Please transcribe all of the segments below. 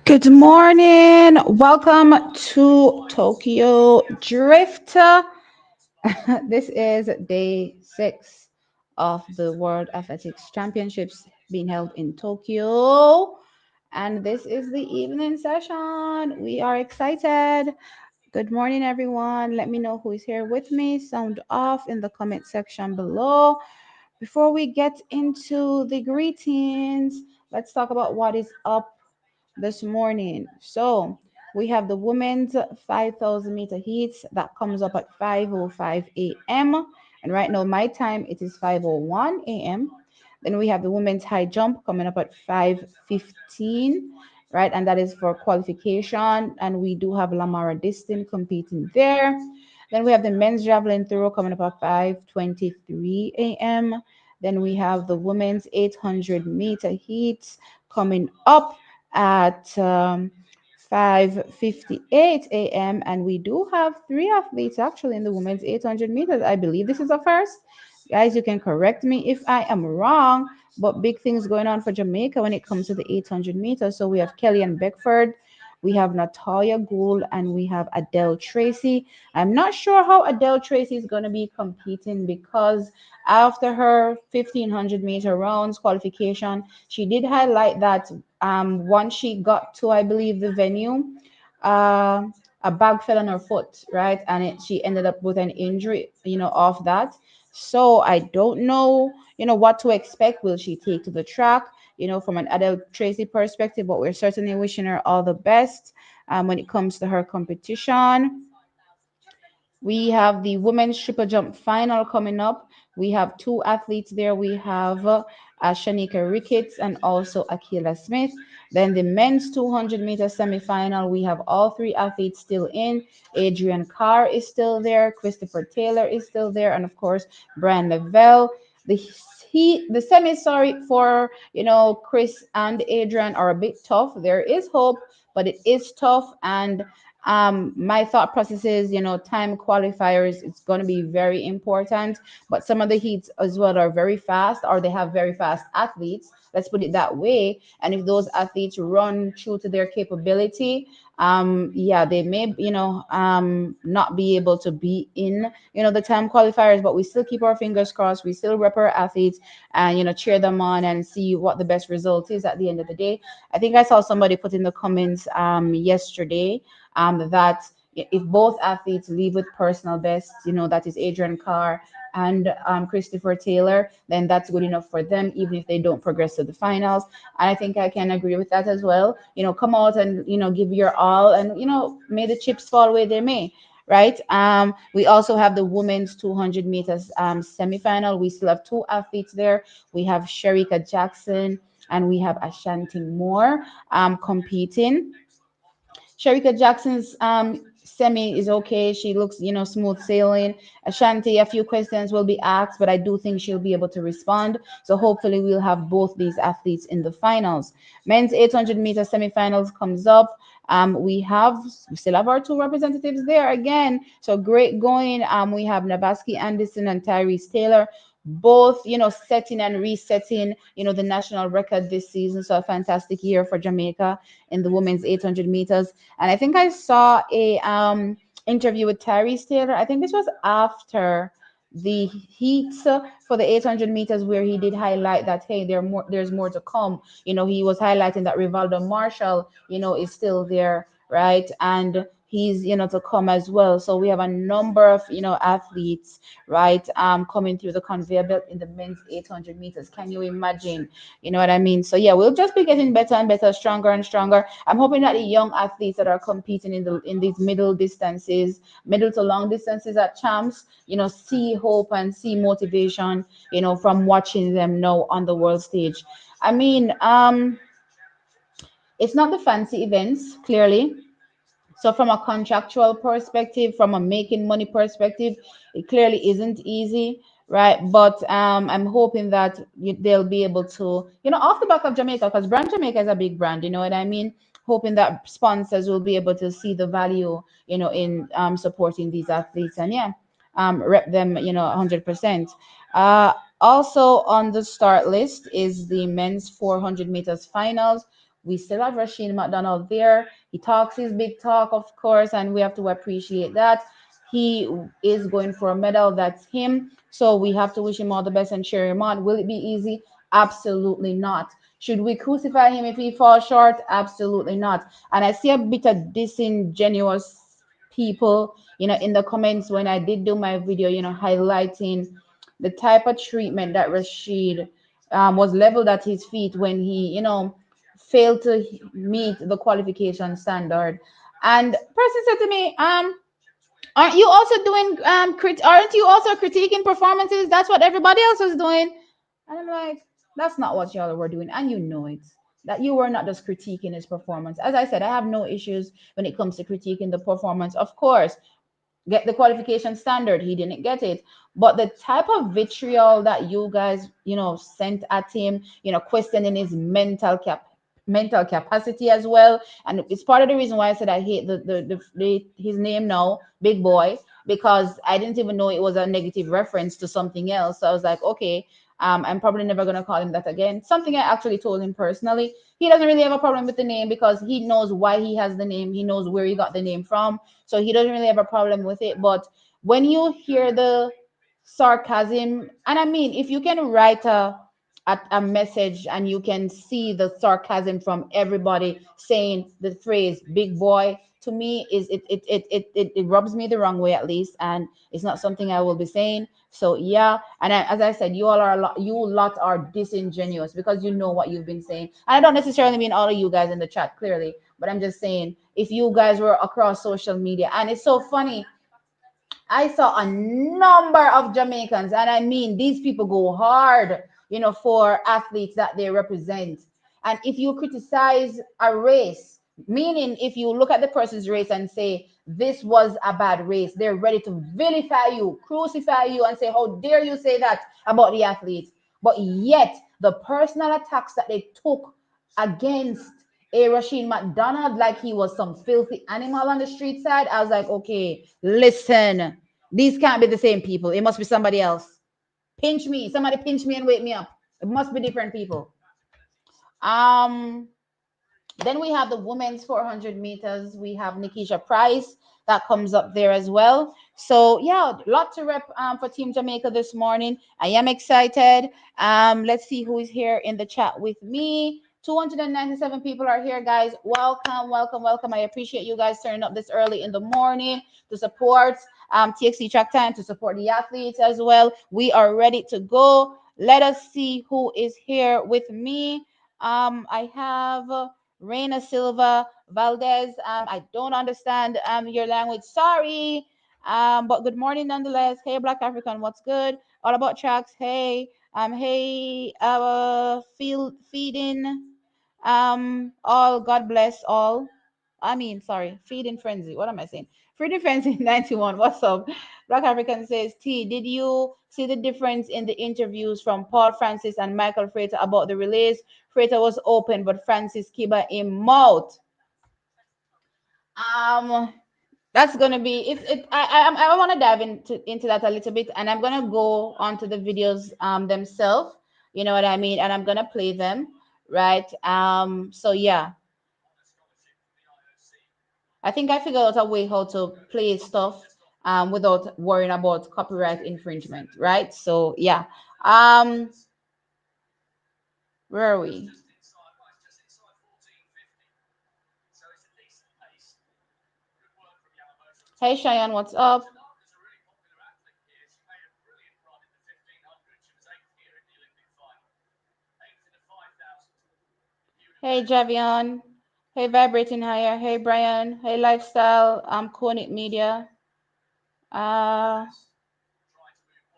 Good morning. Welcome to Tokyo Drift. This is day 6 of the World Athletics Championships being held in Tokyo. And this is the evening session. We are excited. Good morning, everyone. Let me know who is here with me. Sound off in the comment section below. Before we get into the greetings, let's talk about what is up this morning. So we have the women's 5,000 meter heats that comes up at 5:05 a.m. And right now, my time, it is 5:01 a.m. Then we have the women's high jump coming up at 5:15, right? And that is for qualification. And we do have Lamara Distin competing there. Then we have the men's javelin throw coming up at 5:23 a.m. Then we have the women's 800-meter heats coming up at 5:58 a.m. And we do have three athletes actually in the women's 800 meters. I believe this is a first. Guys, you can correct me if I am wrong, but big things going on for Jamaica when it comes to the 800 meters. So we have Kellyanne Beckford, we have Natalia Gould, and we have Adele Tracy. I'm not sure how Adele Tracy is going to be competing because after her 1500-meter rounds qualification, she did highlight that once she got to, I believe, the venue, uh, a bag fell on her foot, right? And she ended up with an injury, off that. So I don't know, what to expect. Will she take to the track, from an Adele Tracy perspective? But we're certainly wishing her all the best when it comes to her competition. We have the women's triple jump final coming up. We have two athletes there. We have Shanika Ricketts and also Akila Smith. Then the men's 200-meter semifinal, we have all three athletes still in. Adrian Carr is still there. Christopher Taylor is still there. And of course, Brian Lavelle. The the semis, sorry, for Chris and Adrian are a bit tough. There is hope, but it is tough. And my thought process is, time qualifiers, it's going to be very important, but some of the heats as well are very fast, or they have very fast athletes, let's put it that way. And if those athletes run true to their capability, yeah, they may, not be able to be in, the time qualifiers, but we still keep our fingers crossed. We still rep our athletes and, cheer them on and see what the best result is at the end of the day. I think I saw somebody put in the comments yesterday that if both athletes leave with personal best, that is Adrian Carr and Christopher Taylor, then that's good enough for them, even if they don't progress to the finals. And I think I can agree with that as well. Come out and, give your all, and, may the chips fall where they may. Right. We also have the women's 200 meters semifinal. We still have two athletes there. We have Sherika Jackson and we have Ashanti Moore competing. Sherika Jackson's semi is okay. She looks, smooth sailing. Ashanti, a few questions will be asked, but I do think she'll be able to respond. So hopefully we'll have both these athletes in the finals. Men's 800-meter semifinals comes up. We still have our two representatives there again. So great going. We have Nabaski Anderson and Tyrese Taylor, both, setting and resetting, the national record this season. So a fantastic year for Jamaica in the women's 800 meters. And I think I saw a interview with Tyrese Taylor. I think this was after the heats for the 800 meters, where he did highlight that, hey, there's more to come. He was highlighting that Rivaldo Marshall, is still there, right? And he's, to come as well. So we have a number of, athletes, right, coming through the conveyor belt in the men's 800 meters. Can you imagine? You know what I mean? So yeah, we'll just be getting better and better, stronger and stronger. I'm hoping that the young athletes that are competing in these middle distances, middle to long distances at champs, see hope and see motivation, from watching them now on the world stage. I mean, it's not the fancy events, clearly. So from a contractual perspective, from a making money perspective, it clearly isn't easy, right? But I'm hoping that they'll be able to, off the back of Jamaica, because brand Jamaica is a big brand, you know what I mean? Hoping that sponsors will be able to see the value, in supporting these athletes, and yeah, rep them, 100%. Also on the start list is the men's 400 meters finals. we still have Rasheen McDonald there. He talks his big talk, of course, and we have to appreciate that. He is going for a medal. That's him. So we have to wish him all the best and cheer him on. Will it be easy? Absolutely not. Should we crucify him if he falls short? Absolutely not. And I see a bit of disingenuous people, in the comments when I did do my video, highlighting the type of treatment that Rashid was leveled at his feet when he, failed to meet the qualification standard. And person said to me, aren't you also doing aren't you also critiquing performances? That's what everybody else is doing. And I'm like, that's not what y'all were doing, and you know it. That you were not just critiquing his performance. As I said, I have no issues when it comes to critiquing the performance. Of course, get the qualification standard. He didn't get it. But the type of vitriol that you guys, sent at him, questioning his mental capacity as well. And it's part of the reason why I said I hate his name now, Big Boy, because I didn't even know it was a negative reference to something else. So I was like, okay, I'm probably never gonna call him that again. Something I actually told him personally. He doesn't really have a problem with the name because he knows why he has the name. He knows where he got the name from. So he doesn't really have a problem with it. But when you hear the sarcasm, and I mean, if you can write a message and you can see the sarcasm from everybody saying the phrase big boy, to me is it rubs me the wrong way, at least, and it's not something I will be saying. So yeah, and as I said, you all are you lot are disingenuous because you know what you've been saying. And I don't necessarily mean all of you guys in the chat, clearly, but I'm just saying if you guys were across social media. And it's so funny, I saw a number of Jamaicans, and I mean, these people go hard, for athletes that they represent. And if you criticize a race, meaning if you look at the person's race and say, this was a bad race, they're ready to vilify you, crucify you, and say, how dare you say that about the athletes? But yet, the personal attacks that they took against a Rasheen McDonald like he was some filthy animal on the street side, I was like, okay, listen, these can't be the same people. It must be somebody else. Pinch me. Somebody pinch me and wake me up. It must be different people. Um, then we have the women's 400 meters. We have Nikisha Price that comes up there as well. So yeah, lot to rep for Team Jamaica this morning. I am excited. Let's see who is here in the chat with me. 297 people are here, guys. Welcome, welcome, welcome. I appreciate you guys turning up this early in the morning to support TXC Track Time, to support the athletes as well. We are ready to go. Let us see who is here with me. I have Reina Silva Valdez. I don't understand your language. Sorry. But good morning nonetheless. Hey, Black African, what's good? All about tracks. Hey, hey, feeding. All God bless all. I mean, sorry, feeding frenzy. What am I saying? Feeding frenzy 91. What's up? Black African says, T, did you see the difference in the interviews from Paul Francis and Michael Frater about the relays? Frater was open, but Francis Kiba in mouth. Um, that's gonna be if it. I want to dive into that a little bit, and I'm gonna go onto the videos themselves. You know what I mean? And I'm gonna play them, right? So yeah, I think I figured out a way how to play stuff without worrying about copyright infringement, right? So yeah. Um, where are we? Hey Cheyenne, what's up? Hey Javion. Hey Vibrating Higher. Hey Brian. Hey Lifestyle. I'm Konit Media. Uh,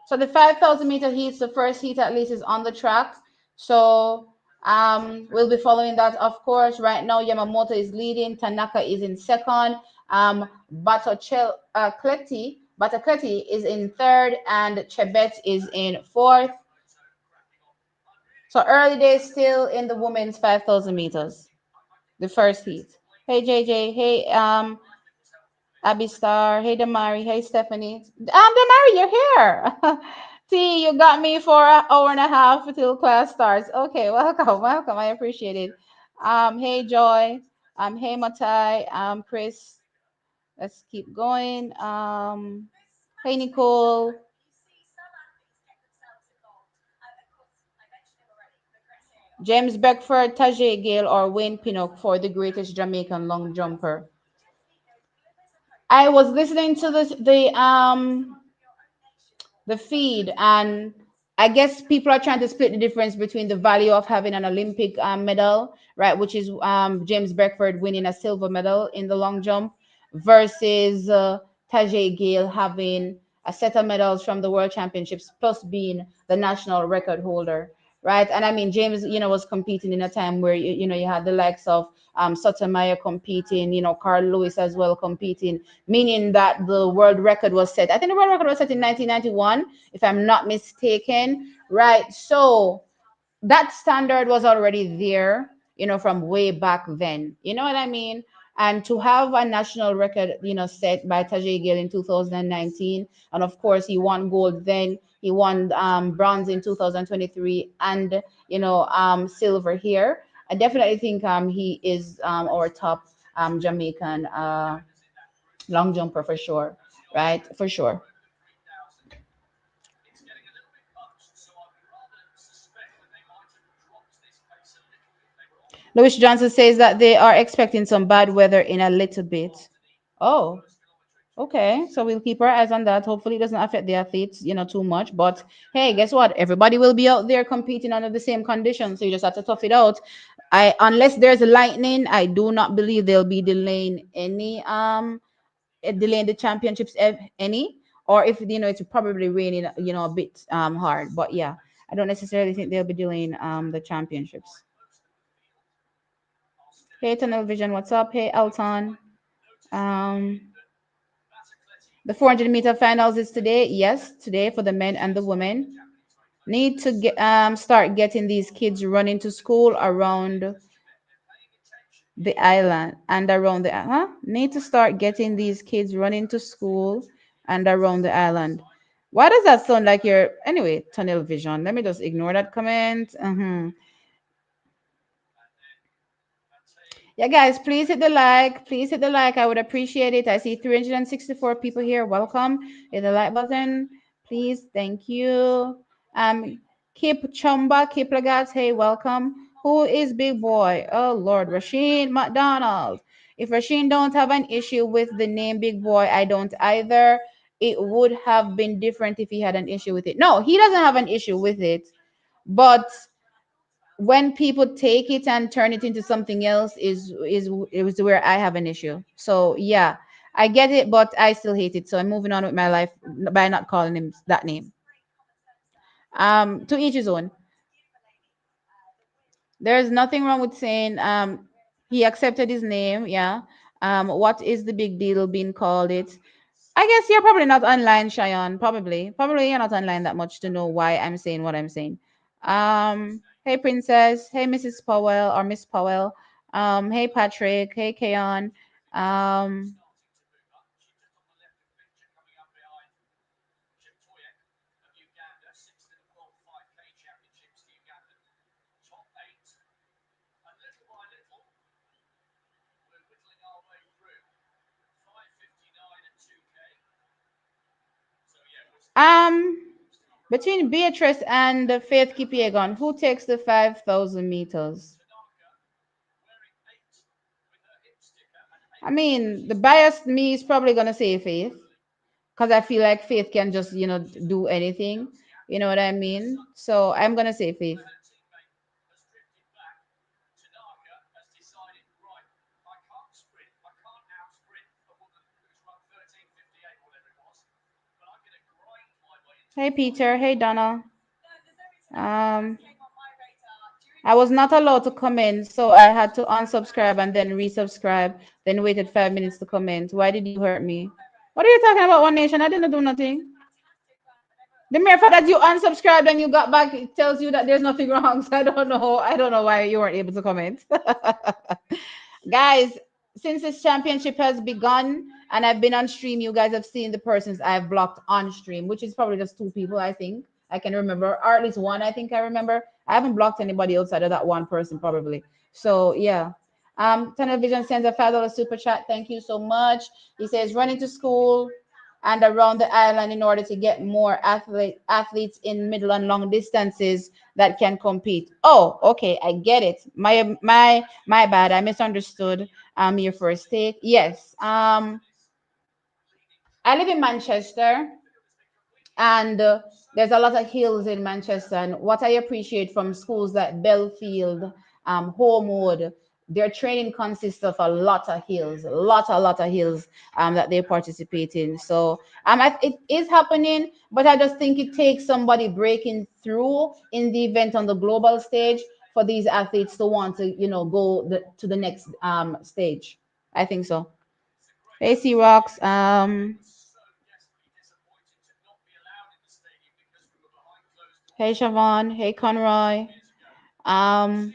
so the 5,000 meter heats, the first heat at least is on the track. So we'll be following that, of course. Right now, Yamamoto is leading. Tanaka is in second. Batacleti is in third, and Chebet is in fourth. So early days still in the women's 5,000 meters, the first heat. Hey JJ, hey Abby Star, hey Damari, hey Stephanie. Damari, you're here. T, you got me for an hour and a half until class starts. Okay, welcome, welcome. I appreciate it. Hey Joy. Hey Matai. Chris. Let's keep going. Hey Nicole. James Beckford, Tajay Gale, or Wayne Pinnock for the greatest Jamaican long jumper. I was listening to the feed, and I guess people are trying to split the difference between the value of having an Olympic medal, right, which is James Beckford winning a silver medal in the long jump, versus Tajay Gale having a set of medals from the World Championships plus being the national record holder, right? And I mean, James, was competing in a time where you had the likes of Sotomayor competing, Carl Lewis as well competing, meaning that the world record was set. I think the world record was set in 1991, if I'm not mistaken, right? So that standard was already there, from way back then. You know what I mean? And to have a national record, set by Tajay Gill in 2019, and of course he won gold then. He won bronze in 2023, and silver here. I definitely think he is our top Jamaican long jumper for sure, right? For sure. Louis Johnson says that they are expecting some bad weather in a little bit. Oh, okay. So we'll keep our eyes on that. Hopefully, it doesn't affect the athletes, too much. But hey, guess what? Everybody will be out there competing under the same conditions. So you just have to tough it out. Unless there's lightning, I do not believe they'll be delaying the championships any. Or if it's probably raining, a bit hard. But yeah, I don't necessarily think they'll be delaying the championships. Hey, Tunnel Vision, what's up? Hey, Elton. Um, the 400-meter finals is today. Yes, today for the men and the women. Need to start getting these kids running to school around the island and around the need to start getting these kids running to school and around the island. Why does that sound like you're anyway? Tunnel Vision. Let me just ignore that comment. Yeah, guys, please hit the like. Please hit the like. I would appreciate it. I see 364 people here. Welcome. Hit the like button, please. Thank you. Keep Chumba, keep Lagat. Hey, welcome. Who is Big Boy? Oh Lord, Rasheen McDonald. If Rasheen don't have an issue with the name Big Boy, I don't either. It would have been different if he had an issue with it. No, he doesn't have an issue with it, but when people take it and turn it into something else is where I have an issue. So yeah, I get it, but I still hate it. So I'm moving on with my life by not calling him that name. To each his own. There's nothing wrong with saying he accepted his name. Yeah. What is the big deal being called it? I guess you're probably not online, Cheyenne. Probably you're not online that much to know why I'm saying what I'm saying. Hey Princess, hey Mrs. Powell or Miss Powell, hey Patrick, hey Kayon, um, um, between Beatrice and Faith Kipiegon, who takes the 5,000 meters? I mean, the biased me is probably gonna say Faith because I feel like Faith can just do anything. You know what I mean? So I'm gonna say Faith. Hey Peter, hey Donna. Um, I was not allowed to comment, so I had to unsubscribe and then resubscribe, then waited 5 minutes to comment. Why did you hurt me? What are you talking about, One Nation? I didn't do nothing. The mere fact that you unsubscribed and you got back, it tells you that there's nothing wrong. So I don't know. I don't know why you weren't able to comment. Guys, since this championship has begun and I've been on stream, you guys have seen the persons I've blocked on stream, which is probably just two people, I think. I can remember, or at least one, I think I remember. I haven't blocked anybody outside of that one person, probably. So yeah. Television sends a $5 super chat. Thank you so much. He says running to school and around the island in order to get more athletes in middle and long distances that can compete. Oh, okay, I get it. My bad. I misunderstood your first take. Yes. I live in Manchester, and there's a lot of hills in Manchester. And what I appreciate from schools like Belfield, Homewood, their training consists of a lot of hills, a lot of hills that they participate in. So it is happening, but I just think it takes somebody breaking through in the event on the global stage for these athletes to want to, go to the next stage. I think so. Hey, C Rocks. Hey, Siobhan. Hey, Conroy. Um,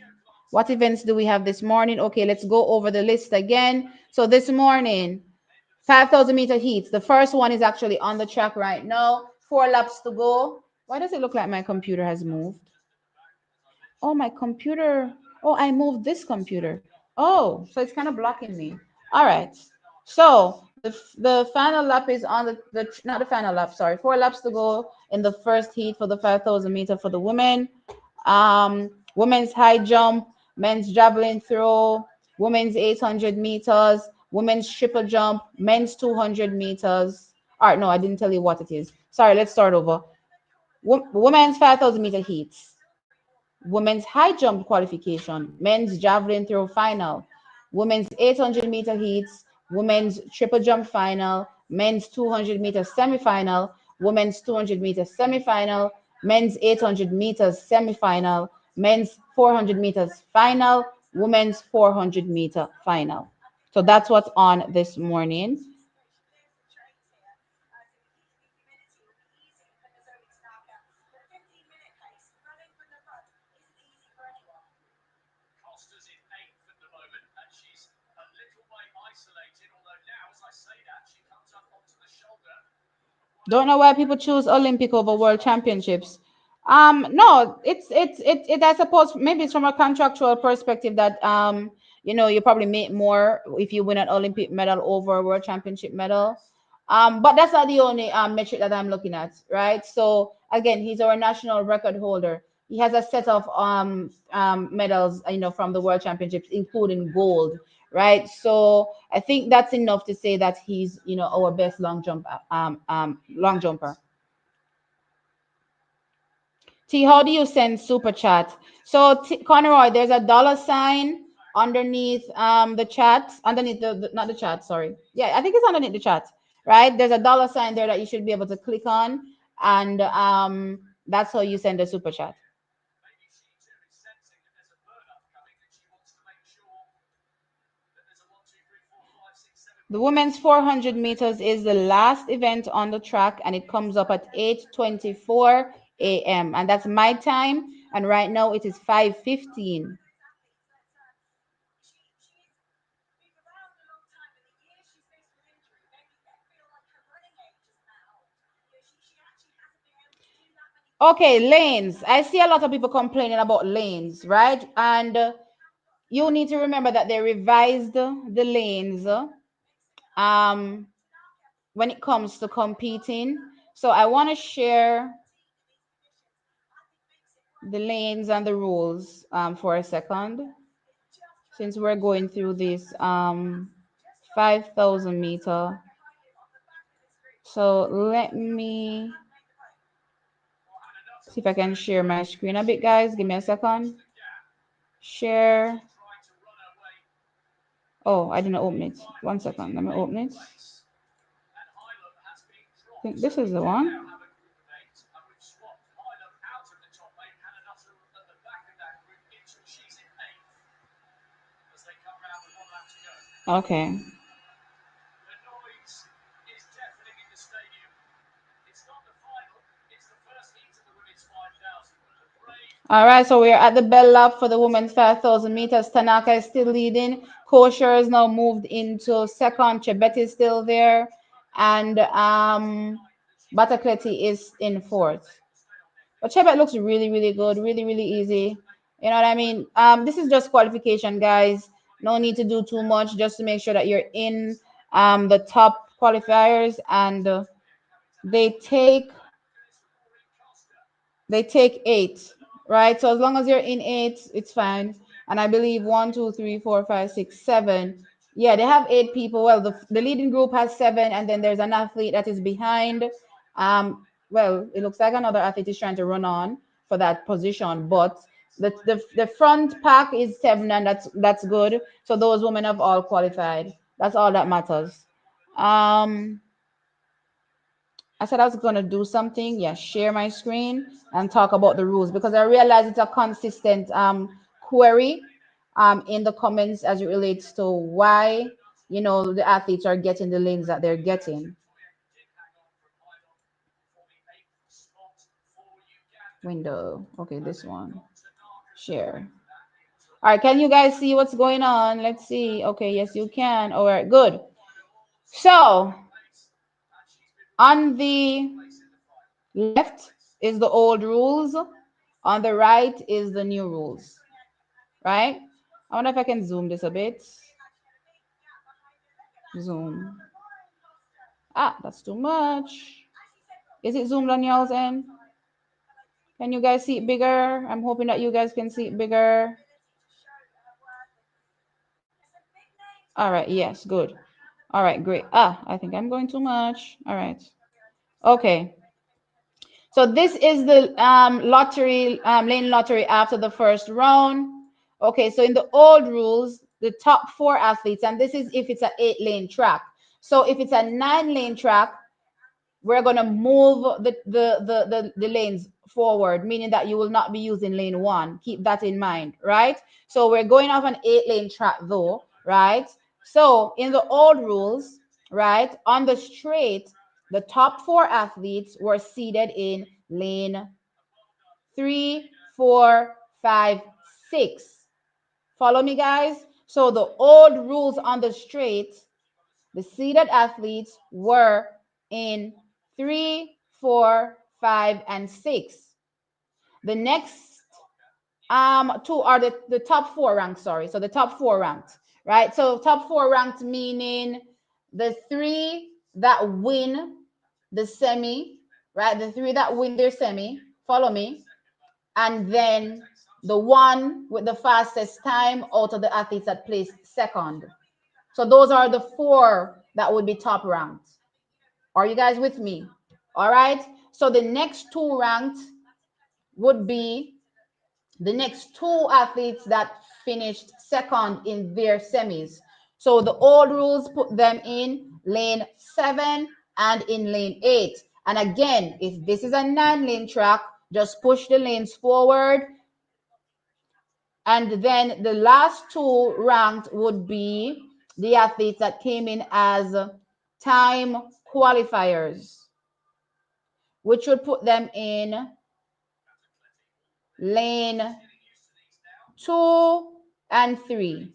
what events do we have this morning? Okay, let's go over the list again. So this morning, 5,000-meter heats. The first one is actually on the track right now. 4 laps to go. Why does it look like my computer has moved? Oh, my computer. Oh, I moved this computer. Oh, so it's kind of blocking me. All right. So the final lap is on the not the final lap, sorry. 4 laps to go in the first heat for the 5,000 meter for the women. Women's high jump, men's javelin throw, women's 800 meters, women's triple jump, men's 200 meters. All right, no, I didn't tell you what it is. Sorry, let's start over. Women's 5,000-meter heats, women's high jump qualification, men's javelin throw final, women's 800-meter heats, women's triple jump final, men's 200-meter semifinal, women's 200-meter semifinal, men's 800 meters semifinal, men's 400 meters final, women's 400-meter final. So that's what's on this morning. Don't know why people choose Olympic over World Championships. No, it. I suppose maybe it's from a contractual perspective that you probably make more if you win an Olympic medal over a World Championship medal. But that's not the only metric that I'm looking at, right? So again, he's our national record holder. He has a set of medals, from the World Championships, including gold, right? So I think that's enough to say that he's, our best long jumper. T, how do you send super chat? So Conroy, there's a dollar sign underneath the chat, underneath not the chat, sorry. Yeah, I think it's underneath the chat, right? There's a dollar sign there that you should be able to click on, and that's how you send a super chat. The women's 400 meters is the last event on the track, and it comes up at 8:24 a.m. and that's my time. And right now it is 5:15. Okay, lanes. I see a lot of people complaining about lanes, right? And you need to remember that they revised the lanes um, when it comes to competing. So I want to share the lanes and the rules for a second, since we're going through this 5,000 meter. So let me see if I can share my screen a bit, guys. Give me a second. Share. Oh, I didn't open it. 1 second. Let me open it. I think this is the one. Okay. All right, so we're at the bell lap for the women's 5,000 meters. Tanaka is still leading. Kosher is now moved into second. Chebet is still there. And Batacleti is in fourth. But Chebet looks really, really good, really, really easy. You know what I mean? This is just qualification, guys. No need to do too much, just to make sure that you're in the top qualifiers, and they take they take 8, right? So as long as you're in 8, it's fine. And I believe 1, 2, 3, 4, 5, 6, 7. Yeah, they have 8 people. Well, the leading group has 7, and then there's an athlete that is behind. Well, it looks like another athlete is trying to run on for that position, but the front pack is 7, and that's good. So those women have all qualified. That's all that matters. Um, I said I was going to do something. Yeah, share my screen and talk about the rules, because I realize it's a consistent query in the comments as it relates to why, the athletes are getting the lanes that they're getting. Window. Okay, this one. Share. All right, can you guys see what's going on? Let's see. Okay, yes, you can. All right, good. So on the left is the old rules. On the right is the new rules. Right? I wonder if I can zoom this a bit. Zoom. Ah, that's too much. Is it zoomed on y'all's end? Can you guys see it bigger? I'm hoping that you guys can see it bigger. All right, yes, good. All right, great. Ah, I think I'm going too much. All right. Okay. So this is the lottery, lane lottery after the first round. Okay, so in the old rules, the top 4 athletes, and this is if it's an 8-lane track. So if it's a 9-lane track, we're going to move the lanes forward, meaning that you will not be using lane 1. Keep that in mind, right? So we're going off an 8-lane track though, right? So in the old rules, right, on the straight, the top 4 athletes were seated in lane 3, 4, 5, 6. Follow me, guys? So the old rules on the straight, the seated athletes were in 3, 4, 5, and 6. The next 2 are the top 4 ranked, sorry. So the top 4 ranked, right? So top 4 ranked meaning the 3 that win the semi, right? The 3 that win their semi, follow me. And then the 1 with the fastest time out of the athletes that placed second. So those are the 4 that would be top ranked. Are you guys with me? All right. So the next 2 ranked would be the next 2 athletes that finished second in their semis. So the old rules put them in lane 7 and in lane 8. And again, if this is a 9-lane track, just push the lanes forward. And then the last 2 ranked would be the athletes that came in as time qualifiers, which would put them in lane 2 and 3.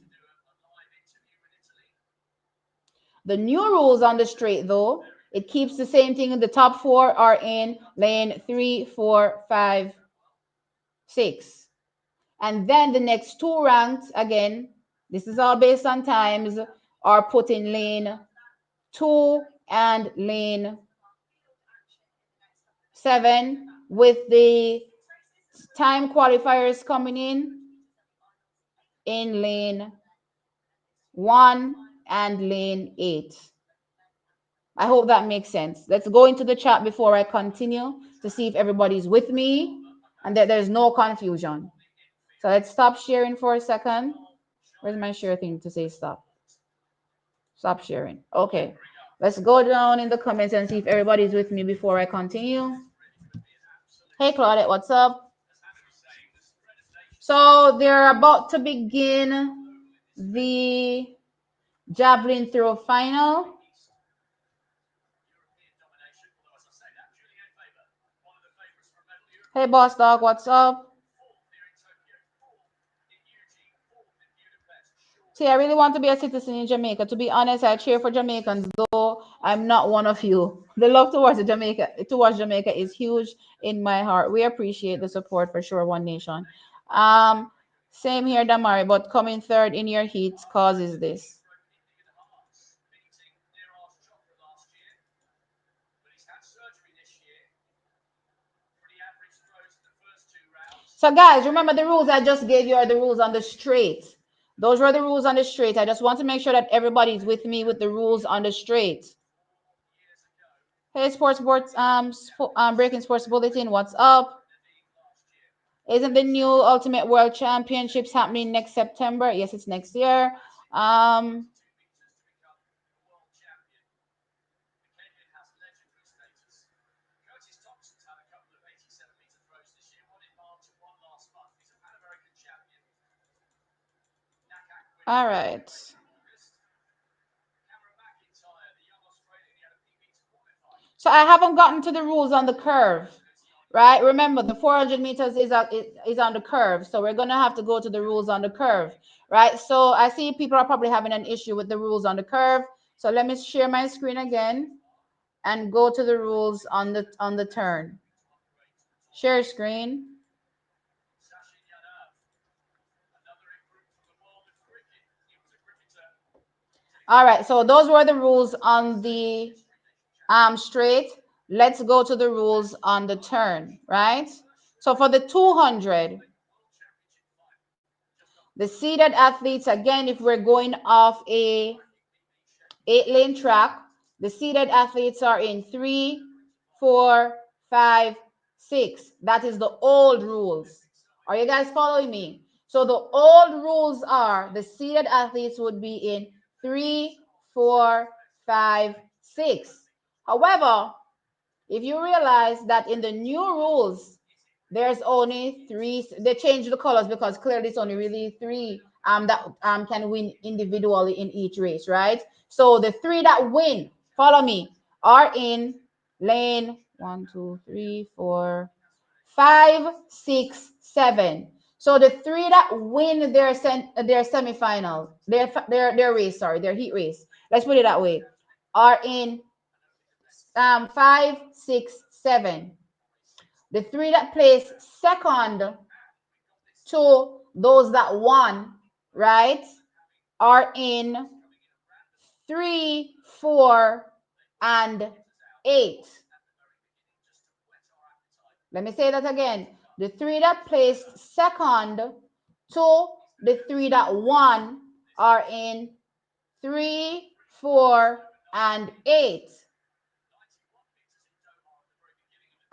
The new rules on the straight, though, it keeps the same thing. The top 4 are in lane 3, 4, 5, 6. And then the next 2 ranked, again, this is all based on times, are put in lane 2 and lane 7, with the time qualifiers coming in lane 1 and lane 8. I hope that makes sense. Let's go into the chat before I continue to see if everybody's with me and that there's no confusion. So let's stop sharing for a second. Where's my share thing to say stop? Stop sharing. Okay. Let's go down in the comments and see if everybody's with me before I continue. Hey, Claudette, what's up? So they're about to begin the javelin throw final. Hey, boss dog, what's up? See, I really want to be a citizen in Jamaica. To be honest, I cheer for Jamaicans, though I'm not one of you. The love towards Jamaica is huge in my heart. We appreciate the support for sure, One Nation. Same here, Damari, but coming third in your heat causes this. So guys, remember the rules I just gave you are the rules on the straight. Those were the rules on the straight. I just want to make sure that everybody's with me with the rules on the straight. Hey, Breaking Sports Bulletin, what's up? Isn't the new Ultimate World Championships happening next September? Yes, it's next year. All right. So I haven't gotten to the rules on the curve, right? Remember, the 400 meters is on the curve. So we're going to have to go to the rules on the curve, right? So I see people are probably having an issue with the rules on the curve. So let me share my screen again and go to the rules on the turn. Share screen. All right, so those were the rules on the straight. Let's go to the rules on the turn, right? So for the 200, the seated athletes, again, if we're going off a 8-lane track, the seated athletes are in 3, 4, 5, 6. That is the old rules. Are you guys following me? So the old rules are the seated athletes would be in 3, 4, 5, 6. However, if you realize that in the new rules, there's only 3, they changed the colors because clearly it's only really 3 that can win individually in each race, right? So the 3 that win, follow me, are in lane 1, 2, 3, 4, 5, 6, 7. So the 3 that win their semifinal, their race, sorry, their heat race. Let's put it that way, are in 5, 6, 7. The 3 that place second to those that won, right, are in 3, 4, and 8. Let me say that again. The 3 that placed second to the 3 that won are in 3, 4, and 8.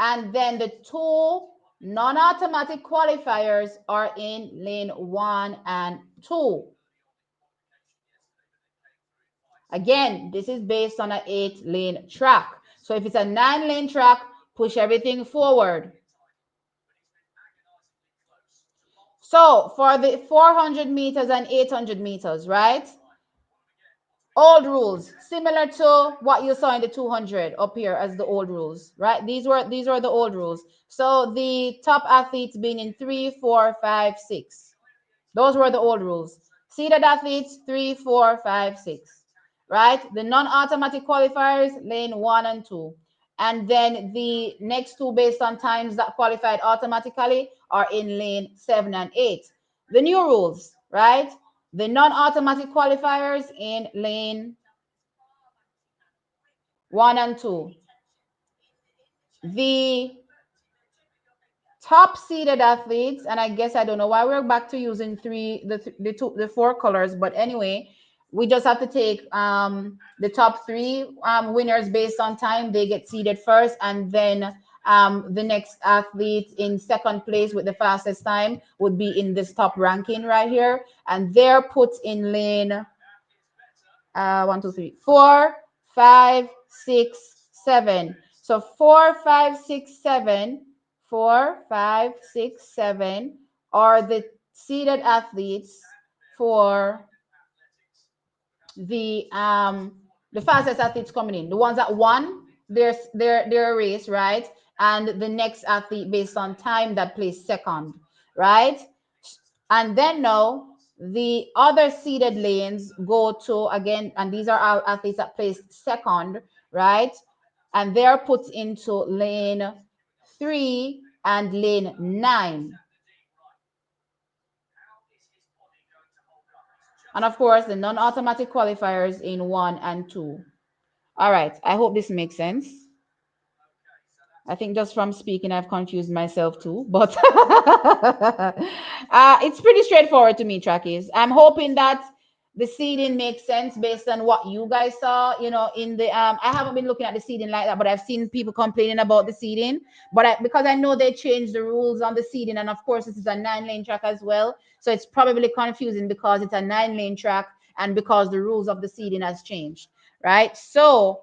And then the 2 non-automatic qualifiers are in lane 1 and 2. Again, this is based on an 8-lane track. So if it's a 9-lane track, push everything forward. So for the 400 meters and 800 meters, right? Old rules, similar to what you saw in the 200 up here as the old rules, right? These were the old rules. So the top athletes being in 3, 4, 5, 6. Those were the old rules. Seeded athletes 3, 4, 5, 6. Right? The non-automatic qualifiers, lane 1 and 2. And then the next 2 based on times that qualified automatically are in lane 7 and 8. The new rules, right? The non-automatic qualifiers in lane 1 and 2. The top seeded athletes, and I guess I don't know why we're back to using the 4 colors, but anyway, we just have to take the top 3 winners based on time. They get seeded first, and then the next athlete in second place with the fastest time would be in this top ranking right here, and they're put in lane 1, 2, 3, 4, 5, 6, 7. So 4, 5, 6, 7, 4, 5, 6, 7 are the seeded athletes for the fastest athletes coming in, the ones that won their race, right? And the next athlete based on time that placed second, right? And then now the other seeded lanes go to, again, and these are our athletes that placed second, right? And they're put into lane 3 and lane 9. And of course, the non-automatic qualifiers in 1 and 2. All right, I hope this makes sense. I think just from speaking, I've confused myself too, but it's pretty straightforward to me, Trackies. I'm hoping that the seeding makes sense based on what you guys saw, in the I haven't been looking at the seeding like that, but I've seen people complaining about the seeding. But because I know they changed the rules on the seeding, and of course this is a 9-lane track as well, so it's probably confusing because it's a 9-lane track and because the rules of the seeding has changed, right? So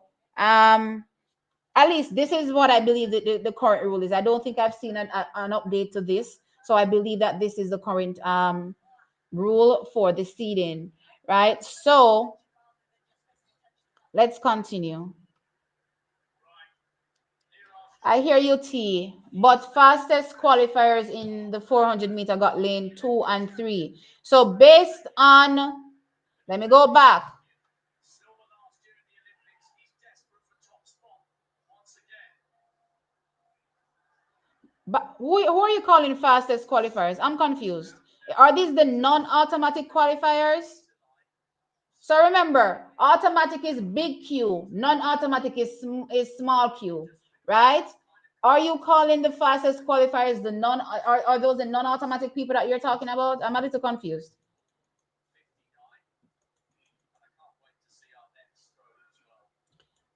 at least this is what I believe that the current rule is. I don't think I've seen an update to this. So I believe that this is the current rule for the seeding, right? So let's continue. I hear you, T. But fastest qualifiers in the 400-meter got lane 2 and 3. So based on, let me go back. But who are you calling fastest qualifiers? I'm confused. Are these the non-automatic qualifiers? So remember, automatic is big Q, non-automatic is small q, right? Are you calling the fastest qualifiers the non? Are those the non-automatic people that you're talking about? I'm a little confused.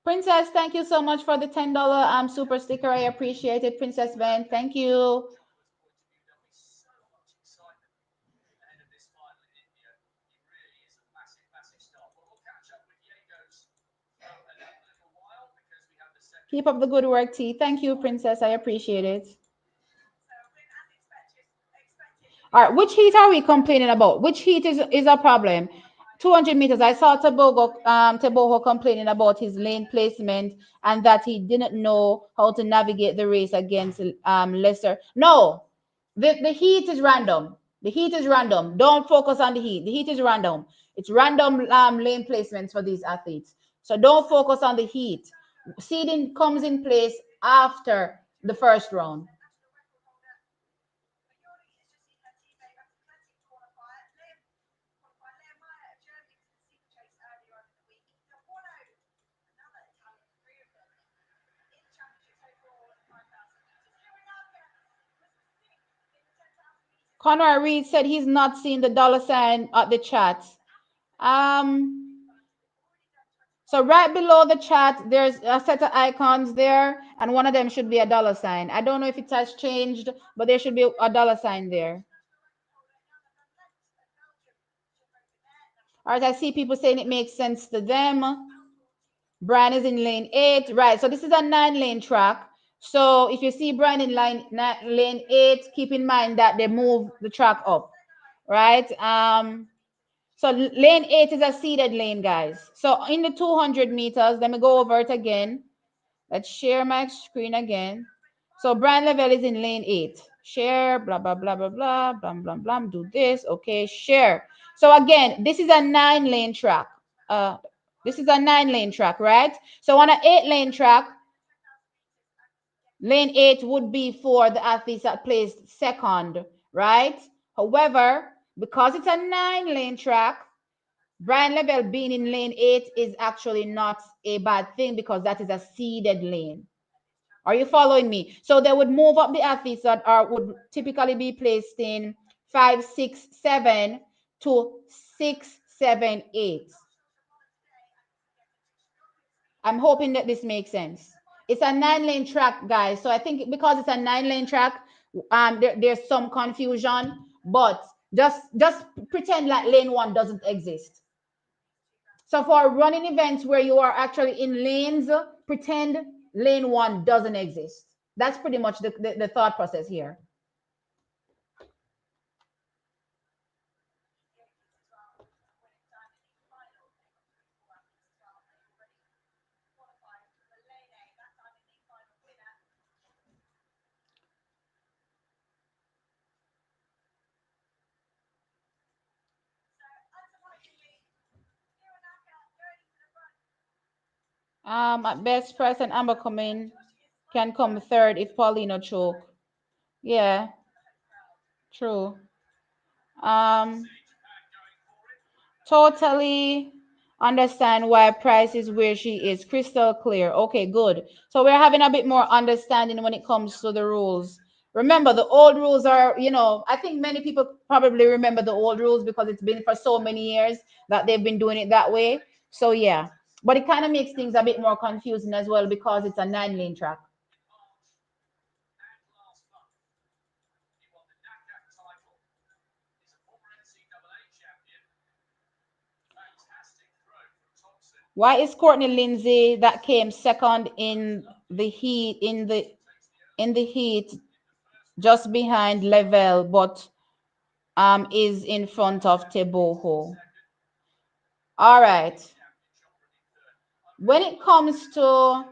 Princess, thank you so much for the $10 super sticker. I appreciate it, Princess Ben. Thank you. Keep up the good work, T. Thank you, Princess. I appreciate it. All right, which heat are we complaining about? Which heat is a problem? 200 meters. I saw Tebogo complaining about his lane placement and that he didn't know how to navigate the race against Leicester. No, the heat is random. The heat is random. Don't focus on the heat. The heat is random. It's random lane placements for these athletes. So don't focus on the heat. Seeding comes in place after the first round. Conor Reed said he's not seen the dollar sign at the chat. So right below the chat, there's a set of icons there, and one of them should be a dollar sign. I don't know if it has changed, but there should be a dollar sign there. All right, I see people saying it makes sense to them. Brian is in lane 8, right? So this is a 9-lane track. So if you see Brian in lane 8, keep in mind that they move the track up, right? So lane 8 is a seeded lane, guys. So in the 200 meters, let me go over it again. Let's share my screen again. So Brian Level is in lane 8. Share, blah, blah, blah, blah, blah, blah, blah, blah, do this. Okay, share. So again, this is a 9-lane track. This is a 9-lane track, right? So on an 8-lane track, lane 8 would be for the athletes that placed second, right? However, because it's a 9-lane track, Brian Level being in lane 8 is actually not a bad thing because that is a seeded lane. Are you following me? So they would move up the athletes that would typically be placed in 5, 6, 7 to 6, 7, 8. I'm hoping that this makes sense. It's a 9-lane track, guys. So I think because it's a 9-lane track, there's some confusion, but just pretend like lane 1 doesn't exist. So for running events where you are actually in lanes, pretend lane 1 doesn't exist. That's pretty much the thought process here. At best, Price and Amber can come third if Paulino choke. Yeah, true. Um, Totally understand why Price is where she is. Crystal clear. Okay, good. So we're having a bit more understanding when it comes to the rules. Remember, the old rules are, I think many people probably remember the old rules because it's been for so many years that they've been doing it that way. So yeah, but it kind of makes things a bit more confusing as well because it's a 9-lane track. Why is Courtney Lindsay that came second in the heat just behind Level, but is in front of Teboho? All right. When it comes to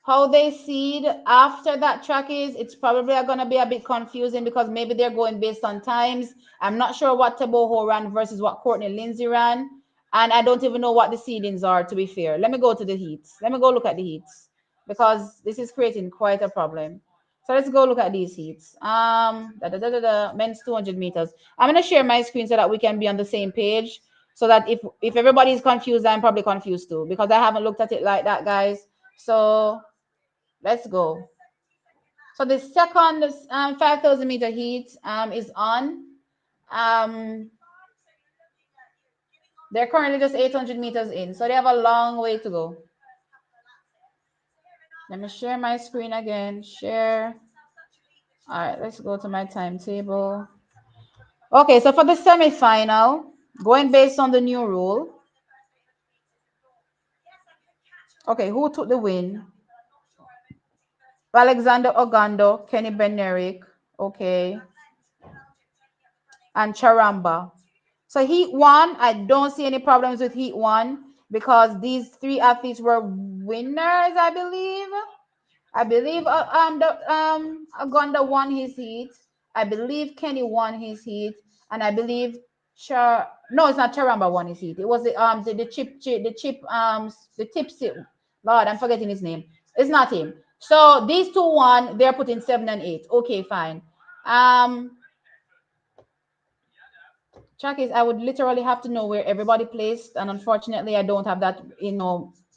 how they seed after that track is, it's probably going to be a bit confusing because maybe they're going based on times. I'm not sure what Teboho ran versus what Courtney Lindsay ran. And I don't even know what the seedings are, to be fair. Let me go to the heats. Let me go look at the heats because this is creating quite a problem. So let's go look at these heats. Men's 200 meters. I'm going to share my screen so that we can be on the same page. So that if everybody's confused, I'm probably confused too because I haven't looked at it like that, guys. So let's go. So the second 5,000 meter heat is on. Um, they're currently just 800 meters in, so they have a long way to go. Let me share my screen again. Share. All right, let's go to my timetable. Okay, so for the semifinal, going based on the new rule. Okay, who took the win? Alexander Ogando, Kenny Benerick, okay, and Charamba. So heat one, I don't see any problems with heat one because these three athletes were winners, I believe. Agonda won his heat. I believe Kenny won his heat, and I believe no, it's not Charamba won his heat. It was the tipsy Lord, I'm forgetting his name. It's not him. So these two won. They're putting 7 and 8. Okay, fine. Track is I would literally have to know where everybody placed, and unfortunately, I don't have that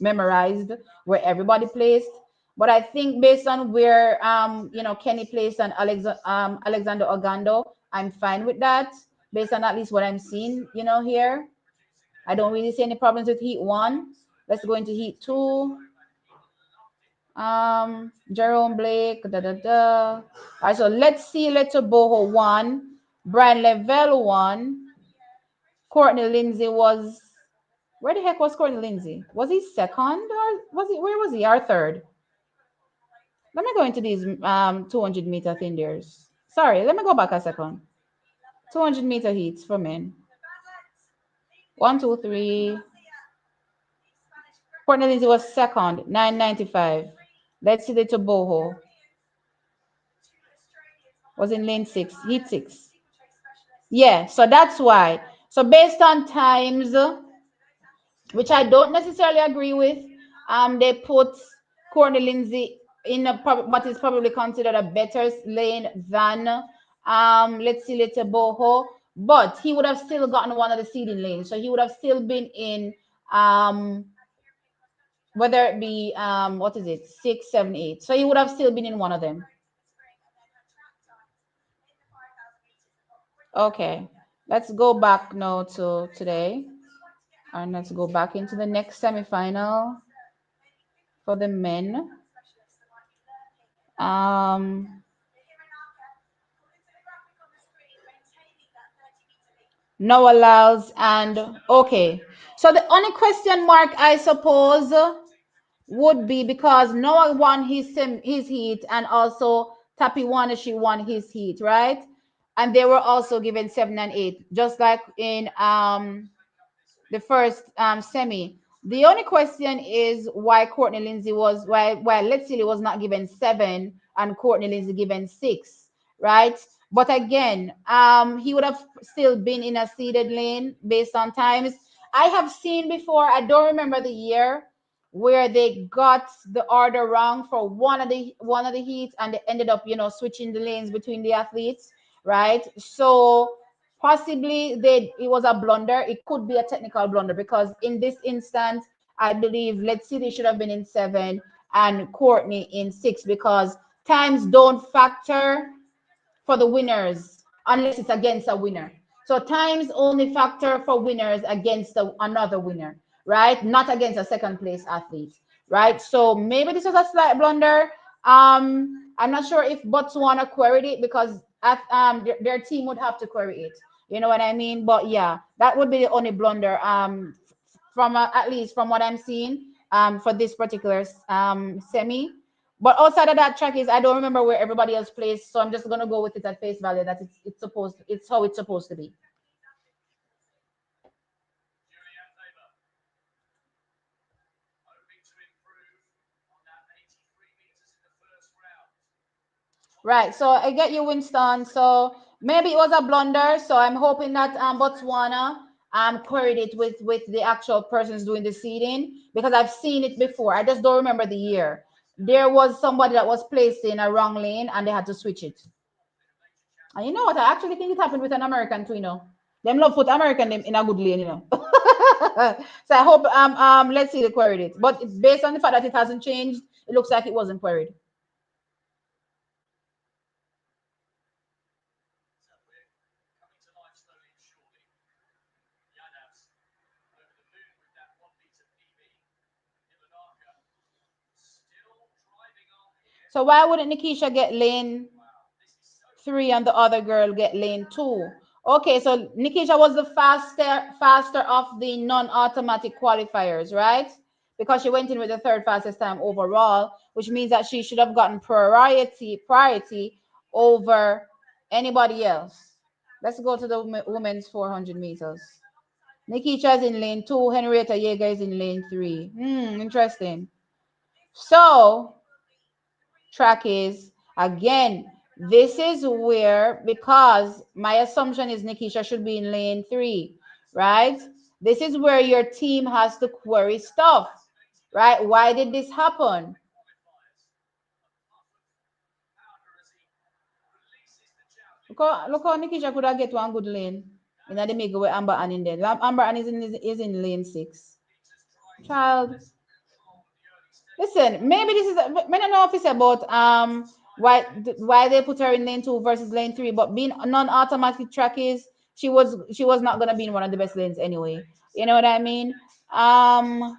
memorized where everybody placed. But I think based on where Kenny placed and Alexander Ogando, I'm fine with that. Based on at least what I'm seeing, here, I don't really see any problems with heat one. Let's go into heat two. Jerome Blake, All right, so let's see. Leto Boho won. Brian Lavelle won. Courtney Lindsay was where the heck was Courtney Lindsay? Was he second or was he where was he? Our third. Let me go into these 200-meter thinders. Sorry, let me go back a second. 200-meter heats for men. 1, 2, 3. Courtney Lindsay was second, 995. Let's see the Toboho. Was in lane 6, heat 6. Yeah, so that's why. So based on times, which I don't necessarily agree with. They put Courtney Lindsay in what is probably considered a better lane than let's see later Boho, but he would have still gotten one of the seeding lanes, so he would have still been in whether it be what is it 6, 7, 8. So he would have still been in one of them. Okay, let's go back now to today. And let's go back into the next semifinal for the men. No allows and okay. So the only question mark I suppose would be because Noah won his heat and also Tapi Wanashi won his heat, right? And they were also given 7 and 8, just like in the first semi. The only question is why Courtney Lindsay was why Let's Silly was not given 7 and Courtney Lindsay given 6, right? But again, he would have still been in a seeded lane based on times. I have seen before, I don't remember the year where they got the order wrong for one of the heats and they ended up, switching the lanes between the athletes, right? So Possibly it was a blunder. It could be a technical blunder because in this instance, I believe Let's See they should have been in 7 and Courtney in 6 because times don't factor for the winners unless it's against a winner. So times only factor for winners against another winner, right? Not against a second place athlete, right? So maybe this was a slight blunder. I'm not sure if Botswana queried it because their team would have to query it. You know what I mean? But yeah, that would be the only blunder. From at least from what I'm seeing, for this particular semi. But outside of that track is I don't remember where everybody else plays, so I'm just gonna go with it at face value that it's how it's supposed to be. Right. So I get you, Winston. So maybe it was a blunder. So I'm hoping that Botswana queried it with the actual persons doing the seeding because I've seen it before. I just don't remember the year. There was somebody that was placed in a wrong lane and they had to switch it. And you know what? I actually think it happened with an American too, you know. Them love put American them in a good lane, you know. So I hope let's see the queried it. But based on the fact that it hasn't changed, it looks like it wasn't queried. So why wouldn't Nikisha get lane 3 and the other girl get lane 2? Okay, so Nikisha was the faster of the non-automatic qualifiers, right? Because she went in with the third fastest time overall, which means that she should have gotten priority over anybody else. Let's go to the women's 400 meters. Nikisha is in lane 2, Henrietta Yeager is in lane 3. Interesting. So track is again, this is where, because my assumption is Nikisha should be in lane 3, right? This is where your team has to query stuff, right? Why did this happen? Look how Nikisha could have get one good lane in the make where Amber Ann in there. Amber Ann is in lane 6. Child, listen, maybe this is. I don't know if it's about why they put her in lane 2 versus lane 3, but being non-automatic track is she was not gonna be in one of the best lanes anyway. You know what I mean? Um,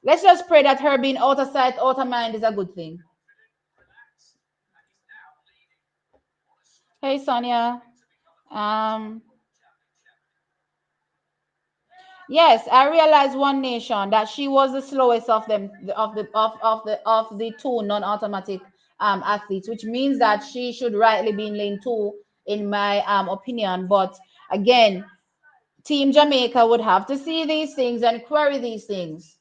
let's just pray that her being out of sight, out of mind is a good thing. Hey Sonia. Um, yes, I realized One Nation that she was the slowest of them of the two non-automatic athletes, which means that she should rightly be in lane 2 in my opinion. But again, Team Jamaica would have to see these things and query these things.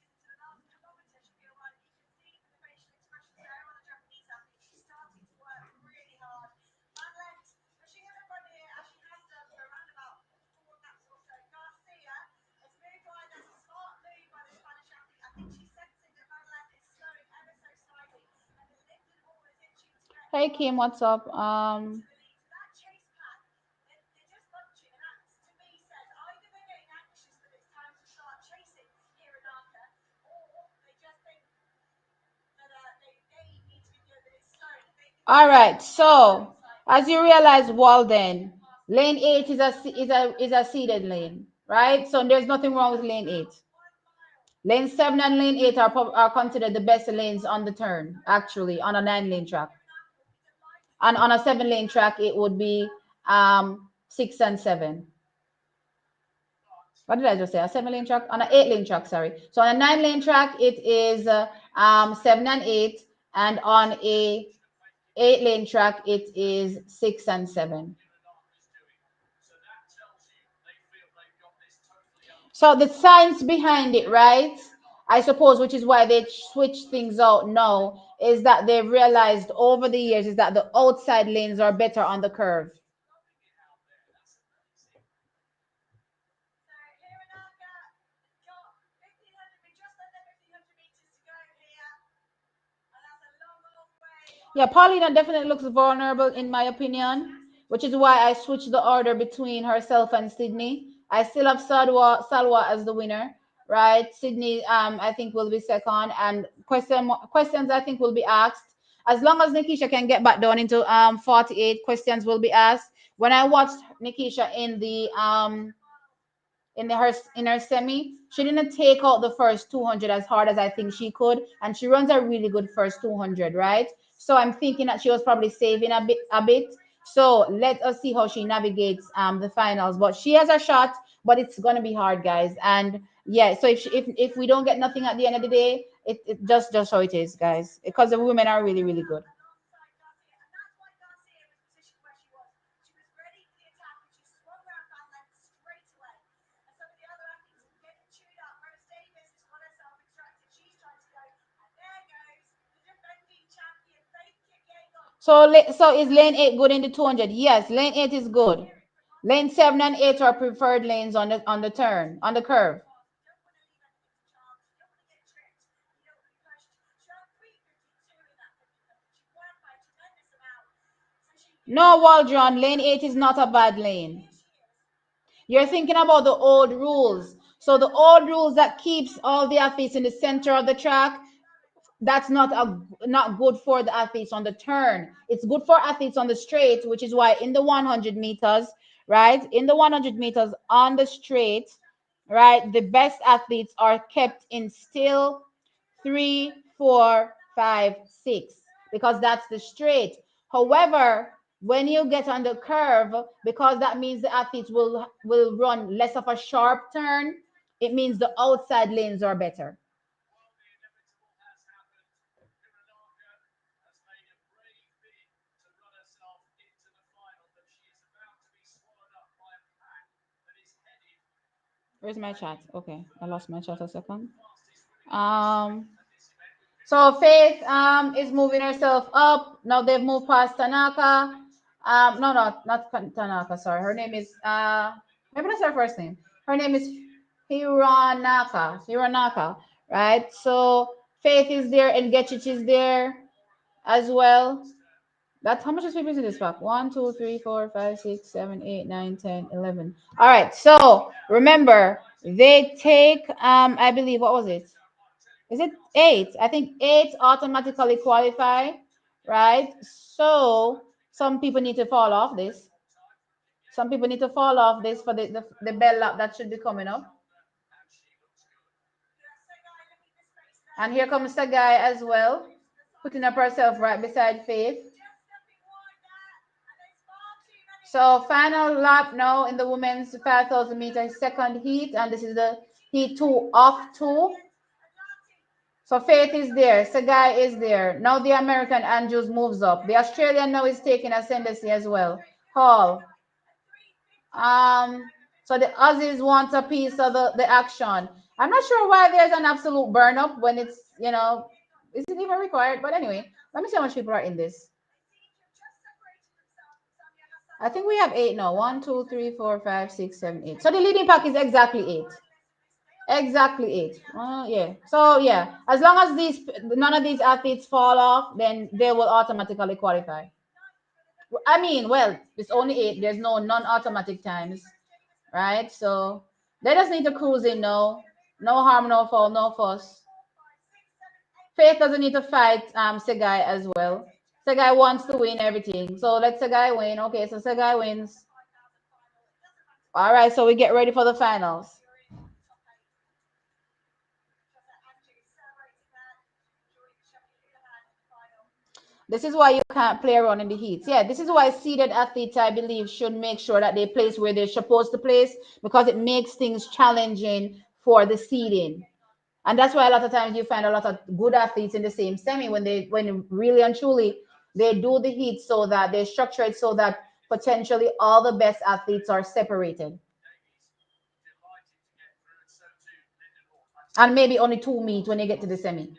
Hey Kim, what's up? All right. So as you realize, Walden, lane 8 is a seeded lane, right? So there's nothing wrong with lane 8. Lane 7 and lane 8 are considered the best lanes on the turn, actually, on a 9-lane track. And on a 7-lane track, it would be 6 and 7. What did I just say? A 7-lane track? On an 8-lane track, sorry. So on a 9-lane track, it is 7 and 8. And on a 8-lane track, it is 6 and 7. So the science behind it, right? I suppose, which is why they switch things out now, is that they've realized over the years is that the outside lanes are better on the curve. Yeah, Paulina definitely looks vulnerable in my opinion. which is why I switched the order between herself and Sydney. I still have Salwa as the winner, right? Sydney, I think will be second, and questions I think will be asked. As long as Nikisha can get back down into 48 questions will be asked. When I watched Nikisha in her semi, she didn't take out the first 200 as hard as I think she could, and she runs a really good first 200, right? So I'm thinking that she was probably saving a bit. So let us see how she navigates the finals. But she has a shot, but it's gonna be hard, guys. And yeah, so if we don't get nothing at the end of the day, it just how it is, guys. Because the women are really really good. So so is lane 8 good in the 200? Yes, lane 8 is good. Lane 7 and 8 are preferred lanes on the turn, on the curve. No, Waldron, lane 8 is not a bad lane. You're thinking about the old rules. So the old rules that keeps all the athletes in the center of the track, that's not good for the athletes on the turn. It's good for athletes on the straight, which is why in the 100 meters, right? In the 100 meters on the straight, right? The best athletes are kept in still 3, 4, 5, 6, because that's the straight. However, when you get on the curve, because that means the athletes will run less of a sharp turn, it means the outside lanes are better. Where's my chat? Okay, I lost my chat a second. Um, so Faith is moving herself up. Now they've moved past Tanaka. No, not Tanaka. Sorry, her name is maybe that's her first name. Her name is Hiranaka. Hiranaka, right? So Faith is there and Getchich is there as well. That's how much is people in this pack? 1, 2, 3, 4, 5, 6, 7, 8, 9, 10, 11. All right. So remember, they take I believe what was it? Is it 8? I think 8 automatically qualify, right? So some people need to fall off this. Some people need to fall off this for the bell lap that should be coming up. And here comes the guy as well, putting up herself right beside Faith. So final lap now in the women's 5,000 meters second heat, and this is the heat 2 off 2. So Faith is there, Sagai is there. Now the American Andrews moves up. The Australian now is taking ascendancy as well. Hall. So the Aussies want a piece of the action. I'm not sure why there's an absolute burn up when it's, is it even required? But anyway, let me see how much people are in this. I think we have 8 now. 1, 2, 3, 4, 5, 6, 7, 8. So the leading pack is exactly 8. Exactly 8. Yeah. So yeah, as long as none of these athletes fall off, then they will automatically qualify. I mean, well, it's only 8. There's no non-automatic times, right? So they just need to cruise in. No harm, no foul, no fuss. Faith doesn't need to fight Segai as well. Segai wants to win everything. So let Segai win. Okay, so Segai wins. All right, so we get ready for the finals. This is why you can't play around in the heats. Yeah, this is why seeded athletes, I believe, should make sure that they place where they're supposed to place, because it makes things challenging for the seeding. And that's why a lot of times you find a lot of good athletes in the same semi when really and truly they do the heat so that they structure it so that potentially all the best athletes are separated. And maybe only two meet when you get to the semi.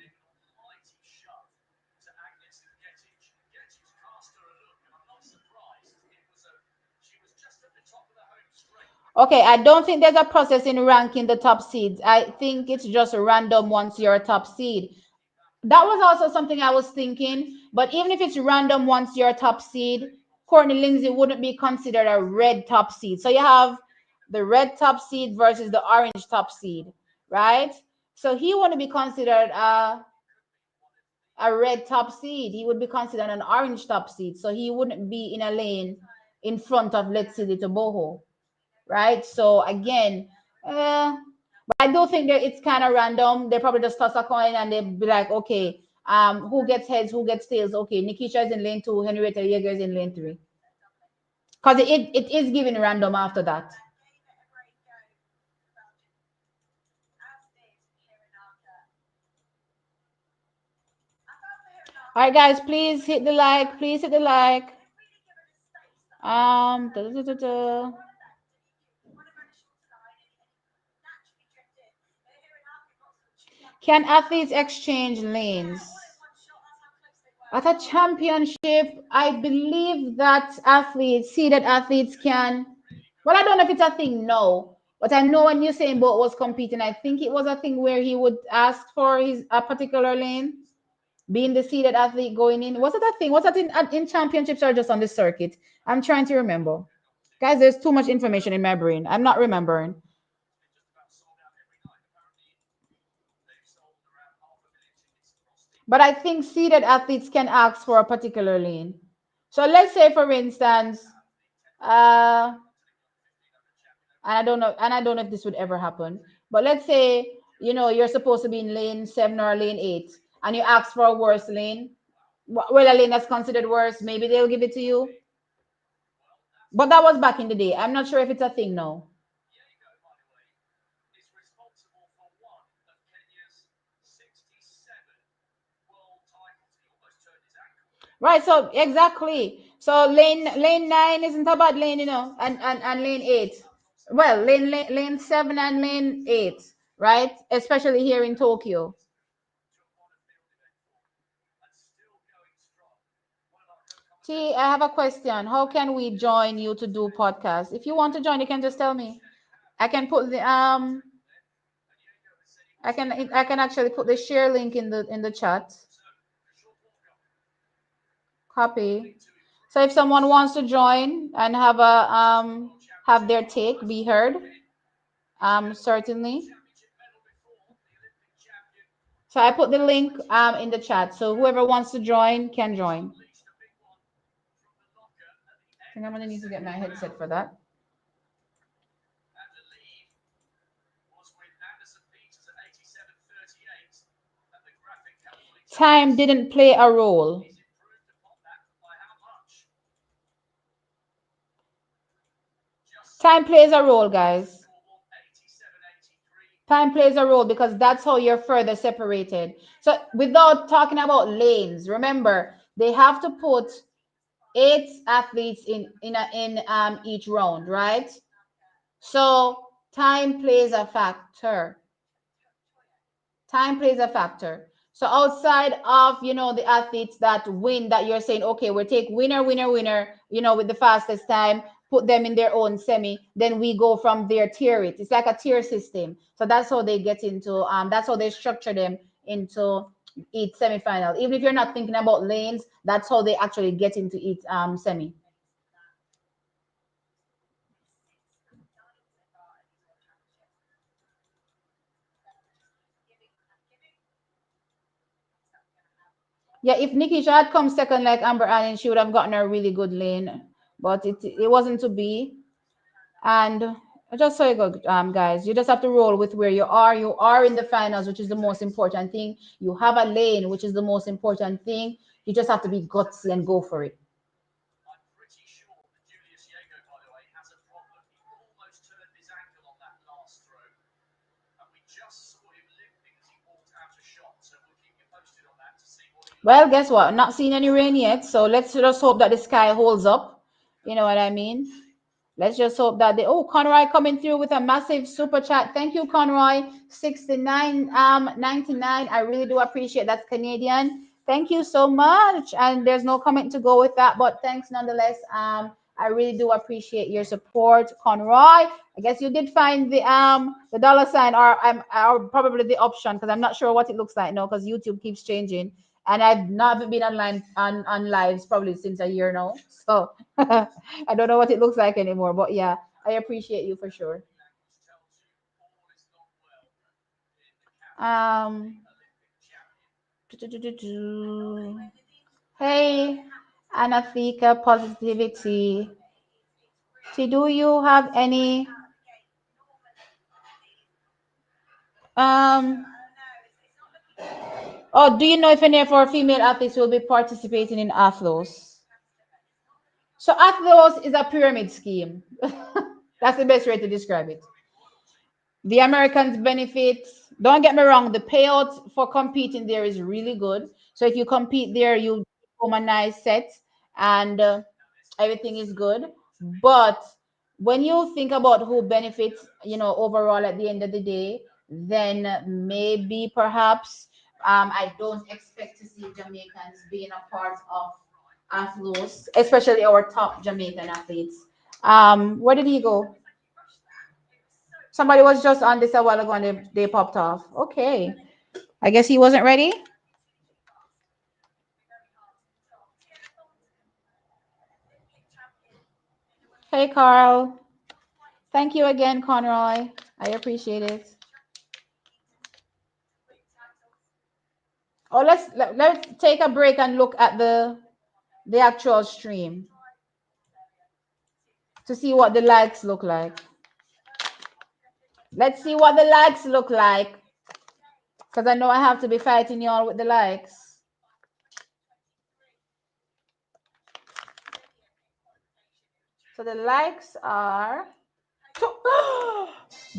Okay, I don't think there's a process in ranking the top seeds. I think it's just random once you're a top seed. That was also something I was thinking. But even if it's random once you're a top seed, Courtney Lindsay wouldn't be considered a red top seed. So you have the red top seed versus the orange top seed, right? So he wouldn't be considered a red top seed. He would be considered an orange top seed. So he wouldn't be in a lane in front of, let's say, Little Boho, right? So again, but I do think that it's kind of random. They probably just toss a coin and they be like, okay, who gets heads, who gets tails? Okay, Nikisha is in lane 2, Henrietta Yeager is in lane 3. Because it is given random after that. All right, guys, please hit the like. Please hit the like. Da, da, da, da. Can athletes exchange lanes? At a championship, I believe that seeded athletes can. Well, I don't know if it's a thing, no. But I know when Usain Bolt was competing, I think it was a thing where he would ask for a particular lane, being the seeded athlete going in. Was it a thing? Was that in championships or just on the circuit? I'm trying to remember. Guys, there's too much information in my brain. I'm not remembering. But I think seeded athletes can ask for a particular lane. So let's say, for instance, and I don't know if this would ever happen, but let's say, you're supposed to be in lane 7 or lane 8, and you ask for a worse lane. Well, a lane that's considered worse, maybe they'll give it to you. But that was back in the day. I'm not sure if it's a thing now. Right, so exactly. So lane 9 isn't a bad lane, and lane 8. Well, lane 7 and lane 8, right? Especially here in Tokyo. T, I have a question. How can we join you to do podcast? If you want to join, you can just tell me. I can put the I can actually put the share link in the chat. Copy. So if someone wants to join and have their take be heard, certainly. So I put the link in the chat. So whoever wants to join can join. I think I'm gonna need to get my headset for that. Time didn't play a role. Time plays a role, guys. Time plays a role because that's how you're further separated. So without talking about lanes, remember they have to put 8 athletes in each round, right? So time plays a factor. Time plays a factor. So outside of the athletes that win, that you're saying, okay, we'll take winner, winner, winner, with the fastest time, put them in their own semi, then we go from there, tier it. It's like a tier system. So that's how they get into that's how they structure them into each semifinal. Even if you're not thinking about lanes, that's how they actually get into each semi. Yeah, if Nikki had come second like Amber Allen, she would have gotten a really good lane, but it wasn't to be. And just so you go, guys, you just have to roll with where you are. You are in the finals, which is the most important thing. You have a lane, which is the most important thing. You just have to be gutsy and go for it. Well, guess what? I'm not seeing any rain yet, so let's just hope that the sky holds up. You know what I mean? Let's just hope that Conroy coming through with a massive super chat. Thank you, Conroy. 69 I really do appreciate that. Canadian. Thank you so much. And there's no comment to go with that, but thanks nonetheless. I really do appreciate your support, Conroy. I guess you did find the dollar sign or probably the option, because I'm not sure what it looks like now because YouTube keeps changing. and I've not been online on lives probably since a year now. So I don't know what it looks like anymore. But yeah, I appreciate you for sure. Um, hey, Anathika Positivity. See, do you have any um oh, do you know if any of our female athletes will be participating in Athlos? So Athlos is a pyramid scheme. That's the best way to describe it. The Americans benefit. Don't get me wrong, the payout for competing there is really good. So if you compete there, you become a nice set and everything is good. But when you think about who benefits, overall at the end of the day, then maybe perhaps I don't expect to see Jamaicans being a part of Athlos, especially our top Jamaican athletes. Where did he go? Somebody was just on this a while ago and they popped off. Okay. I guess he wasn't ready. Hey, Carl. Thank you again, Conroy. I appreciate it. Oh, let's take a break and look at the actual stream to see what the likes look like. Let's see what the likes look like because I know I have to be fighting y'all with the likes. So the likes are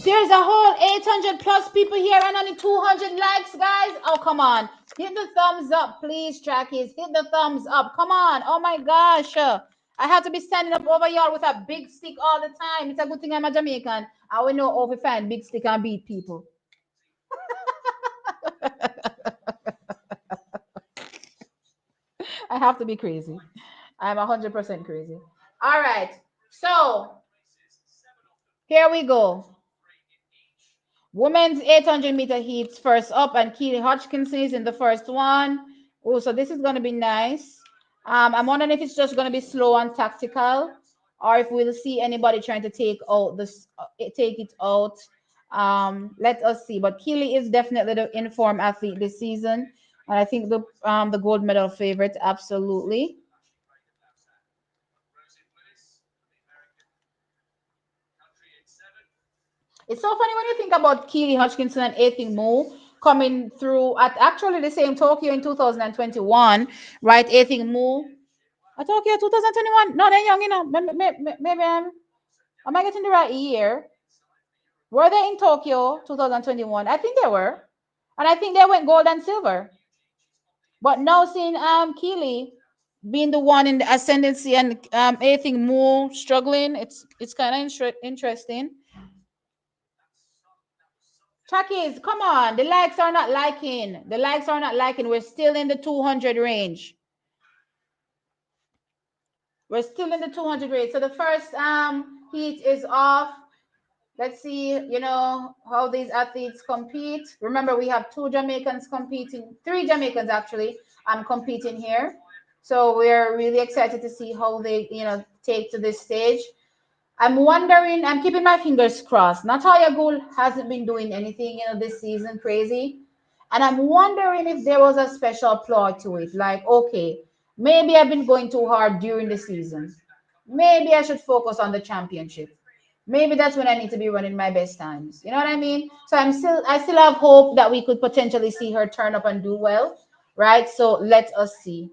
there's a whole 800 plus people here and only 200 likes, guys. Oh, come on. Hit the thumbs up, please, trackies. Hit the thumbs up. Come on. Oh, my gosh. I have to be standing up over y'all with a big stick all the time. It's a good thing I'm a Jamaican. I will know how to find big stick and beat people. I have to be crazy. I'm 100% crazy. All right. So here we go. Women's 800-meter heats first up, and Keely Hodgkinson is in the first one. Oh, so this is going to be nice. I'm wondering if it's just going to be slow and tactical, or if we'll see anybody trying to take it out. Let us see. But Keely is definitely the informed athlete this season, and I think the gold medal favorite, absolutely. It's so funny when you think about Keely Hodgkinson and Athing Mu coming through at actually the same Tokyo in 2021, right? Athing Mu at Tokyo 2021. No, they're young, Maybe am I getting the right year? Were they in Tokyo 2021? I think they were. And I think they went gold and silver. But now seeing Keely being the one in the ascendancy and Athing Mu struggling, it's kind of interesting. Chuckies, come on. The likes are not liking. The likes are not liking. We're still in the 200 range. We're still in the 200 range. So the first heat is off. Let's see, how these athletes compete. Remember, we have two Jamaicans competing, three Jamaicans actually competing here. So we're really excited to see how they, take to this stage. I'm wondering, I'm keeping my fingers crossed. Natalia Gould hasn't been doing anything, this season crazy. And I'm wondering if there was a special plot to it. Like, okay, maybe I've been going too hard during the season. Maybe I should focus on the championship. Maybe that's when I need to be running my best times. You know what I mean? So I still have hope that we could potentially see her turn up and do well, right? So let us see.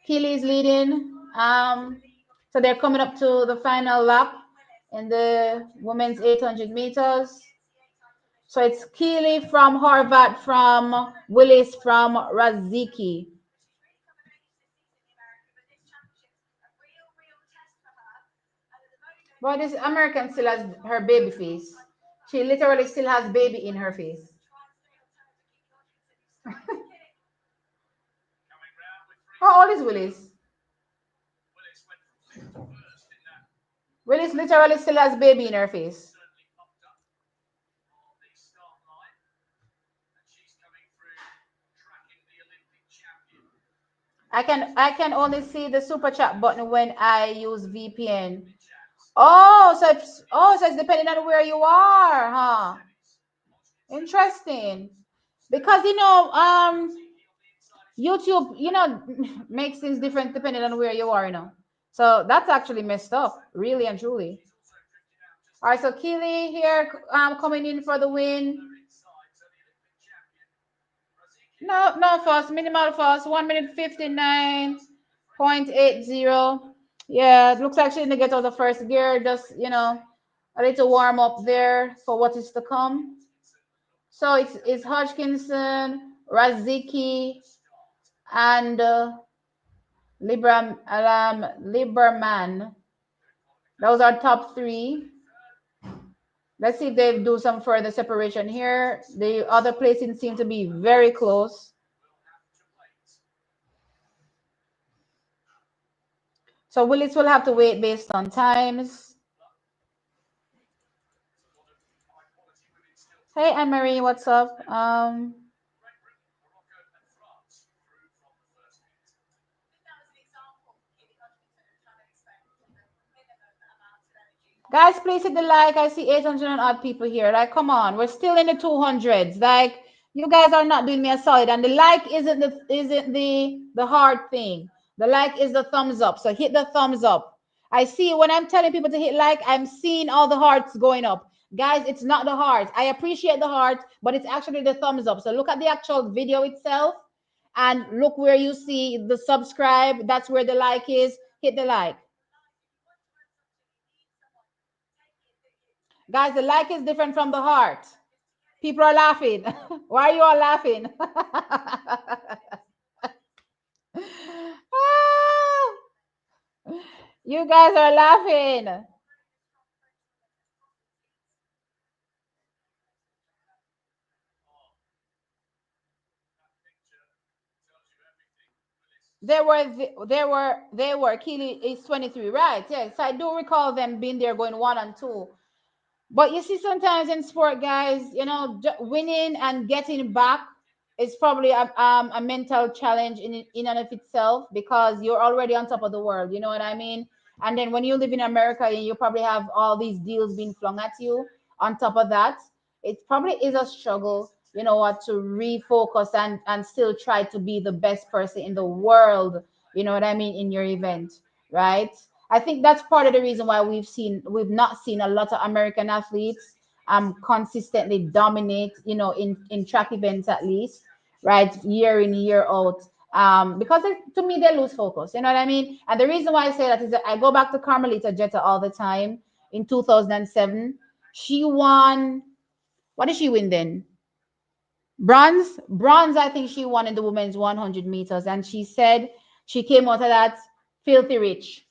Keely's leading. So they're coming up to the final lap in the women's 800 meters. So it's Keely from Harvard, from Willis from Raziki. But this American still has her baby face. She literally still has baby in her face. How old is Willis? Willis literally still has baby in her face. I can only see the super chat button when I use VPN. So it's depending on where you are, huh? Interesting. Because YouTube, makes things different depending on where you are. So that's actually messed up, really and truly. All right, so Keely here, coming in for the win. No, no fuss, minimal fuss, 1 minute 59.80. Yeah, it looks like she didn't get out of the first gear, just, a little warm up there for what is to come. So it's Hodgkinson, Raziki, and Lieberman. Those are top three. Let's see if they do some further separation here. The other placings seem to be very close. So Willis will have to wait based on times. Hey, Anne Marie, what's up? Guys, please hit the like. I see 800 and odd people here. Like, come on, we're still in the 200s. Like, you guys are not doing me a solid. And the like isn't the hard thing. The like is the thumbs up. So hit the thumbs up. I see when I'm telling people to hit like, I'm seeing all the hearts going up. Guys, it's not the heart. I appreciate the heart, but it's actually the thumbs up. So look at the actual video itself and look where you see the subscribe. That's where the like is. Hit the like. Guys, the like is different from the heart. People are laughing. Why are you all laughing? You guys are laughing. They were Keely is 23, right? Yes, I do recall them being there going 1 and 2. But you see, sometimes in sport, guys, winning and getting back is probably a mental challenge in and of itself because you're already on top of the world. You know what I mean? And then when you live in America, you probably have all these deals being flung at you. On top of that, it probably is a struggle, what, to refocus and still try to be the best person in the world. You know what I mean, in your event, right? I think that's part of the reason why we've not seen a lot of American athletes consistently dominate, in track events at least, right, year in year out. Because to me they lose focus. You know what I mean? And the reason why I say that is that I go back to Carmelita Jetta all the time. In 2007, she won. What did she win then? Bronze. I think she won in the women's 100 meters, and she said she came out of that filthy rich.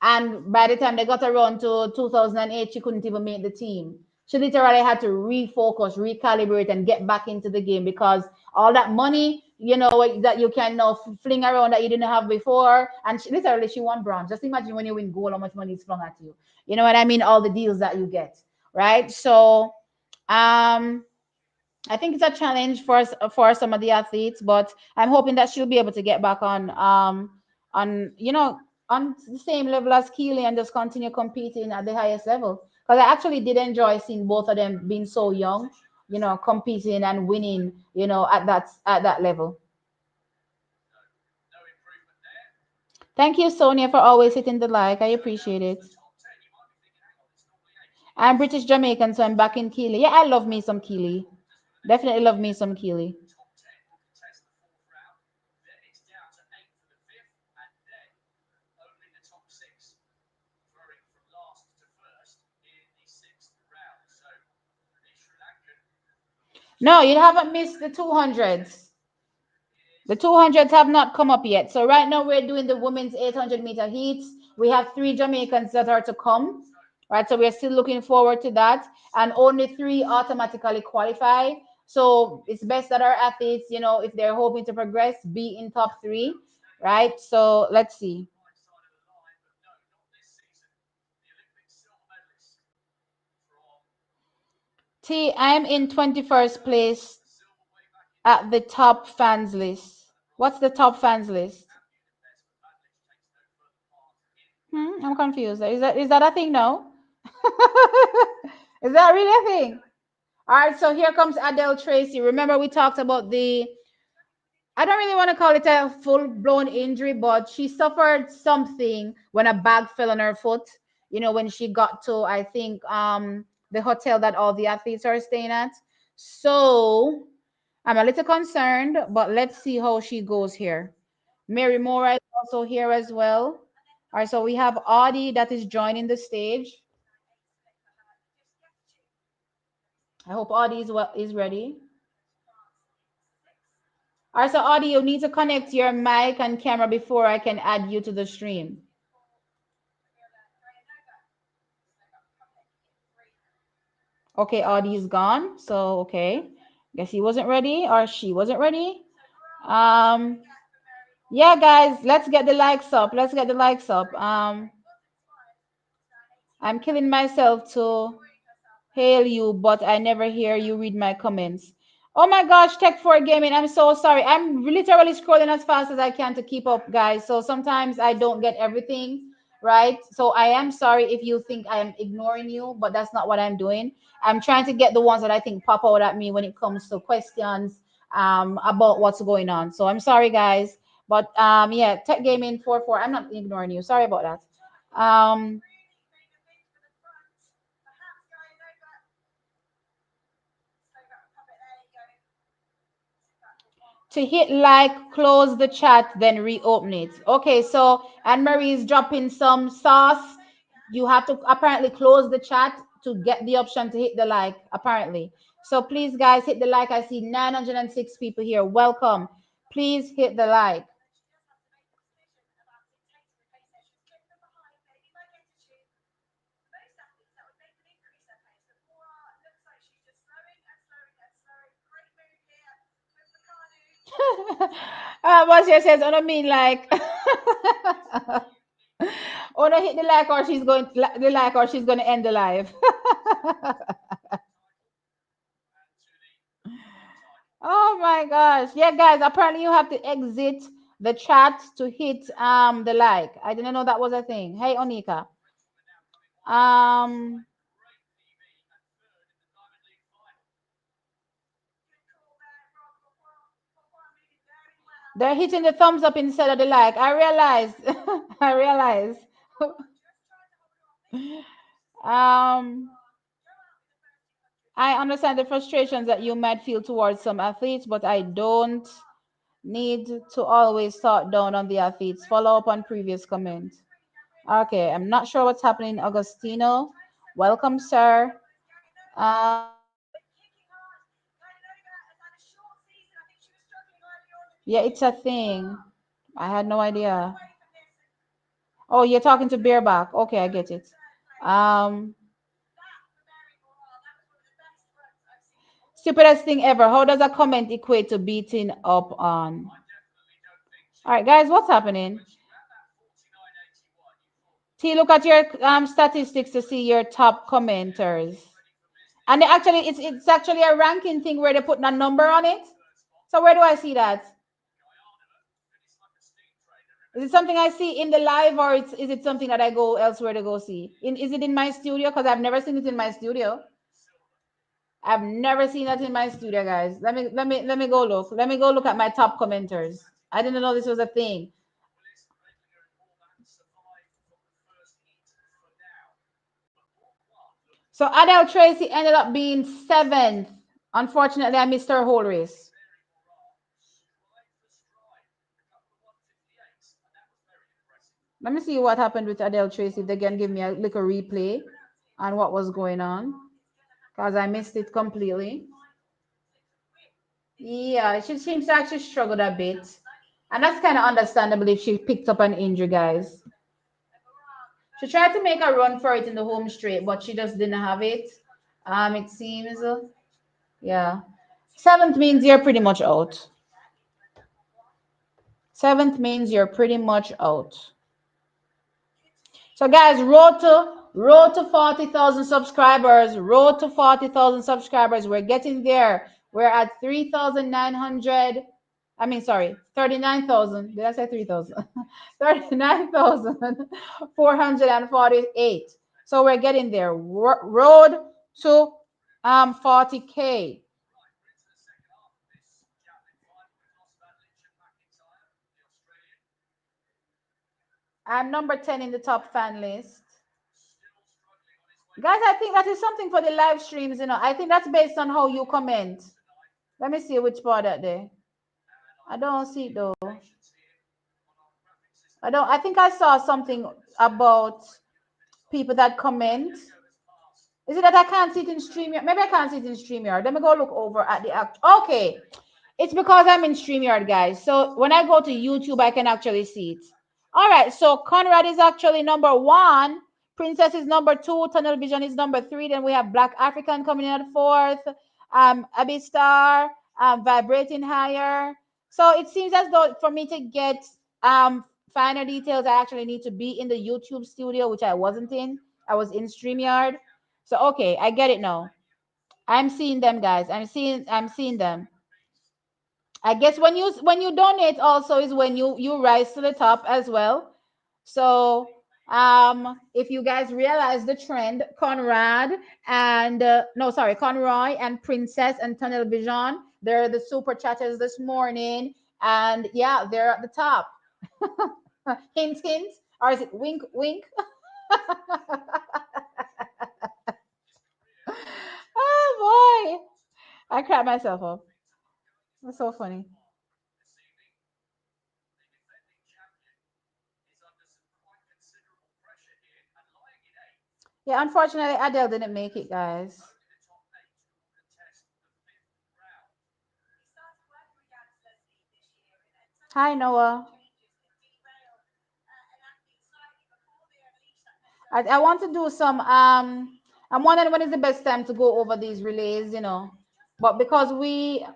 And by the time they got around to 2008, she couldn't even make the team. She literally had to refocus, recalibrate, and get back into the game because all that money, that you can now fling around that you didn't have before. And she won bronze. Just imagine when you win gold, how much money is flung at you. You know what I mean? All the deals that you get, right? So, I think it's a challenge for some of the athletes, but I'm hoping that she'll be able to get back on on the same level as Keely and just continue competing at the highest level. Because I actually did enjoy seeing both of them being so young, competing and winning, at that level. Thank you, Sonia, for always hitting the like. I appreciate it. I'm British Jamaican, so I'm back in Keely. Yeah, I love me some Keely. Definitely love me some Keely. No, you haven't missed the 200s. The 200s have not come up yet. So right now we're doing the women's 800-meter heats. We have 3 Jamaicans that are to come, right? So we're still looking forward to that. And only 3 automatically qualify. So it's best that our athletes, if they're hoping to progress, be in top 3, right? So let's see. T, I'm in 21st place at the top fans list. What's the top fans list? I'm confused. Is that a thing now? Is that really a thing? All right, so here comes Adele Tracy. Remember, we talked about I don't really want to call it a full blown injury, but she suffered something when a bag fell on her foot. When she got to, I think, the hotel that all the athletes are staying at. So I'm a little concerned, but let's see how she goes here. Mary Mora is also here as well. All right, so we have Audie that is joining the stage. I hope Audie is ready. All right, so Audie, you need to connect your mic and camera before I can add you to the stream. Okay, Audie is gone. So okay. Guess he wasn't ready or she wasn't ready. Um yeah, guys, let's get the likes up. Let's get the likes up. I'm killing myself to hail you, but I never hear you read my comments. Oh my gosh, Tech4 Gaming, I'm so sorry. I'm literally scrolling as fast as I can to keep up, guys. So sometimes I don't get everything right. So I am sorry if you think I am ignoring you, but that's not what I'm doing. I'm trying to get the ones that I think pop out at me when it comes to questions about what's going on. So I'm sorry, guys. But yeah, Tech Gaming 44, I'm not ignoring you. Sorry about that. To hit like, close the chat, then reopen it. Okay, so Anne Marie is dropping some sauce. You have to apparently close the chat to get the option to hit the like, apparently. So please, guys, hit the like. I see 906 people here. Welcome. Please hit the like. What's your says? I don't mean like. Oh no, hit the like or she's going the like or she's going to end the live. Oh my gosh. Yeah, guys, apparently you have to exit the chat to hit the like. I didn't know that was a thing. Hey Onika. Um they're hitting the thumbs up instead of the like. I realize. I realize. um I understand the frustrations that you might feel towards some athletes, but I don't need to always talk down on the athletes. Follow up on previous comment. Okay, I'm not sure what's happening, Agostino. Welcome, sir. Yeah, it's a thing. I had no idea. Oh, you're talking to Bareback. Okay, I get it. Um, Stupidest thing ever. How does a comment equate to beating up on? All right, guys, what's happening? T, look at your statistics to see your top commenters. And actually, it's actually a ranking thing where they put a number on it. So where do I see that? Is it something I see in the live, or is it something that I go elsewhere to go see? Is it in my studio? Because I've never seen it in my studio. I've never seen that in my studio, guys. Let me go look. Let me go look at my top commenters. I didn't know this was a thing. So Adele Tracy ended up being 7th. Unfortunately, I missed her whole race. Let me see what happened with Adele Tracy. If they can give me a little replay on what was going on, because I missed it completely. Yeah, she seems to actually struggled a bit. And that's kind of understandable if she picked up an injury, guys. She tried to make a run for it in the home straight, but she just didn't have it. It seems. Yeah. 7th means you're pretty much out. 7th means you're pretty much out. So guys, road to 40,000 subscribers. Road to 40,000 subscribers. We're getting there. We're at 3,900. I mean, sorry, 39,000. Did I say 3,000? 39,448. So we're getting there. Road to 40K. I'm number 10 in the top fan list. Guys, I think that is something for the live streams, you know. I think that's based on how you comment. Let me see which part that day. I don't see it though. I think I saw something about people that comment. Is it that I can't see it in StreamYard? Maybe I can't see it in StreamYard. Let me go look over at the act. Okay. It's because I'm in StreamYard, guys. So when I go to YouTube, I can actually see it. All right. So Conrad is actually number one. Princess is number two. Tunnel Vision is number three. Then we have Black African coming in at fourth. Abby Star, Vibrating Higher. So it seems as though for me to get finer details, I actually need to be in the YouTube studio, which I wasn't in. I was in StreamYard. So okay, I get it now. I'm seeing them, guys. I'm seeing them. I guess when you donate also is when you rise to the top as well. So if you guys realize the trend, Conrad and no, sorry, Conroy and Princess and Tunnel Vision, they're the super chatters this morning, and yeah, they're at the top. Hint, hint, or is it wink, wink? Oh boy, I cracked myself up. That's so funny. Yeah, unfortunately, Adele didn't make it, guys. Hi, Noah. I want to do some I'm wondering when is the best time to go over these relays, you know. But because I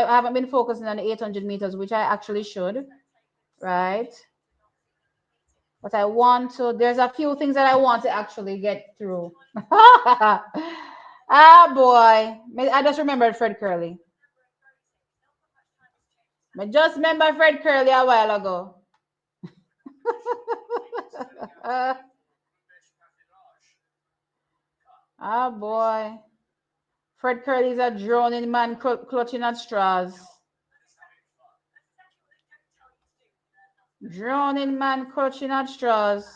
haven't been focusing on the 800 meters, which I actually should, right? But I want to, there's a few things that I want to actually get through. Ah, boy. I just remembered Fred Curley. I just remember Fred Curley a while ago. Ah, boy. Fred Curley is a droning man clutching at straws. Drowning man clutching at straws.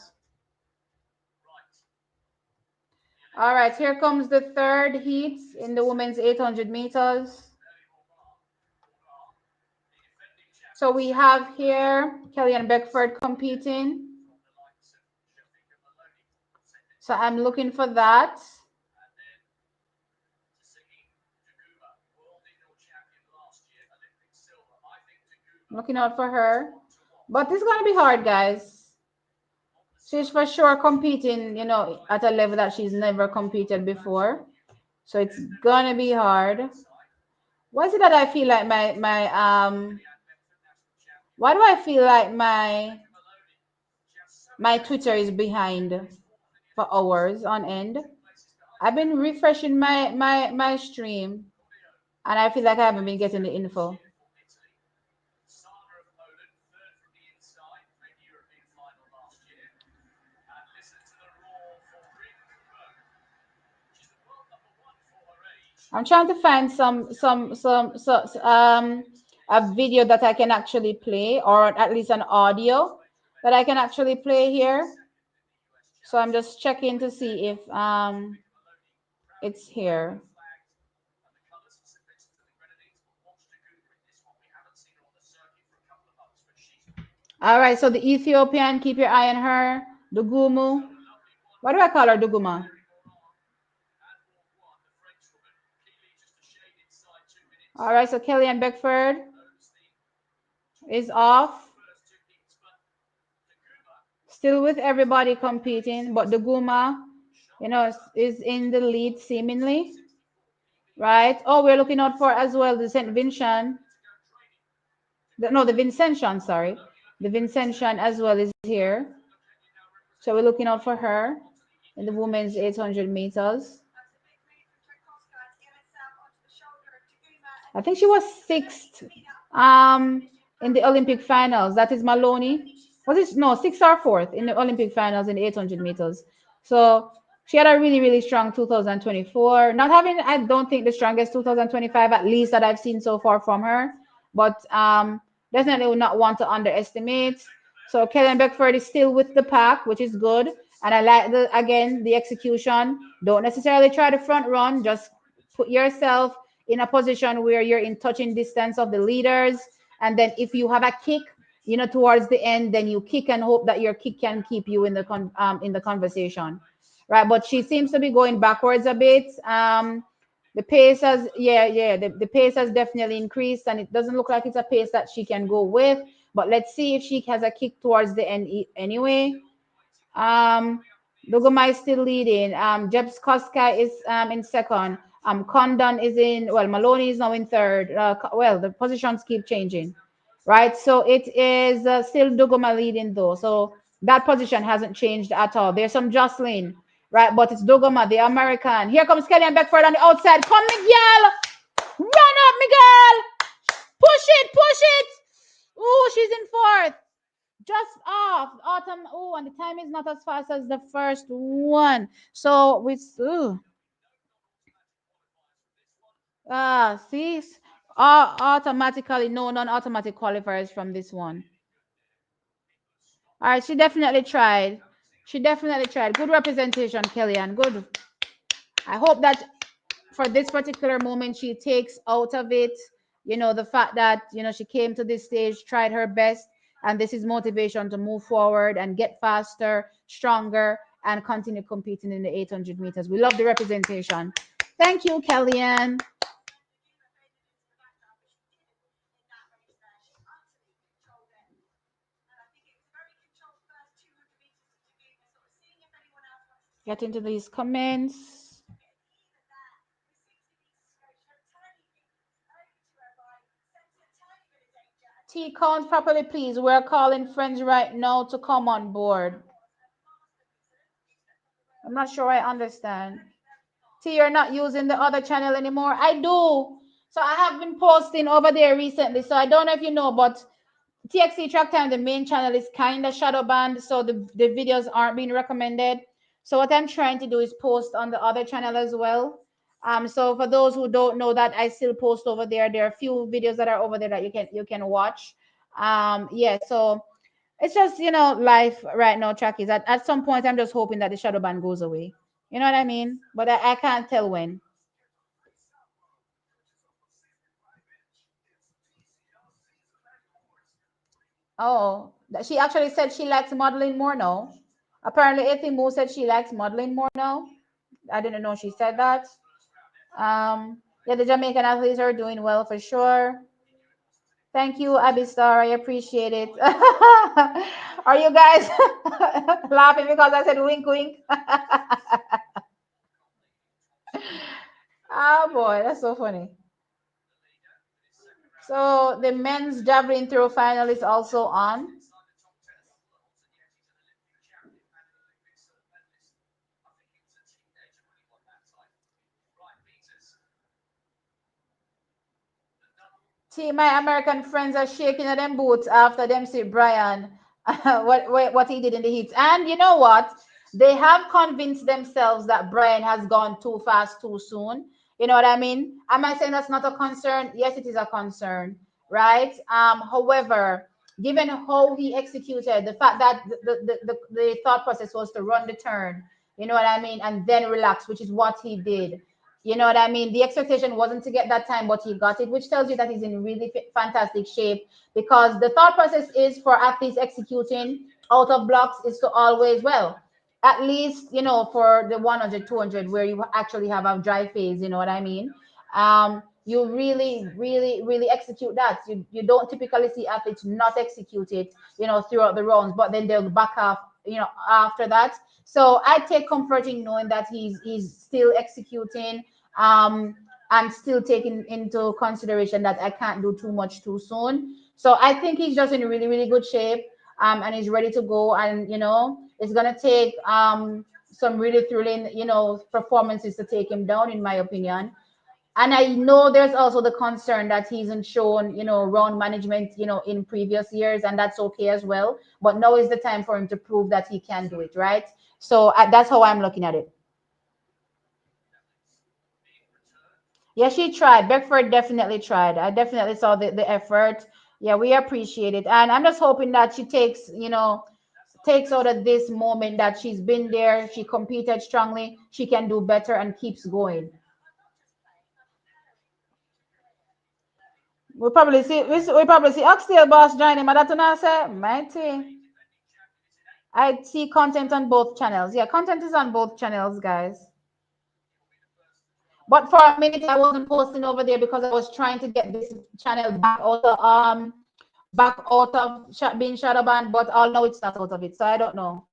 All right, here comes the third heat in the women's 800 meters. So we have here Kellyanne Beckford competing. So I'm looking for that. Looking out for her. But this is going to be hard, guys. She's for sure competing, at a level that she's never competed before. So it's going to be hard. Why is it that I feel like why do I feel like my Twitter is behind for hours on end? I've been refreshing my stream, and I feel like I haven't been getting the info. I'm trying to find a video that I can actually play, or at least an audio that I can actually play here. So I'm just checking to see if it's here. All right, so the Ethiopian, keep your eye on her. Dugumu. Why do I call her Duguma? All right, so Kellyanne Beckford is off. Still with everybody competing, but Duguma, is in the lead seemingly. Right? Oh, we're looking out for as well the St. Vincent. No, the Vincentian, sorry. The Vincentian as well is here. So we're looking out for her in the women's 800 meters. I think she was sixth. Um, in the Olympic finals, that is Maloney. Was it no sixth or fourth in the Olympic finals in the 800 meters? So she had a really really strong 2024. Not having, I don't think the strongest 2025 at least that I've seen so far from her, but definitely would not want to underestimate. So Kellen Beckford is still with the pack, which is good. And I like the again the execution. Don't necessarily try to front run. Just put yourself in a position where you're in touching distance of the leaders. And then if you have a kick, towards the end, then you kick and hope that your kick can keep you in the conversation, right? But she seems to be going backwards a bit. The pace has, yeah, the pace has definitely increased, and it doesn't look like it's a pace that she can go with. But let's see if she has a kick towards the end anyway. Um, Dogoma is still leading. Jebs Koska is in second. Condon is in, well, Maloney is now in third. Well, the positions keep changing, right? So it is still Dogoma leading though. So that position hasn't changed at all. There's some jostling, right? But it's Dogoma, the American. Here comes Kellyanne Beckford on the outside. Come, Miguel! Run up, Miguel! Push it, push it! Oh, she's in fourth. Just off autumn. Oh, and the time is not as fast as the first one. So with see, automatically no non-automatic qualifiers from this one. All right, she definitely tried. She definitely tried. Good representation, Kellyanne. Good. I hope that for this particular moment she takes out of it, the fact that she came to this stage, tried her best, and this is motivation to move forward and get faster, stronger, and continue competing in the 800 meters. We love the representation. Thank you, Kellyanne. Get into these comments. T, count properly, please. We're calling friends right now to come on board. I'm not sure I understand. T, you're not using the other channel anymore? I do. So I have been posting over there recently. So I don't know if you know, but TXT Track Time, the main channel, is kind of shadow banned. So the videos aren't being recommended. So what I'm trying to do is post on the other channel as well. So for those who don't know that, I still post over there. There are a few videos that are over there that you can watch. Yeah, so it's just life right now, track is at some point I'm just hoping that the shadow ban goes away. You know what I mean? But I can't tell when. Oh, she actually said she likes modeling more now. Apparently, Ethimo said she likes modeling more now. I didn't know she said that. Yeah, the Jamaican athletes are doing well for sure. Thank you, Abistar. I appreciate it. Are you guys laughing because I said wink, wink? Oh boy, that's so funny. So the men's javelin throw final is also on. See, my American friends are shaking at them boots after them see Brian, what he did in the heat. And you know what? They have convinced themselves that Brian has gone too fast too soon. You know what I mean? Am I saying that's not a concern? Yes, it is a concern, right? However, given how he executed, the fact that the thought process was to run the turn, you know what I mean, and then relax, which is what he did. You know what I mean? The expectation wasn't to get that time, but he got it, which tells you that he's in really fantastic shape, because the thought process is for athletes executing out of blocks is to always, well, at least, for the 100, 200, where you actually have a dry phase, you know what I mean? You really, really, really execute that. You don't typically see athletes not execute it, throughout the rounds, but then they'll back off, after that. So I take comfort in knowing that he's still executing, um, and still taking into consideration that I can't do too much too soon. So I think he's just in really, really good shape, and he's ready to go. And it's gonna take some really thrilling, performances to take him down, in my opinion. And I know there's also the concern that he hasn't shown, round management, in previous years, and that's okay as well. But now is the time for him to prove that he can do it, right? So that's how I'm looking at it. Yeah, she tried. Beckford definitely tried. I definitely saw the effort. Yeah, we appreciate it. And I'm just hoping that she takes out of this moment that she's been there, she competed strongly, she can do better and keeps going. We probably see Oxtail Boss join him. That's what I say. Mighty. I see content on both channels. Yeah, content is on both channels, guys. But for a minute, I wasn't posting over there because I was trying to get this channel back out of being shadow banned. But I'll know it's not out of it, so I don't know.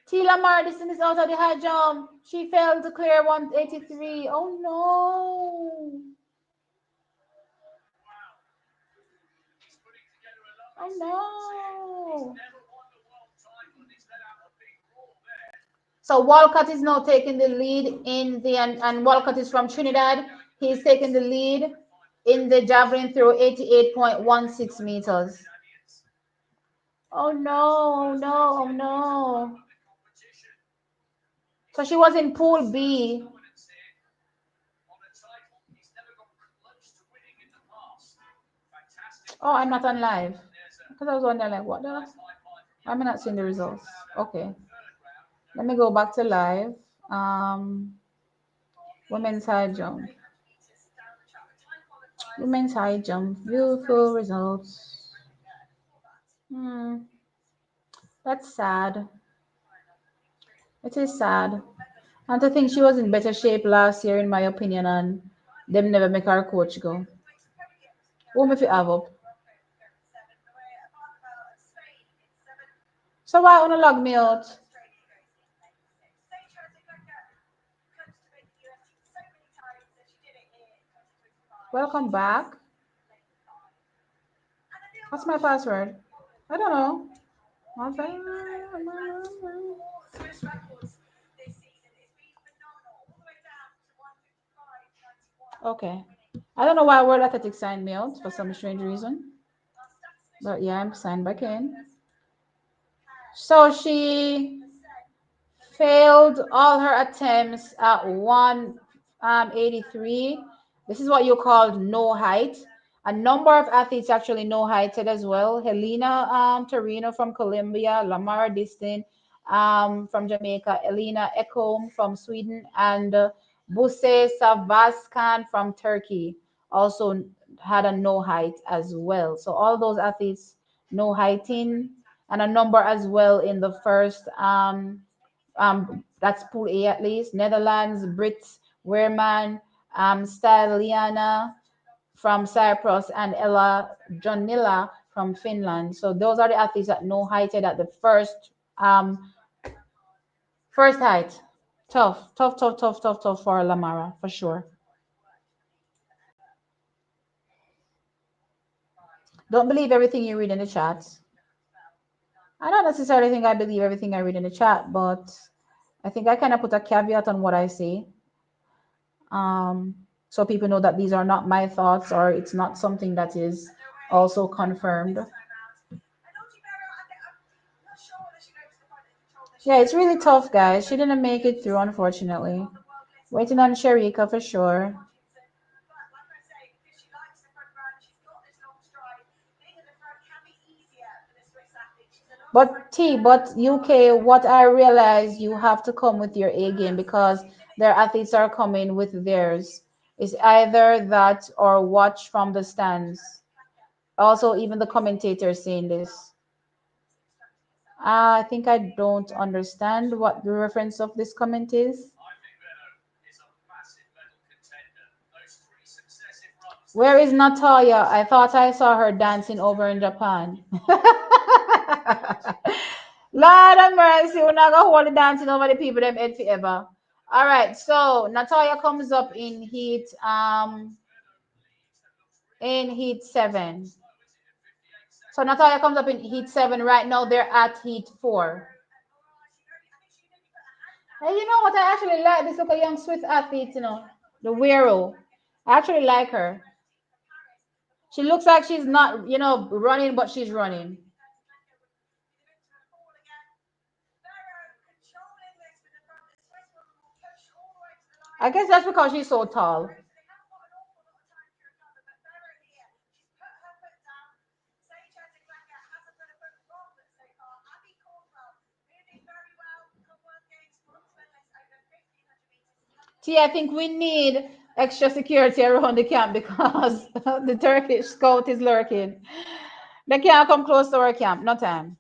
Tila Mardison is out of the high jump. She failed to clear 183. Oh no! Oh no! So Walcott is now taking the lead in the and Walcott is from Trinidad. He's taking the lead in the javelin through 88.16 meters. Oh no, oh no, oh no. So she was in pool B. Oh, I'm not on live. Because I was on there like, what the? I'm not seeing the results. Okay. Let me go back to live. Women's high jump. Women's high jump. Beautiful results. That's sad. It is sad. And to think she was in better shape last year, in my opinion, and them never make our coach go. Who if you have up? So why wanna log me out? Welcome back. What's my password? I don't know. Okay. I don't know why World Athletics signed me out for some strange reason. But yeah, I'm signed back in. So she failed all her attempts at 183. This is what you call no height. A number of athletes actually no heighted as well. Helena Torino from Colombia, Lamara Distin from Jamaica, Elena Ekholm from Sweden, and Buse Savaskan from Turkey also had a no height as well. So all those athletes no heighting, and a number as well in the first that's Pool A at least. Netherlands, Brits, Wehrman, Staliana from Cyprus, and Ella Jonilla from Finland. So those are the athletes that no heighted at the first height. Tough, tough, tough, tough, tough, tough for Lamara for sure. Don't believe everything you read in the chat. I don't necessarily think I believe everything I read in the chat, but I think I kind of put a caveat on what I say. So people know that these are not my thoughts, or it's not something that is also confirmed. Yeah, it's really tough, guys. She didn't make it through, unfortunately. Waiting on Sharika for sure. But UK, what I realize, you have to come with your A game because their athletes are coming with theirs. It's either that or watch from the stands. Also, even the commentators saying this. I think I don't understand what the reference of this comment is. Where is Natalia? I thought I saw her dancing over in Japan. Lord of mercy, we're not gonna hold the dancing over the people them head forever. All right, so Natalia comes up in heat 7. So Natalia comes up in heat 7 right now. They're at heat 4. Hey, you know what? I actually like this little young Swiss athlete, the Wero. I actually like her. She looks like she's not, running, but she's running. I guess that's because she's so tall. See, I think we need extra security around the camp because the Turkish scout is lurking. They can't come close to our camp. No time.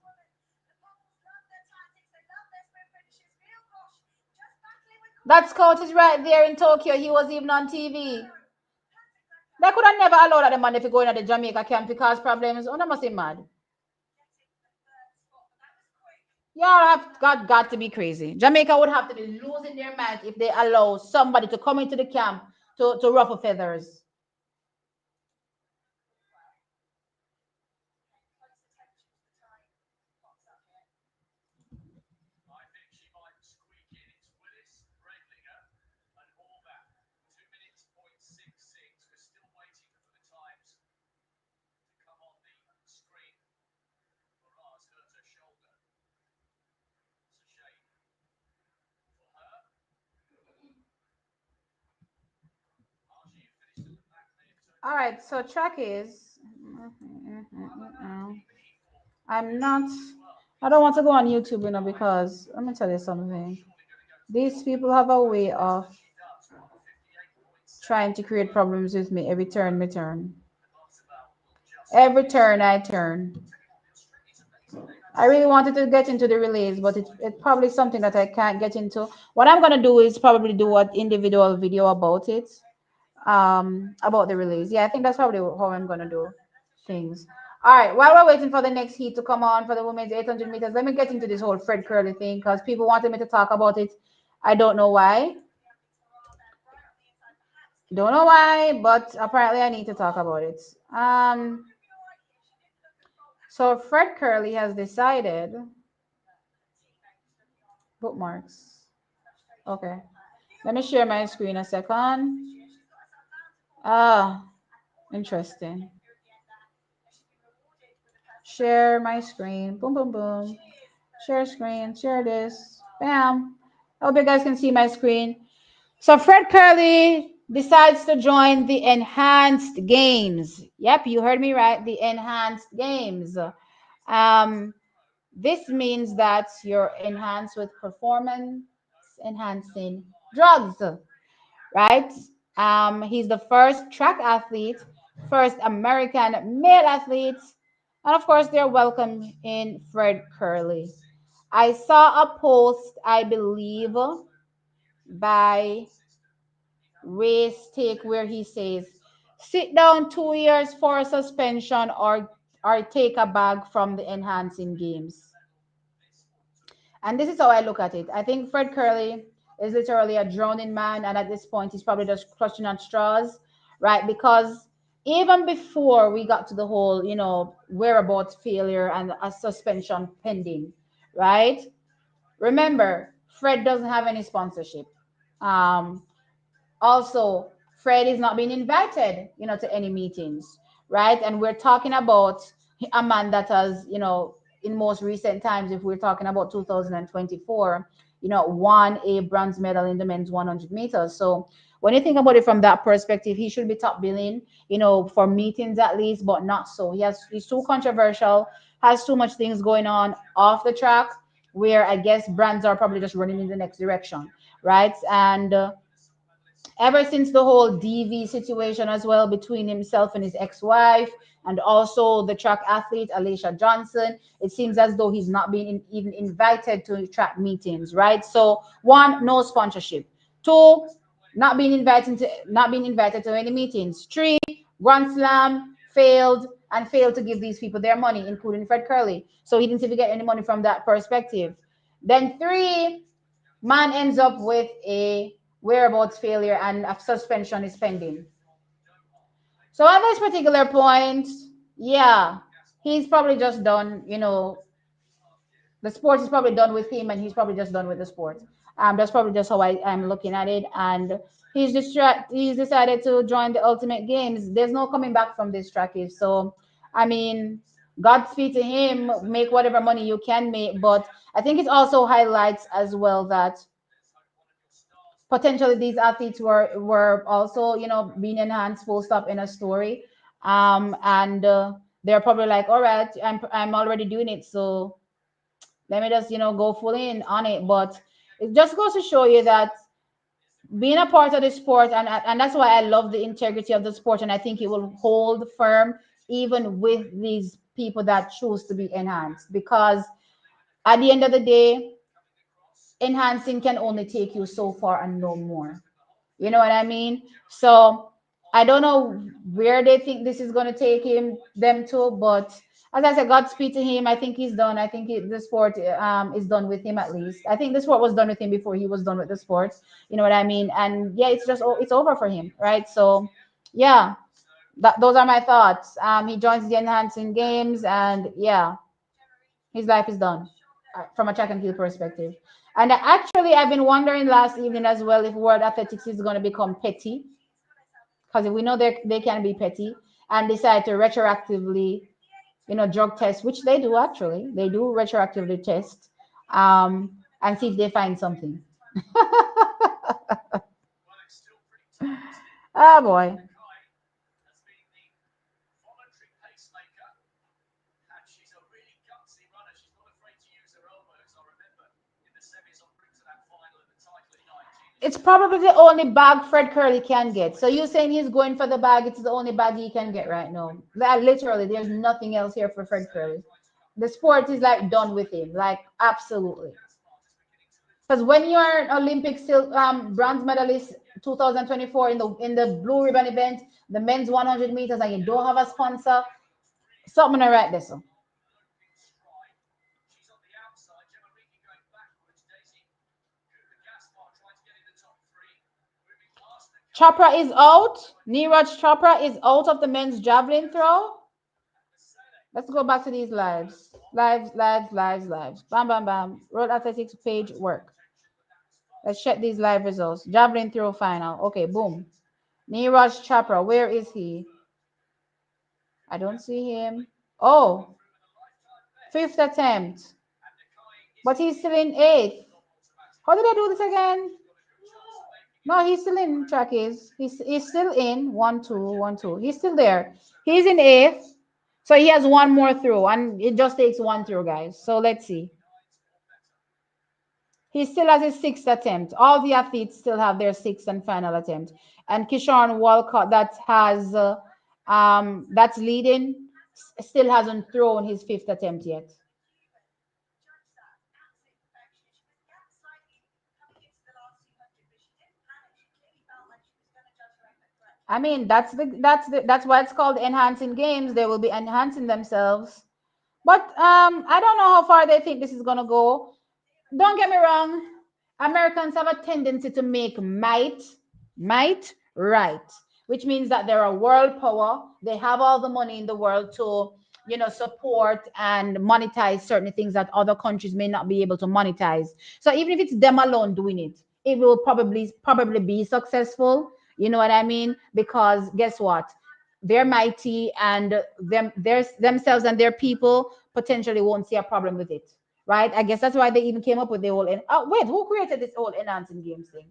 That scout is right there in Tokyo. He was even on TV. They could have never allowed that man if you go into the Jamaica camp because problems. Oh, that must be mad. Y'all have got to be crazy. Jamaica would have to be losing their mind if they allow somebody to come into the camp to ruffle feathers. All right, so track is. I'm not. I don't want to go on YouTube, because let me tell you something. These people have a way of trying to create problems with me every turn, me turn. Every turn I turn. I really wanted to get into the relays, but it's probably something that I can't get into. What I'm gonna do is probably do an individual video about it, about the relays. Yeah, I think that's probably how I'm gonna do things. All right, while we're waiting for the next heat to come on for the women's 800 meters, let me get into this whole Fred Curly thing because people wanted me to talk about it. I don't know why. Don't know why, but apparently I need to talk about it. So Fred Curly has decided bookmarks. Okay, let me share my screen a second. Ah, interesting. Share my screen. Boom, boom, boom. Share screen. Share this. Bam. I hope you guys can see my screen. So Fred Curly decides to join the enhanced games. Yep, you heard me right. The enhanced games. Um, this means that you're enhanced with performance enhancing drugs, right? He's the first track athlete, first American male athlete, and of course, they're welcome in Fred Curly. I saw a post, I believe, by Race Take where he says, "Sit down 2 years for suspension or take a bag from the enhancing games." And this is how I look at it. I think Fred Curley is literally a drowning man, and at this point, he's probably just clutching at straws, right? Because even before we got to the whole, whereabouts failure and a suspension pending, right? Remember, Fred doesn't have any sponsorship. Um, Also, Fred is not being invited, to any meetings, right? And we're talking about a man that has, in most recent times, if we're talking about 2024, won a bronze medal in the men's 100 meters. So when you think about it from that perspective, he should be top billing, for meetings at least, but not so. He's too controversial, has too much things going on off the track, where I guess brands are probably just running in the next direction, right? And ever since the whole DV situation as well between himself and his ex-wife, and also the track athlete Alicia Johnson, it seems as though he's not being even invited to track meetings, right? So one, no sponsorship. Two, not being invited to any meetings. Three, Grand Slam failed to give these people their money, including Fred Curley. So he didn't even get any money from that perspective. Then three, man ends up with a whereabouts failure and a suspension is pending. So at this particular point, yeah, he's probably just done, the sport is probably done with him and he's probably just done with the sport. That's probably just how I'm looking at it. And he's decided to join the Ultimate Games. There's no coming back from this track. So I mean, Godspeed to him. Make whatever money you can make. But I think it also highlights as well that potentially these athletes were also, being enhanced full stop in a story. And they're probably like, all right, I'm already doing it, so let me just, go full in on it. But it just goes to show you that being a part of the sport, and that's why I love the integrity of the sport, and I think it will hold firm even with these people that choose to be enhanced, because at the end of the day, enhancing can only take you so far and no more. You know what I mean? So I don't know where they think this is going to take them to, but as I said, Godspeed to him. I think he's done. I think the sport is done with him, at least. I think the sport was done with him before he was done with the sport. You know what I mean? And yeah, it's over for him, right? So yeah, those are my thoughts. He joins the enhancing games, and yeah, his life is done from a track and field perspective. And actually, I've been wondering last evening as well if World Athletics is going to become petty, because we know they can be petty and decide to retroactively, drug test, which they do actually. They do retroactively test, and see if they find something. Oh boy. It's probably the only bag Fred Curly can get. So you're saying he's going for the bag? It's the only bag he can get right now. That literally, there's nothing else here for Fred Curly. The sport is like done with him, like absolutely. Because when you're an Olympic still bronze medalist 2024 in the blue ribbon event, the men's 100 meters, and you don't have a sponsor, something to write this. Chopra is out. Neeraj Chopra is out of the men's javelin throw. Let's go back to these lives. Lives. Bam, bam, bam. Road Athletics page work. Let's check these live results. Javelin throw final. Okay, boom. Neeraj Chopra, where is he? I don't see him. Oh, fifth attempt. But he's still in eighth. How did I do this again? No, he's still in trackies. He's still in 1, 2, 1, 2. He's still there. He's in eighth. So he has one more throw, and it just takes one throw, guys. So let's see. He still has his sixth attempt. All the athletes still have their sixth and final attempt. And Kishan Walcott, that's leading, still hasn't thrown his fifth attempt yet. I mean, that's why it's called enhancing games. They will be enhancing themselves. But I don't know how far they think this is gonna go. Don't get me wrong. Americans have a tendency to make might right, which means that they're a world power. They have all the money in the world to, support and monetize certain things that other countries may not be able to monetize. So even if it's them alone doing it, it will probably be successful. You know what I mean? Because guess what? They're mighty, and themselves and their people potentially won't see a problem with it, right? I guess that's why they even came up with the whole. Oh, wait, who created this whole enhancing games thing?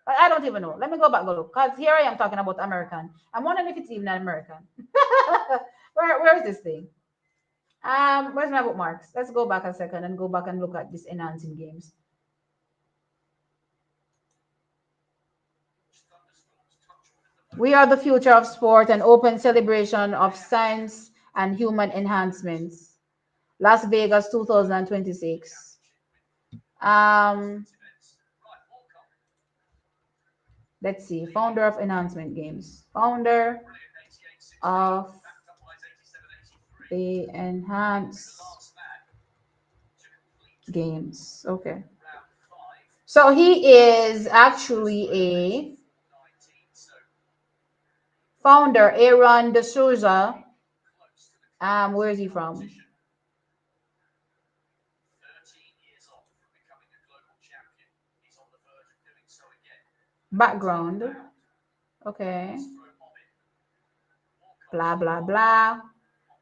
I don't even know. Let me go back go look, because here I am talking about American. I'm wondering if it's even an American. Where's this thing? Where's my bookmarks? Let's go back a second and go back and look at this enhancing games. We are the future of sport, and open celebration of science and human enhancements. Las Vegas 2026. Um, let's see. Founder of Enhancement Games. Founder of the Enhanced Games. Okay. So he is actually a founder, Aaron De Souza. Where is he from? Background. Okay. Blah, blah, blah.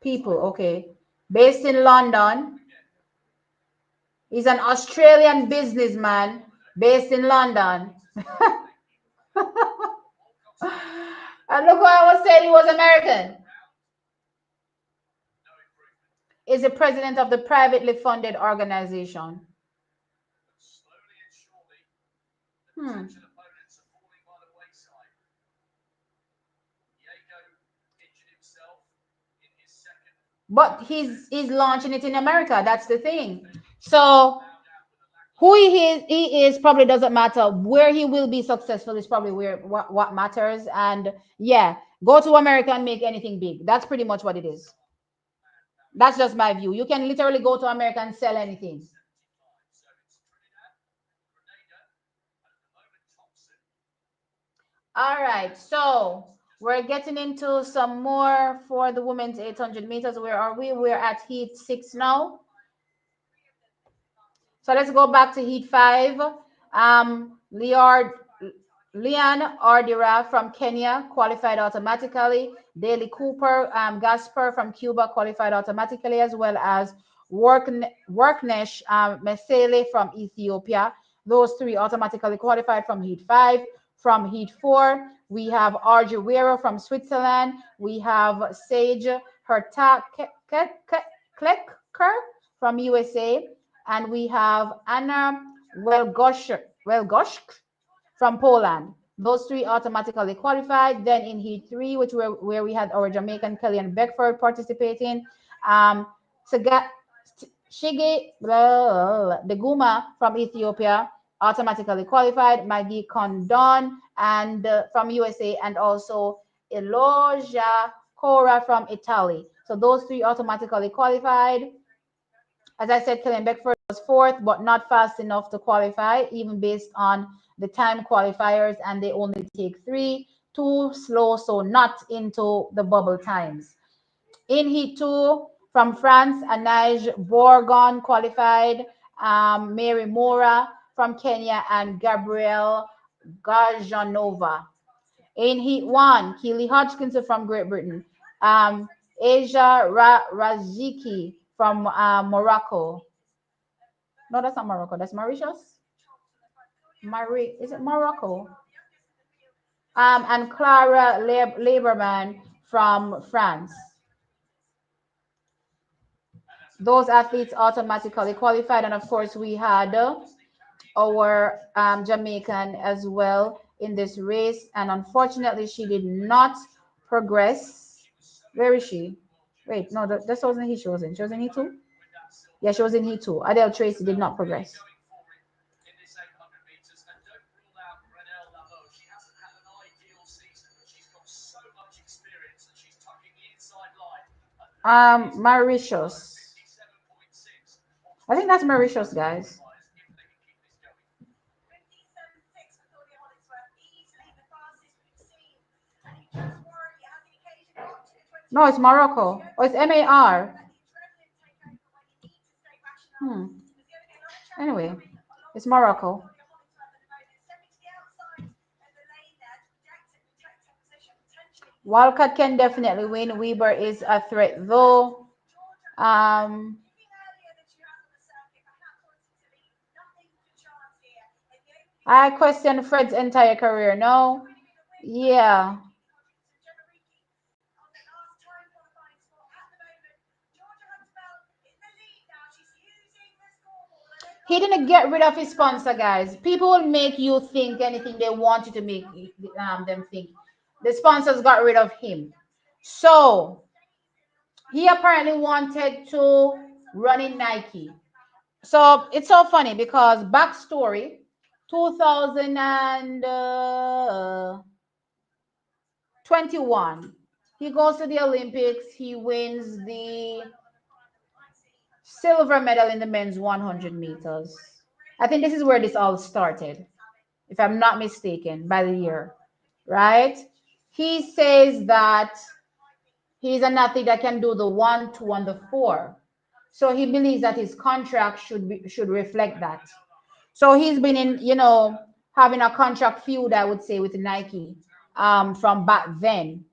People. Okay. Based in London. He's an Australian businessman based in London. And look what I was saying, he was American. Is the president of the privately funded organization. Hmm. But he's launching it in America. That's the thing. So who he is probably doesn't matter. Where he will be successful is probably where what matters. And yeah, go to America and make anything big. That's pretty much what it is. That's just my view. You can literally go to America and sell anything. All right, so we're getting into some more for the women's 800 meters. Where are we? We're at heat 6 now. So let's go back to heat 5. Leard Leon Ardira from Kenya qualified automatically. Daly Cooper Gasper from Cuba qualified automatically, as well as Worknesh Mesele from Ethiopia. Those three automatically qualified from Heat 5. From Heat 4, we have Arjuwero from Switzerland. We have Sage Klecker from USA. And we have Anna Welgosz from Poland. Those three automatically qualified. Then in Heat 3, which where we had our Jamaican Kellyanne Beckford participating, Shige Deguma from Ethiopia automatically qualified. Maggie Condon and from USA, and also Elogia Cora from Italy. So those three automatically qualified. As I said, Kellyanne Beckford was fourth, but not fast enough to qualify, even based on the time qualifiers, and they only take three. Too slow, so not into the bubble times. In Heat 2, from France, Anaj Borgon qualified, Mary Mora from Kenya, and Gabrielle Gajanova. In Heat 1, Keely Hodgkinson from Great Britain, Asia Raziki from Morocco. No, that's not Morocco. That's Mauritius. Is it Morocco? And Clara Lieberman from France. Those athletes automatically qualified, and of course, we had our Jamaican as well in this race, and unfortunately, she did not progress. Where is she? Wait, no, that wasn't he. She was in. She was in He too. Yeah, she was in He too. Adele Tracy did not progress. Mauritius. I think that's Mauritius, guys. No, it's Morocco. Oh, it's MAR. Hmm. Anyway, it's Morocco. Walcott can definitely win. Weber is a threat, though. Um, I question Fred's entire career. No. Yeah. He didn't get rid of his sponsor, guys. People will make you think anything they want you to make them think. The sponsors got rid of him. So he apparently wanted to run in Nike. So it's so funny because backstory 2021, he goes to the Olympics, he wins the silver medal in the men's 100 meters. I think this is where this all started, if I'm not mistaken, by the year, right? He says that he's an athlete that can do the 1, 2, and the 4. So he believes that his contract should reflect that. So he's been in, having a contract feud, I would say, with Nike from back then.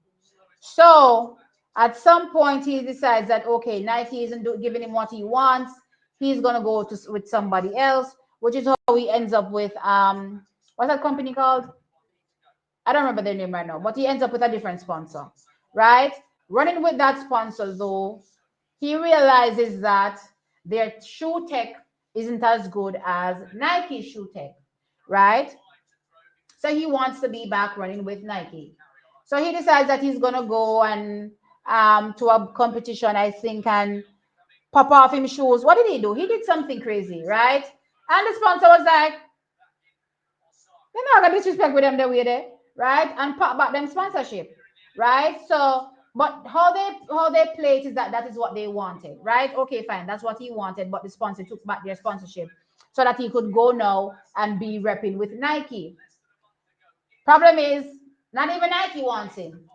So at some point, he decides that, okay, Nike isn't giving him what he wants. He's going to go with somebody else, which is how he ends up with, what's that company called? I don't remember their name right now, but he ends up with a different sponsor, right? Running with that sponsor, though, he realizes that their shoe tech isn't as good as Nike shoe tech, right? So he wants to be back running with Nike. So he decides that he's gonna go and to a competition, I think, and pop off him shoes. What did he do? He did something crazy, right? And the sponsor was like, you're not gonna disrespect with them the way they, right? And pop back them sponsorship, right? So, but how they play it is that that is what they wanted, right? Okay, fine, that's what he wanted, but the sponsor took back their sponsorship so that he could go now and be repping with Nike. Problem is, not even Nike wants him.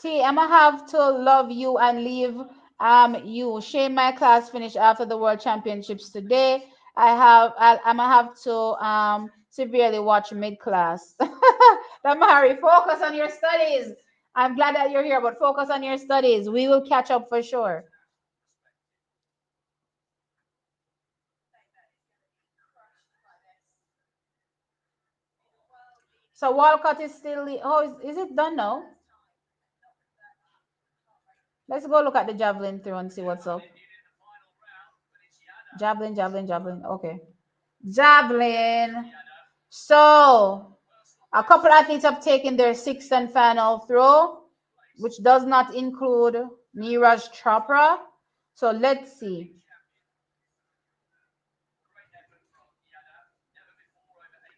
T, I'ma have to love you and leave you. Shane, my class finished after the World Championships today. I'ma have to severely watch mid class. Damari, focus on your studies. I'm glad that you're here, but focus on your studies. We will catch up for sure. So Walcott is still oh, is it done now? Let's go look at the javelin throw and see what's up. Javelin, javelin, javelin. Okay. Javelin. So a couple athletes have taken their sixth and final throw, which does not include Neeraj Chopra. So let's see.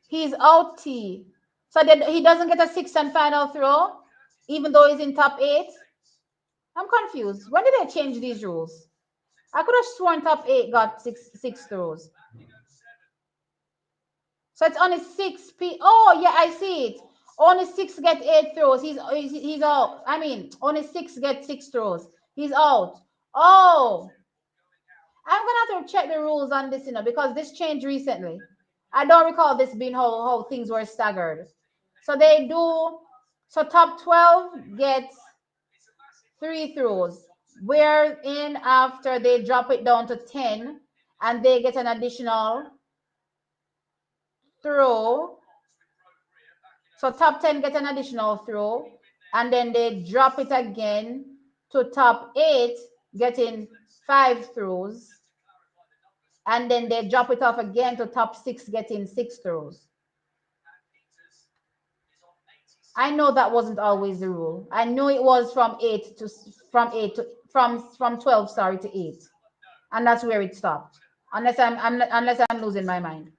He's out T. So that he doesn't get a sixth and final throw, even though he's in top eight. I'm confused. When did they change these rules? I could have sworn top eight got six throws. So it's only six P. Oh yeah, I see it. Only six get eight throws. He's out. I mean, only six get six throws. He's out. Oh, I'm gonna have to check the rules on this, because this changed recently. I don't recall this being how things were staggered. So they do. So top 12 gets three throws. Wherein after they drop it down to 10, and they get an additional throw. So top 10 get an additional throw, and then they drop it again to top 8, getting 5 throws, and then they drop it off again to top 6, getting 6 throws. I know that wasn't always the rule. I know it was from 12, sorry, to 8, and that's where it stopped. Unless I'm losing my mind.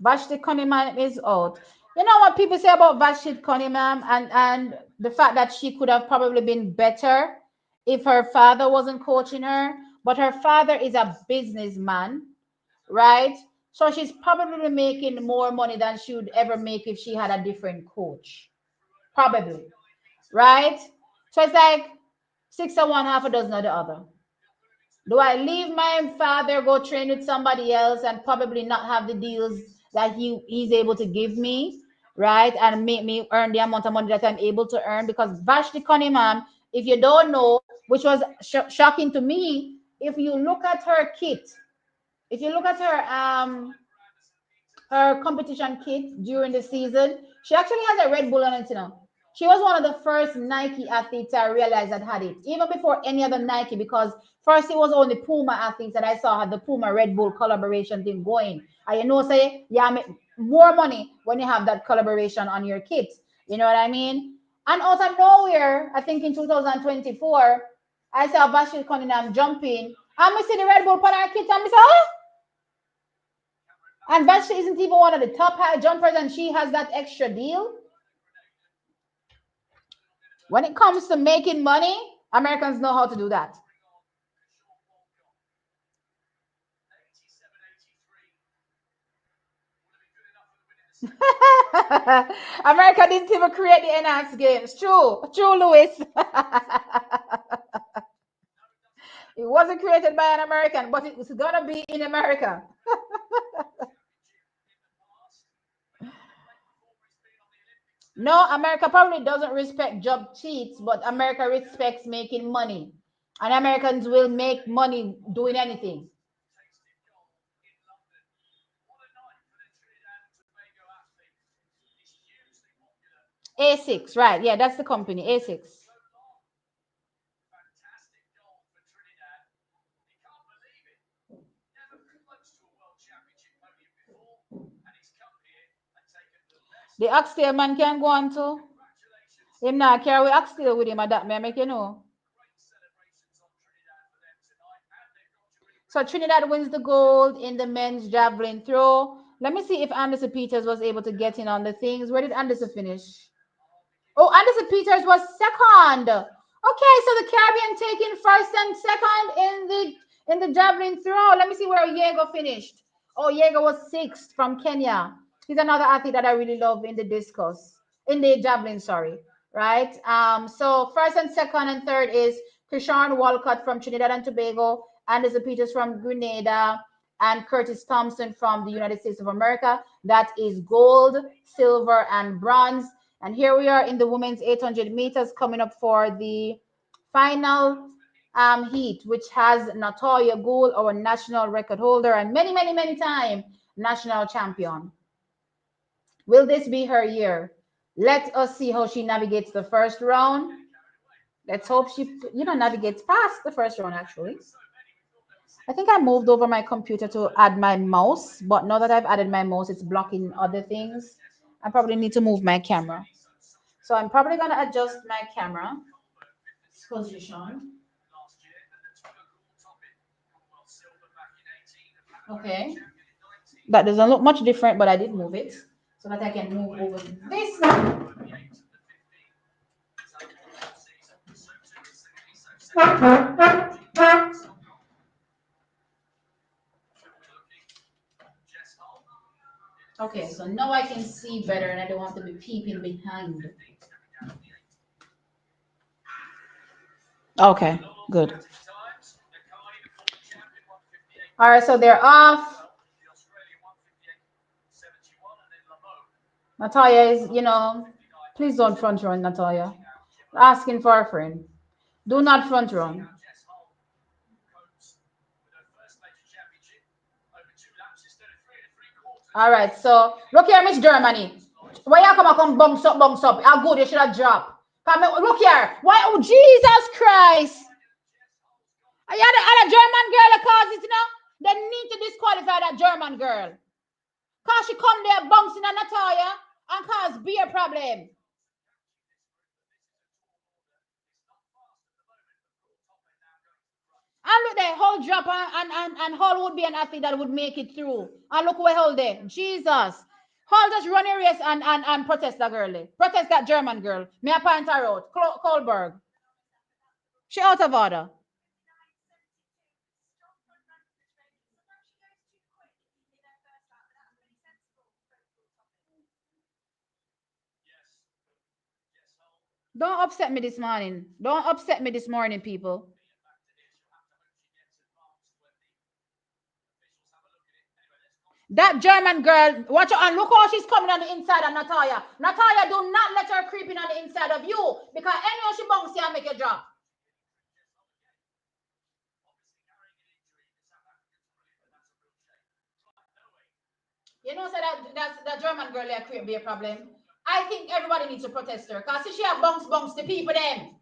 Vashti Cunningham is out. You know what people say about Vashti Cunningham and the fact that she could have probably been better if her father wasn't coaching her, but her father is a businessman, right? So she's probably making more money than she would ever make if she had a different coach. Probably, right? So it's like six of one, half a dozen of the other. Do I leave my father, go train with somebody else, and probably not have the deals that he's able to give me, right? And make me earn the amount of money that I'm able to earn? Because Vashti Cunningham, if you don't know, which was shocking to me, if you look at her kit, if you look at her competition kit during the season, she actually has a Red Bull on it. She was one of the first Nike athletes I realized that had it, even before any other Nike, because first it was only Puma athletes that I saw had the Puma Red Bull collaboration thing going. And say, yeah, make more money when you have that collaboration on your kit. You know what I mean? And out of nowhere, I think in 2024, I saw Bashir Cunningham jumping. And we see the Red Bull on our kit, and we say, oh, and Vashti isn't even one of the top high jumpers, and she has that extra deal. When it comes to making money, Americans know how to do that. America didn't even create the enhanced games. True, Louis. It wasn't created by an American, but it's gonna be in America. No, America probably doesn't respect job cheats, but America respects making money. And Americans will make money doing anything. A6, right? Yeah, that's the company, A6. The Oxtail man can go on too. Him not carry Oxtail with him, and that may make you know. So Trinidad wins the gold in the men's javelin throw. Let me see if Anderson Peters was able to get in on the things. Where did Anderson finish? Oh, Anderson Peters was second. Okay, so the Caribbean taking first and second in the javelin throw. Let me see where Diego finished. Oh, Diego was sixth from Kenya. He's another athlete that I really love in the discus, in the javelin, sorry. Right? So first and second and third is Krishan Walcott from Trinidad and Tobago, Anderson Peters from Grenada, and Curtis Thompson from the United States of America. That is gold, silver, and bronze. And here we are in the women's 800 meters coming up for the final heat, which has Natoya Gould, our national record holder, and many, many, many time national champion. Will this be her year? Let us see how she navigates the first round. Let's hope she, navigates past the first round, actually. I think I moved over my computer to add my mouse, but now that I've added my mouse, it's blocking other things. I probably need to move my camera. So I'm probably going to adjust my camera position. Okay. That doesn't look much different, but I did move it so that I can move over this. Okay, so now I can see better and I don't want to be peeping behind. Okay, good. All right, so they're off. Natalia is, please don't front run, Natalia. Asking for a friend. Do not front run. All right, so look here, Miss Germany. Why you come bounce up, bounce up? How good you should have dropped. Come look here. Why? Oh, Jesus Christ! I had a German girl that cause it, They need to disqualify that German girl. Cause she come there bouncing on Natalia and cause beer problem. And look there, whole drop and Hall would be an athlete that would make it through. And look where Hall there. Jesus. Hall just run a race and protest that girl there. Protest that German girl. Me a point her out. Kohlberg. She out of order. Don't upset me this morning. Don't upset me this morning, people. That German girl, watch out and look how she's coming on the inside of Natalia. Natalia, do not let her creep in on the inside of you because anyhow she bounce here and make you drop. You know, so that German girl there create be a problem. I think everybody needs to protest her because she have bounce the people them.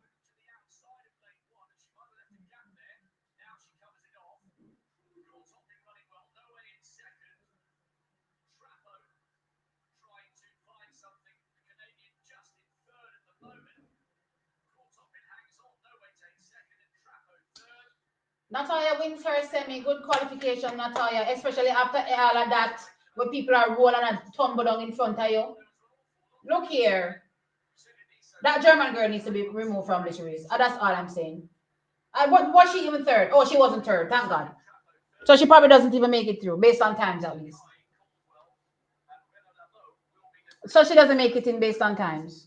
Natalia wins her semi. Good qualification, Natalia, especially after all of that, where people are rolling and tumble down in front of you. Look here. That German girl needs to be removed from this race. That's all I'm saying. What was she even third? Oh, she wasn't third. Thank God. So she probably doesn't even make it through, based on times at least. So she doesn't make it in based on times.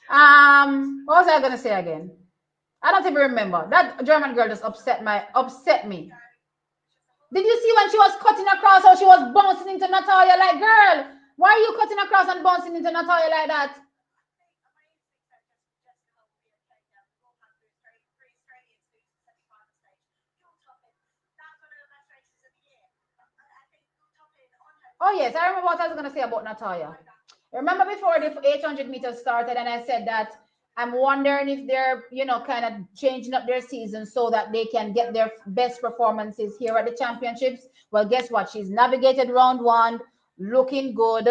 What was I gonna say again? I don't even remember. That German girl just upset me. Did you see when she was cutting across how she was bouncing into Natalia? Like, girl, why are you cutting across and bouncing into Natalia like that? Oh yes, I remember what I was gonna say about Natalia. Remember before the 800 meters started, and I said that I'm wondering if they're, kind of changing up their season so that they can get their best performances here at the championships. Well, guess what? She's navigated round one, looking good.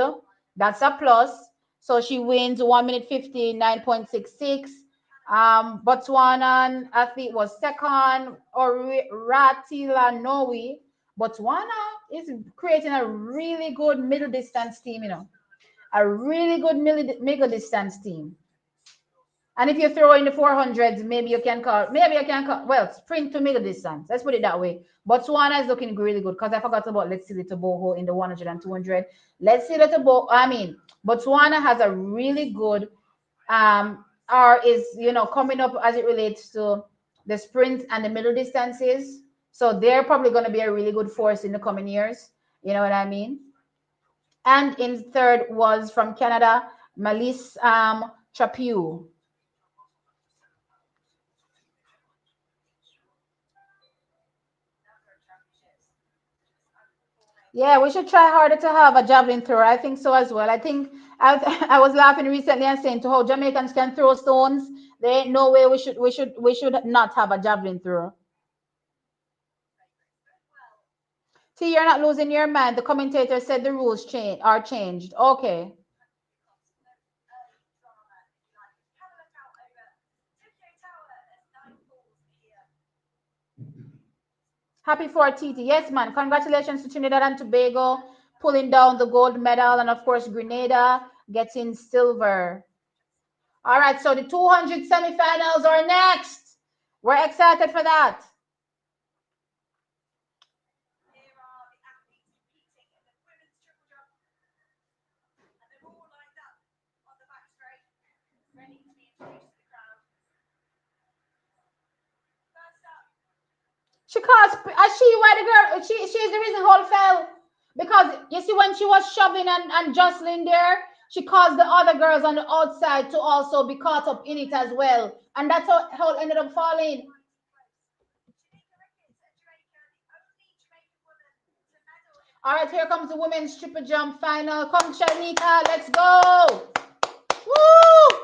That's a plus. So she wins 1 minute 59.66. Botswana athlete was second, or Ratila Noe. Botswana is creating a really good middle distance team. A really good mega distance team. And if you throw in the 400s, well, sprint to middle distance. Let's put it that way. Botswana is looking really good because I forgot about Let's See Little Boho in the 100 and 200. Let's See Little Boho, Botswana has a really good, or is, coming up as it relates to the sprint and the middle distances. So they're probably going to be a really good force in the coming years. You know what I mean? And in third was from Canada, Malice Chapiu. Yeah, we should try harder to have a javelin thrower. I think so as well. I think I was laughing recently and saying to how Jamaicans can throw stones. There ain't no way we should not have a javelin thrower. See, you're not losing your mind. The commentator said the rules are changed. Okay. Happy for TT. Yes, man. Congratulations to Trinidad and Tobago pulling down the gold medal. And of course, Grenada getting silver. All right. So the 200 semifinals are next. We're excited for that. She caused, she, why the girl, she's the reason Hall fell. Because you see, when she was shoving and jostling there, she caused the other girls on the outside to also be caught up in it as well. And that's how Hall ended up falling. All right, here comes the women's triple jump final. Come, Shanika, let's go. Woo!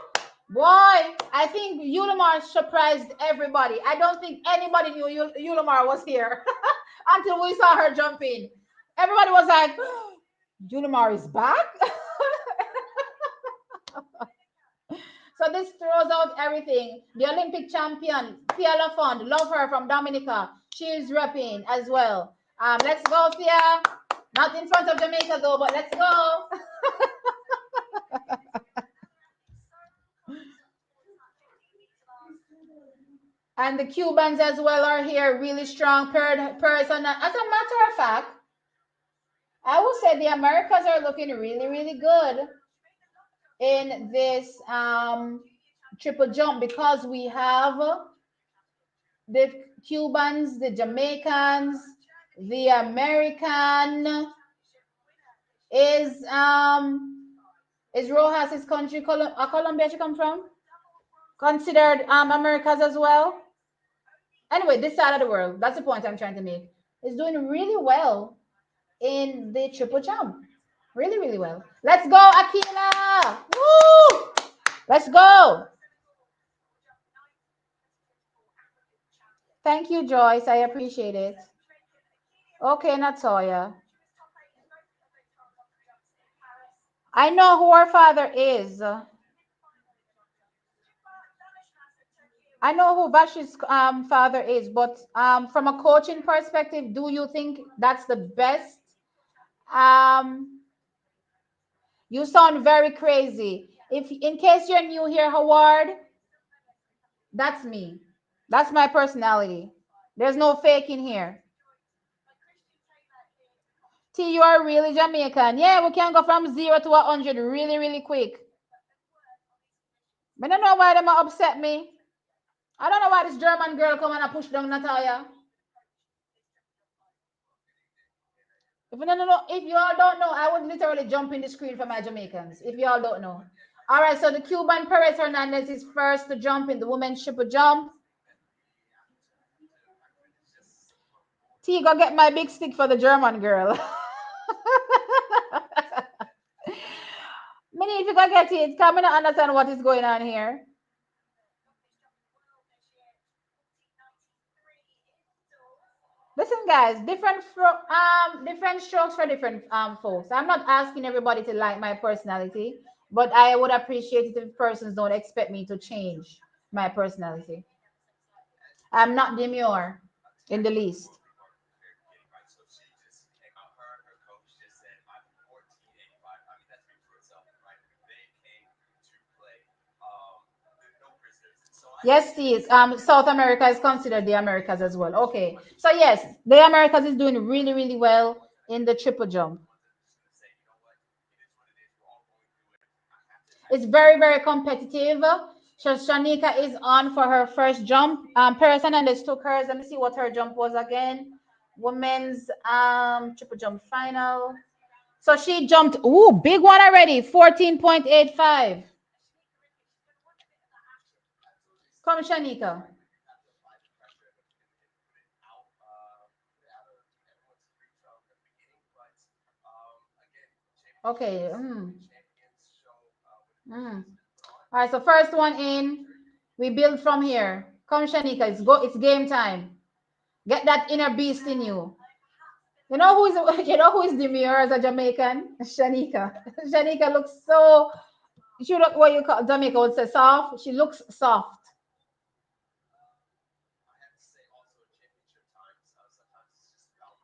Boy, I think Yulimar surprised everybody. I don't think anybody knew Yulimar was here until we saw her jumping. Everybody was like, Yulimar is back? So this throws out everything. The Olympic champion, Pia Lafond, love her from Dominica. She is repping as well. Let's go, Pia. Not in front of Jamaica though, but let's go. And the Cubans as well are here, really strong person. As a matter of fact, I will say the Americas are looking really, really good in this triple jump because we have the Cubans, the Jamaicans, the American is Rojas's country Colombia she come from? Considered Americas as well. Anyway, this side of the world, that's the point I'm trying to make, is doing really well in the triple jump. Really, really well. Let's go, Akila! Woo! Let's go. Thank you, Joyce. I appreciate it. Okay, Natoya. I know who her father is. I know who Bash's father is, but from a coaching perspective, do you think that's the best? Um, You sound very crazy. If in case you're new here, Howard, that's me. That's my personality. There's no fake in here. T, you are really Jamaican. Yeah, we can go from 0 to 100 really, really quick. I don't know why they might upset me. I don't know why this German girl come and push down Natalia. If you don't know, if you all don't know, I would literally jump in the screen for my Jamaicans. If you all don't know. All right, so the Cuban Perez Hernandez is first to jump in the women's triple jump. T, go get my big stick for the German girl. Many, if you go get it, come and understand what is going on here. Listen, guys, different strokes for different folks. I'm not asking everybody to like my personality, but I would appreciate it if persons don't expect me to change my personality. I'm not demure in the least. Yes, Steve. South America is considered the Americas as well. Okay. So yes, the Americas is doing really, really well in the triple jump. It's very, very competitive. So Shanika is on for her first jump. Paris Hernandez took hers. Let me see what her jump was again. Women's triple jump final. So she jumped, ooh, big one already, 14.85. Come, Shanika. Okay. Mm. All right, so first one in. We build from here. Come, Shanika. It's game time. Get that inner beast in you. You know who is you know who is demure as a Jamaican? Shanika. Shanika looks so she look what you call Jamaica would say soft. She looks soft.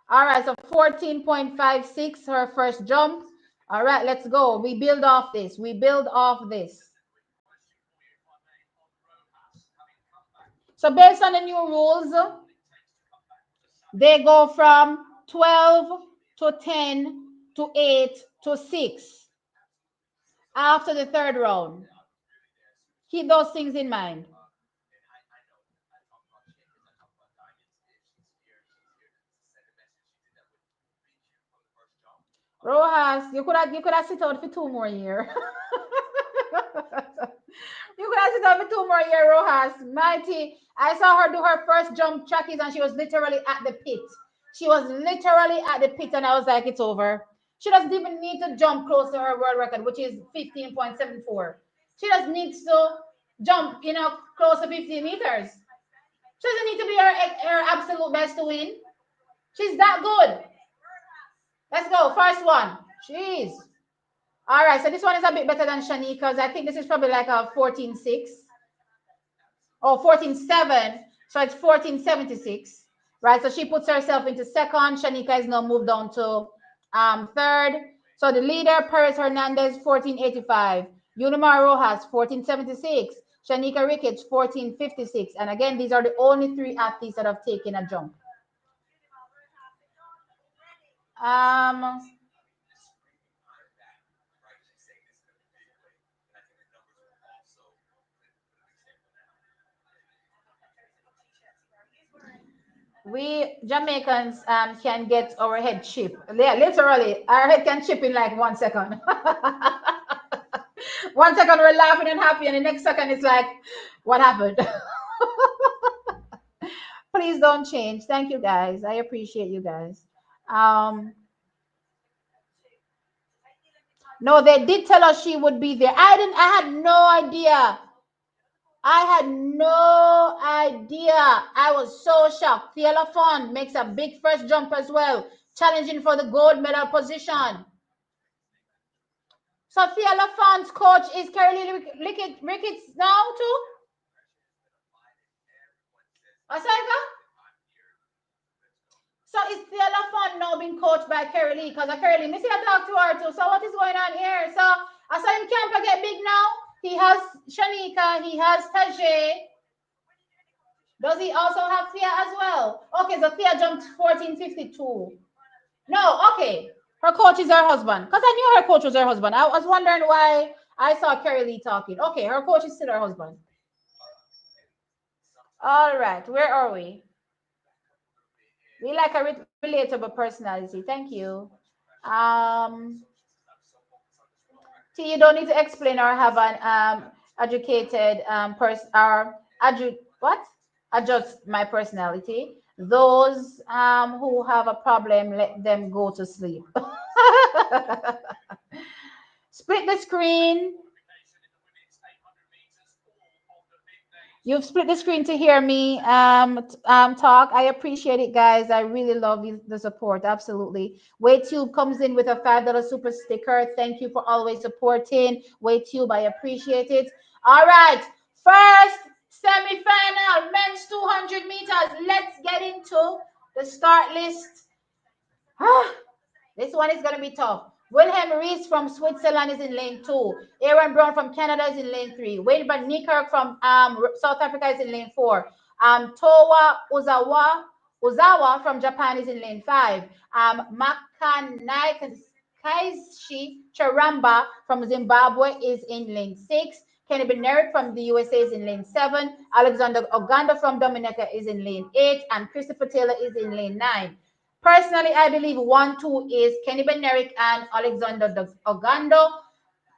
All right, so 14.56 her first jump. All right, let's go. We build off this. We build off this. So based on the new rules, they go from 12 to 10 to 8 to 6 after the third round. Keep those things in mind. Rojas, you could have sit out for 2 more years. You could have sit out for 2 more years, Rojas. Mighty. I saw her do her first jump trackies and she was literally at the pit. She was literally at the pit and I was like, it's over. She doesn't even need to jump close to her world record, which is 15.74. She just needs to jump, close to 15 meters. She doesn't need to be her absolute best to win. She's that good. Let's go. First one. Jeez. All right. So this one is a bit better than Shanika's. I think this is probably like a 14.6 or 14.7. So it's 14.76. Right. So she puts herself into second. Shanika is now moved on to third. So the leader, Perez Hernandez, 14.85. Unimar Rojas, 14.76. Shanika Ricketts, 14.56. And again, these are the only three athletes that have taken a jump. Um, we Jamaicans can get our head chip. Yeah, literally, our head can chip in like 1 second. 1 second we're laughing and happy, and the next second it's like, what happened? Please don't change. Thank you guys. I appreciate you guys. Um, no, they did tell us she would be there. I had no idea. I had no idea. I was so shocked. Fiala Fon makes a big first jump as well, challenging for the gold medal position. So Fiala Fon's coach is Carly Ricketts now too? Asaiga? So is Fiala Fon now also being coached by Kerry Lee because Kerry Lee, I see I talk to her too. So what is going on here? So I saw him camp get big now. He has Shanika, he has Tajay. Does he also have Thea as well? Okay, so Thea jumped 1452. No, okay. Her coach is her husband. Because I knew her coach was her husband. I was wondering why I saw Kerry Lee talking. Okay, her coach is still her husband. All right, where are we? We like a relatable personality. Thank you. See, you don't need to explain or have an educated person or what? Adjust my personality. Those who have a problem, let them go to sleep. Split the screen. You've split the screen to hear me talk. I appreciate it, guys. I really love the support. Absolutely. WaitTube comes in with a $5 super sticker. Thank you for always supporting WaitTube. I appreciate it. All right. First semi-final, men's 200 meters. Let's get into the start list. This one is going to be tough. Wilhelm Rees from Switzerland is in lane 2. Aaron Brown from Canada is in lane 3. Wade van Niekerk from South Africa is in lane 4. Towa Ozawa from Japan is in lane 5. Makanai Kaishi Charamba from Zimbabwe is in lane 6. Kenny Benerick from the USA is in lane 7. Alexander Ogando from Dominica is in lane 8. And Christopher Taylor is in lane 9. Personally, I believe 1-2 is Kenny Benerick and Alexander Ogando.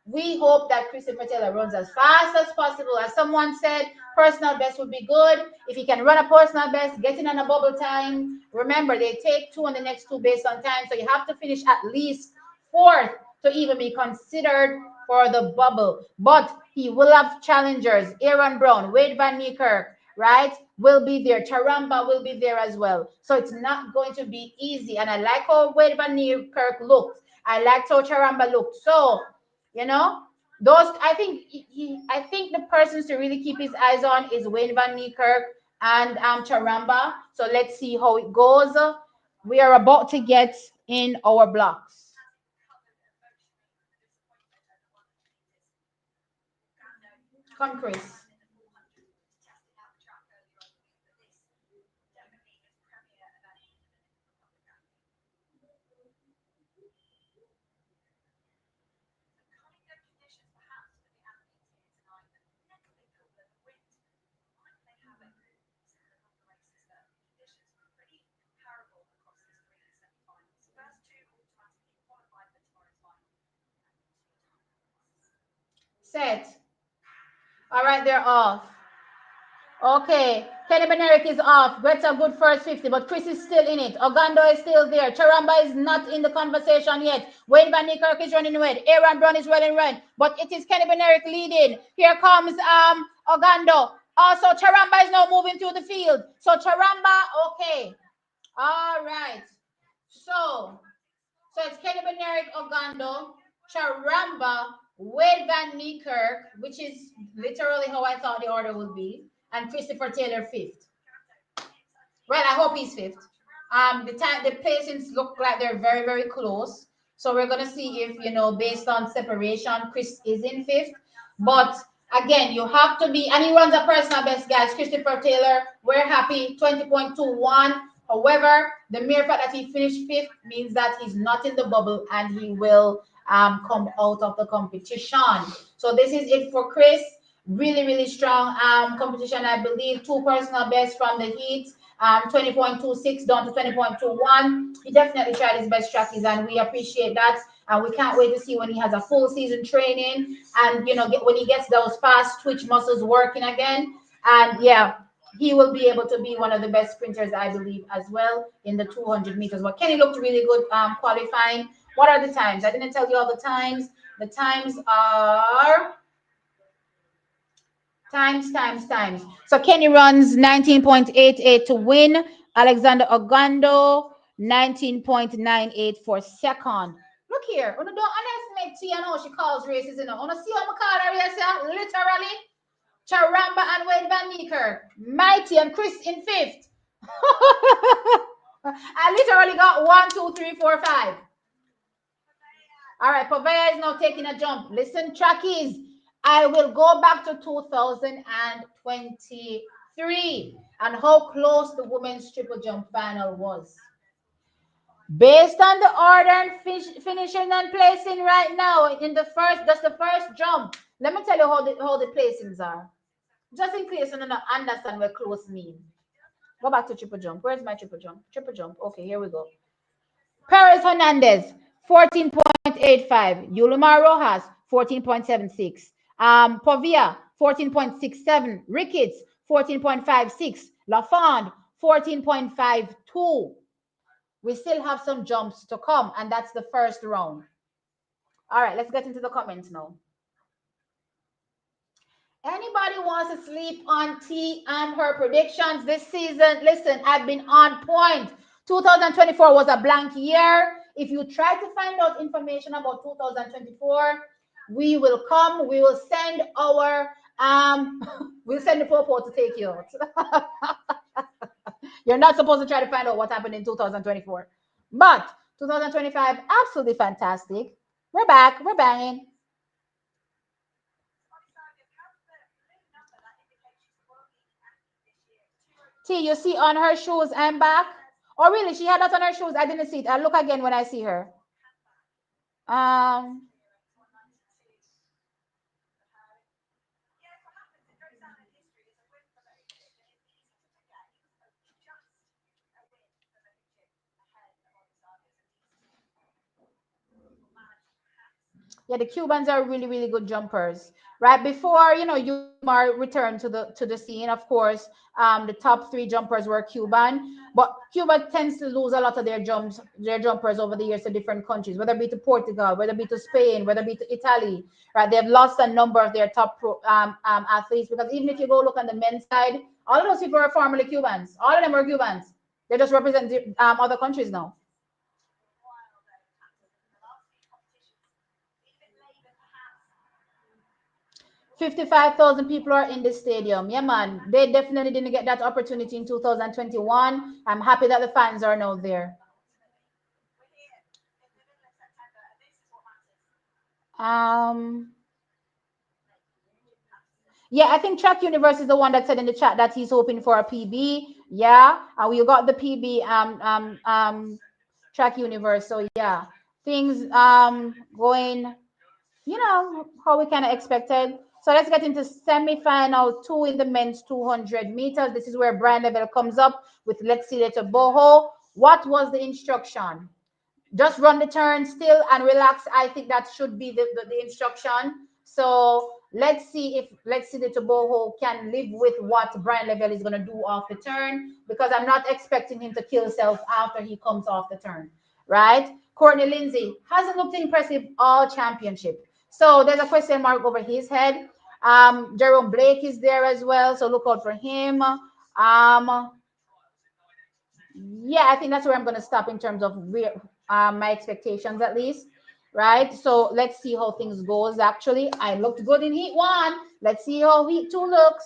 We hope that Christopher Taylor runs as fast as possible. As someone said, personal best would be good. If he can run a personal best, getting on a bubble time. Remember, they take 2 on the next 2 based on time. So you have to finish at least 4th to even be considered for the bubble. But he will have challengers. Aaron Brown, Wade van Niekerk, right, will be there. Charamba will be there as well. So it's not going to be easy. And I like how Wade van Niekerk looked. I liked how Charamba looked. So, you know, those I think I think the persons to really keep his eyes on is Wade van Niekerk and Charamba. So let's see how it goes. We are about to get in our blocks. Come, Chris. Set. All right, they're off. Okay, Kenny Benerick is off. Greta good first 50, but Chris is still in it. Ogando is still there. Charamba is not in the conversation yet. Wayne Van Niekerk is running red. Aaron Brown is running red, but it is Kenny Benerick leading. Here comes Ogando. Also, Charamba is now moving through the field. So Charamba, okay. All right. So it's Kenny Benerick, Ogando, Charamba, Wade Van Niekerk, which is literally how I thought the order would be, and Christopher Taylor 5th. Well, I hope he's 5th. The placings look like they're very, very close. So we're gonna see if based on separation, Chris is in 5th. But again, you have to be, and he runs a personal best, guys. Christopher Taylor, we're happy, 20.21. However, the mere fact that he finished 5th means that he's not in the bubble and he will come out of the competition. So this is it for Chris. Really, really strong competition. I believe 2 personal best from the heat. 20.26 down to 20.21. He definitely tried his best trackies, and we appreciate that. And we can't wait to see when he has a full season training and when he gets those fast twitch muscles working again. And yeah, he will be able to be one of the best sprinters, I believe, as well in the 200 meters. But Kenny looked really good qualifying. What are the times? I didn't tell you all the times. The times are times. So Kenny runs 19.88 to win. Alexander Ogando 19.98 for second. Look here. Don't underestimate Tia. I know she calls races. See how I call her race, literally. Charamba and Wade Van Niekerk. Mighty and Chris in 5th. I literally got 1, 2, 3, 4, 5. All right, Pavea is now taking a jump. Listen, trackies, I will go back to 2023 and how close the women's triple jump final was. Based on the order and finishing and placing right now in the first, that's the first jump. Let me tell you how the placings are. Just in case you don't understand what close mean. Go back to triple jump. Where's my triple jump? Triple jump. Okay, here we go. Perez Hernandez, 14.85. Yulima Rojas, 14.76. Povia, 14.67. Ricketts, 14.56. Lafond, 14.52. We still have some jumps to come, and that's the first round. All right, let's get into the comments now. Anybody wants to sleep on T and her predictions this season? Listen, I've been on point. 2024 was a blank year. If you try to find out information about 2024, we will come. We will send our we'll send the popo to take you out. You're not supposed to try to find out what happened in 2024. But 2025, absolutely fantastic. We're back. We're banging. T, you see on her shoes, I'm back. Oh, really? She had that on her shoes. I didn't see it. I'll look again when I see her. Um, yeah, the Cubans are really, really good jumpers. Right before Yumar returned to the scene, of course, the top three jumpers were Cuban, but Cuba tends to lose a lot of their jumpers over the years to different countries, whether it be to Portugal, whether it be to Spain, whether it be to Italy. Right, they've lost a number of their top athletes because even if you go look on the men's side, all of those people are formerly Cubans. All of them are Cubans. They just represent other countries now. 55,000 people are in the stadium. Yeah, man. They definitely didn't get that opportunity in 2021. I'm happy that the fans are now there. Um, yeah, I think Track Universe is the one that said in the chat that he's hoping for a PB. Yeah, and we got the PB Track Universe. So yeah, things going, how we kind of expected. So let's get into semi-final two in the men's 200 meters. This is where Brian Level comes up with Let's See Later Boho. What was the instruction? Just run the turn still and relax. I think that should be the instruction. So let's see if Let's See Later Boho can live with what Brian Level is going to do off the turn, because I'm not expecting him to kill himself after he comes off the turn, right? Courtney Lindsay hasn't looked impressive all championship. So there's a question mark over his head. Jerome Blake is there as well, so look out for him. Yeah, I think that's where I'm going to stop in terms of my expectations, at least, right? So let's see how things goes. Actually, I looked good in heat one. Let's see how heat two looks.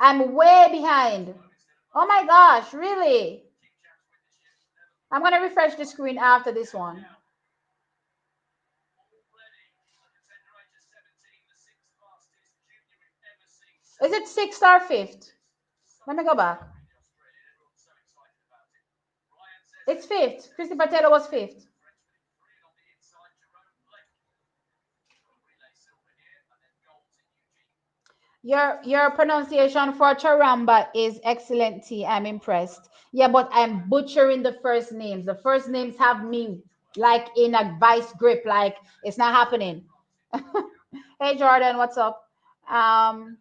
I'm way behind. Oh my gosh, really? I'm going to refresh the screen after this one. Is it sixth or fifth? Let me go back. It's fifth. Christy Patella was fifth. Your pronunciation for Charamba is excellent, T. I'm impressed. Yeah, but I'm butchering the first names. The first names have me like in a vice grip, like it's not happening. Hey Jordan, what's up? Um,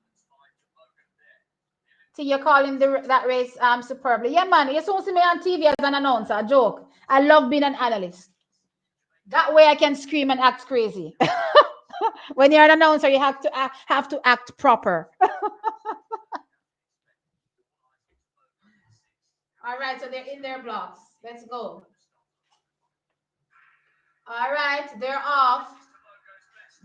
T, you're calling that race superbly. Yeah, man. You're supposed to see me on TV as an announcer. A joke. I love being an analyst. That way I can scream and act crazy. When you're an announcer, you have to act proper. All right, so they're in their blocks. Let's go. All right, they're off.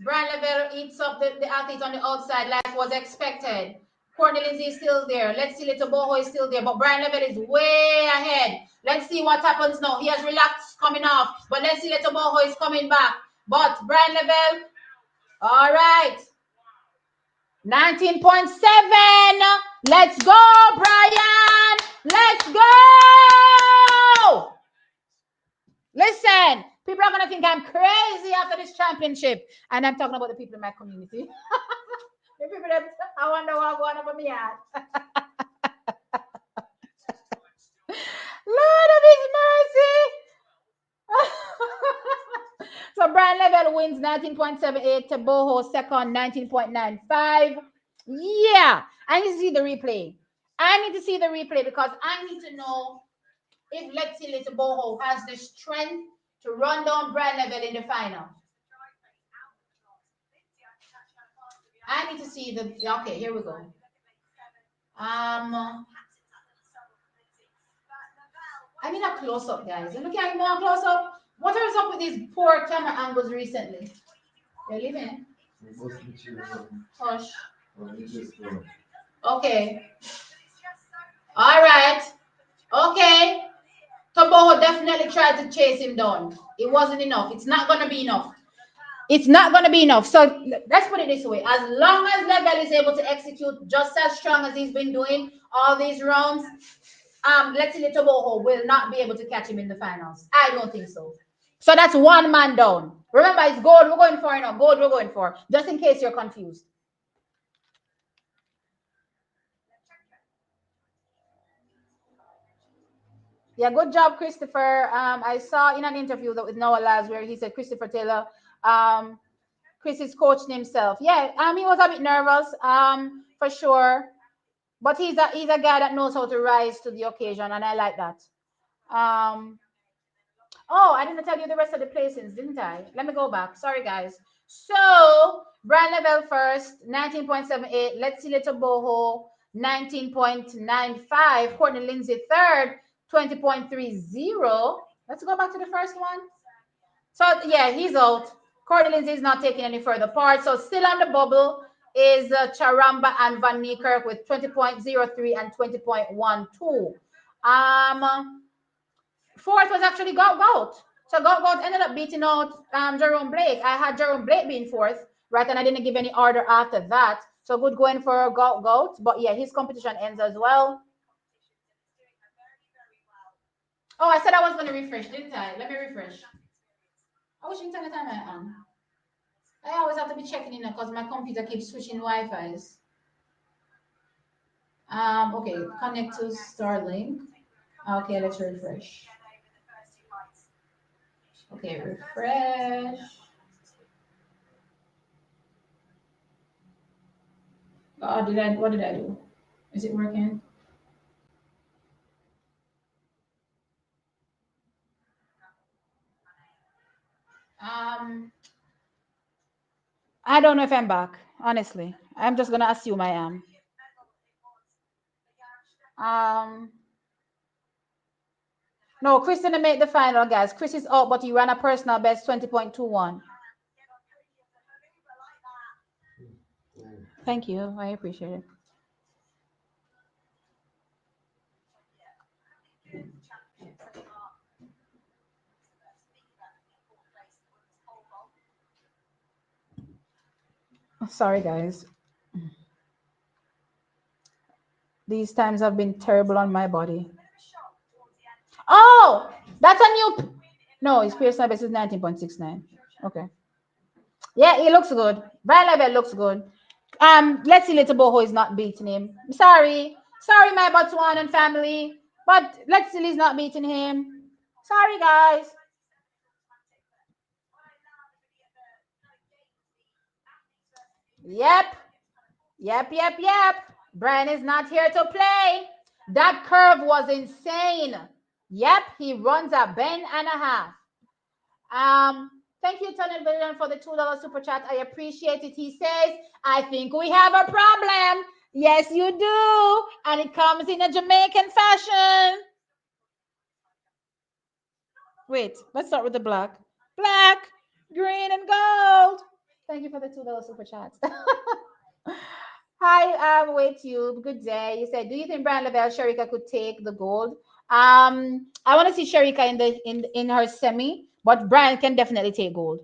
Brian Level eats up the athlete on the outside like was expected. Courtney Lindsay is still there. Let's see, Little Boho is still there, but Brian Level is way ahead. Let's see what happens now. He has relaxed coming off, but let's see, Little Boho is coming back. But Brian Level, all right, 19.7. Let's go, Brian. Let's go. Listen, people are going to think I'm crazy after this championship. And I'm talking about the people in my community. The people that I wonder what going on with me at. Lord of his mercy. So Brian Level wins 19.78 to Boho second 19.95. Yeah, I need to see the replay. I need to see the replay because I need to know if Let's See Little Boho has the strength to run down Brian Level in the final. I need to see the. Okay, here we go. I need a close up, guys. Look at more close up. What is up with these poor camera angles recently? They're leaving. Hush. Okay. All right. Okay. Toboho definitely tried to chase him down. It wasn't enough. It's not gonna be enough. It's not gonna be enough. So let's put it this way: as long as Level is able to execute just as strong as he's been doing all these rounds, let's see, Toboho will not be able to catch him in the finals. I don't think so. So that's one man down. Remember, it's gold we're going for, gold we're going for, just in case you're confused. Yeah, good job, Christopher. I saw in an interview that with Noah Laz where he said Christopher Taylor, Chris is coaching himself. Yeah, he was a bit nervous, for sure, but he's a guy that knows how to rise to the occasion, and I like that. Um, Oh, I didn't tell you the rest of the placings, didn't I? Let me go back. Sorry, guys. So, Brian Level first, 19.78. Let's see, Little Boho, 19.95. Courtney Lindsay third, 20.30. Let's go back to the first one. So, yeah, he's out. Courtney Lindsay is not taking any further part. So, still on the bubble is Charamba and Van Niekerk with 20.03 and 20.12. Fourth was actually Goat. So Goat ended up beating out Jerome Blake. I had Jerome Blake being fourth, right? And I didn't give any order after that. So good going for Goat. But yeah, his competition ends as well. Oh, I said I was going to refresh, didn't I? Let me refresh. I wish you can tell the time I am. I always have to be checking in because my computer keeps switching Wi-Fi's. Okay, connect to Starlink. Okay, let's refresh. Okay, refresh. Oh, what did I do? Is it working? Um, I don't know if I'm back, honestly. I'm just gonna assume I am. Um, no, Chris didn't make the final, guys. Chris is out, but he ran a personal best 20.21. Thank you. I appreciate it. Sorry, guys. These times have been terrible on my body. Oh, that's a new. No, his personal best is 19.69. Okay. Yeah, he looks good. Brian Level looks good. Let's see, Little Boho is not beating him. Sorry, my Botswanan family, but let's see, he's not beating him. Sorry, guys. Yep, yep. Brian is not here to play. That curve was insane. Yep, he runs a bend and a half. Thank you, Tony Villan, for the $2 super chat. I appreciate it. He says, I think we have a problem. Yes, you do. And it comes in a Jamaican fashion. Wait, let's start with the black. Black, green, and gold. Thank you for the $2 super chat. Hi, wait you. Good day. You said, do you think Brian Lavelle Sharika could take the gold? I want to see Sharika in her semi, but Brian can definitely take gold.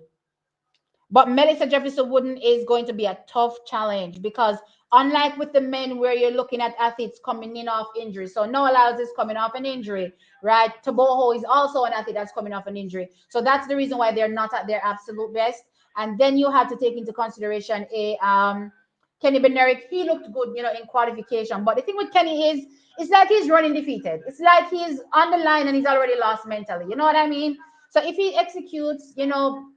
But Melissa Jefferson Wooden is going to be a tough challenge because unlike with the men where you're looking at athletes coming in off injury, so Noah Lyles is coming off an injury, right? Taboho is also an athlete that's coming off an injury. So that's the reason why they're not at their absolute best. And then you have to take into consideration a Kenny Benerick. He looked good, in qualification. But the thing with Kenny is it's like he's running defeated. It's like he's on the line and he's already lost mentally. You know what I mean? So if he executes,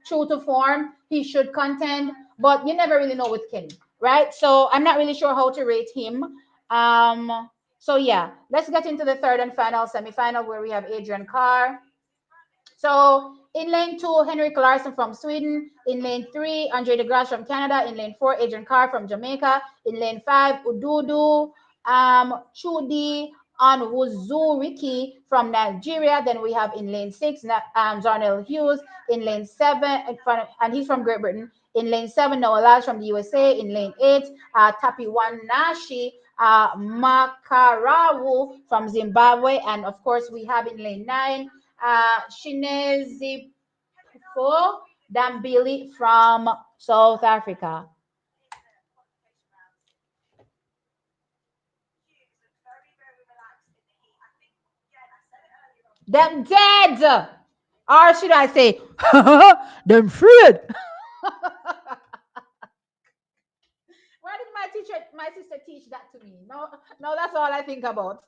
true to form, he should contend. But you never really know with Kenny, right? So I'm not really sure how to rate him. So yeah, let's get into the third and final semifinal where we have Adrian Carr. So in lane two, Henrik Larsson from Sweden. In lane three, Andre de Grasse from Canada. In lane four, Adrian Carr from Jamaica. In lane five, Ududu, Chudi Onwuzurike from Nigeria. Then we have in lane six, Zarnell Hughes. In lane seven, and he's from Great Britain. In lane seven, Noah Lyles from the USA. In lane eight, Tapiwan Nashi Makarawu from Zimbabwe. And of course, we have in lane nine, Shinezi Dambili from South Africa. Them dead, or should I say, them freed? Why did my sister teach that to me? No, no, that's all I think about.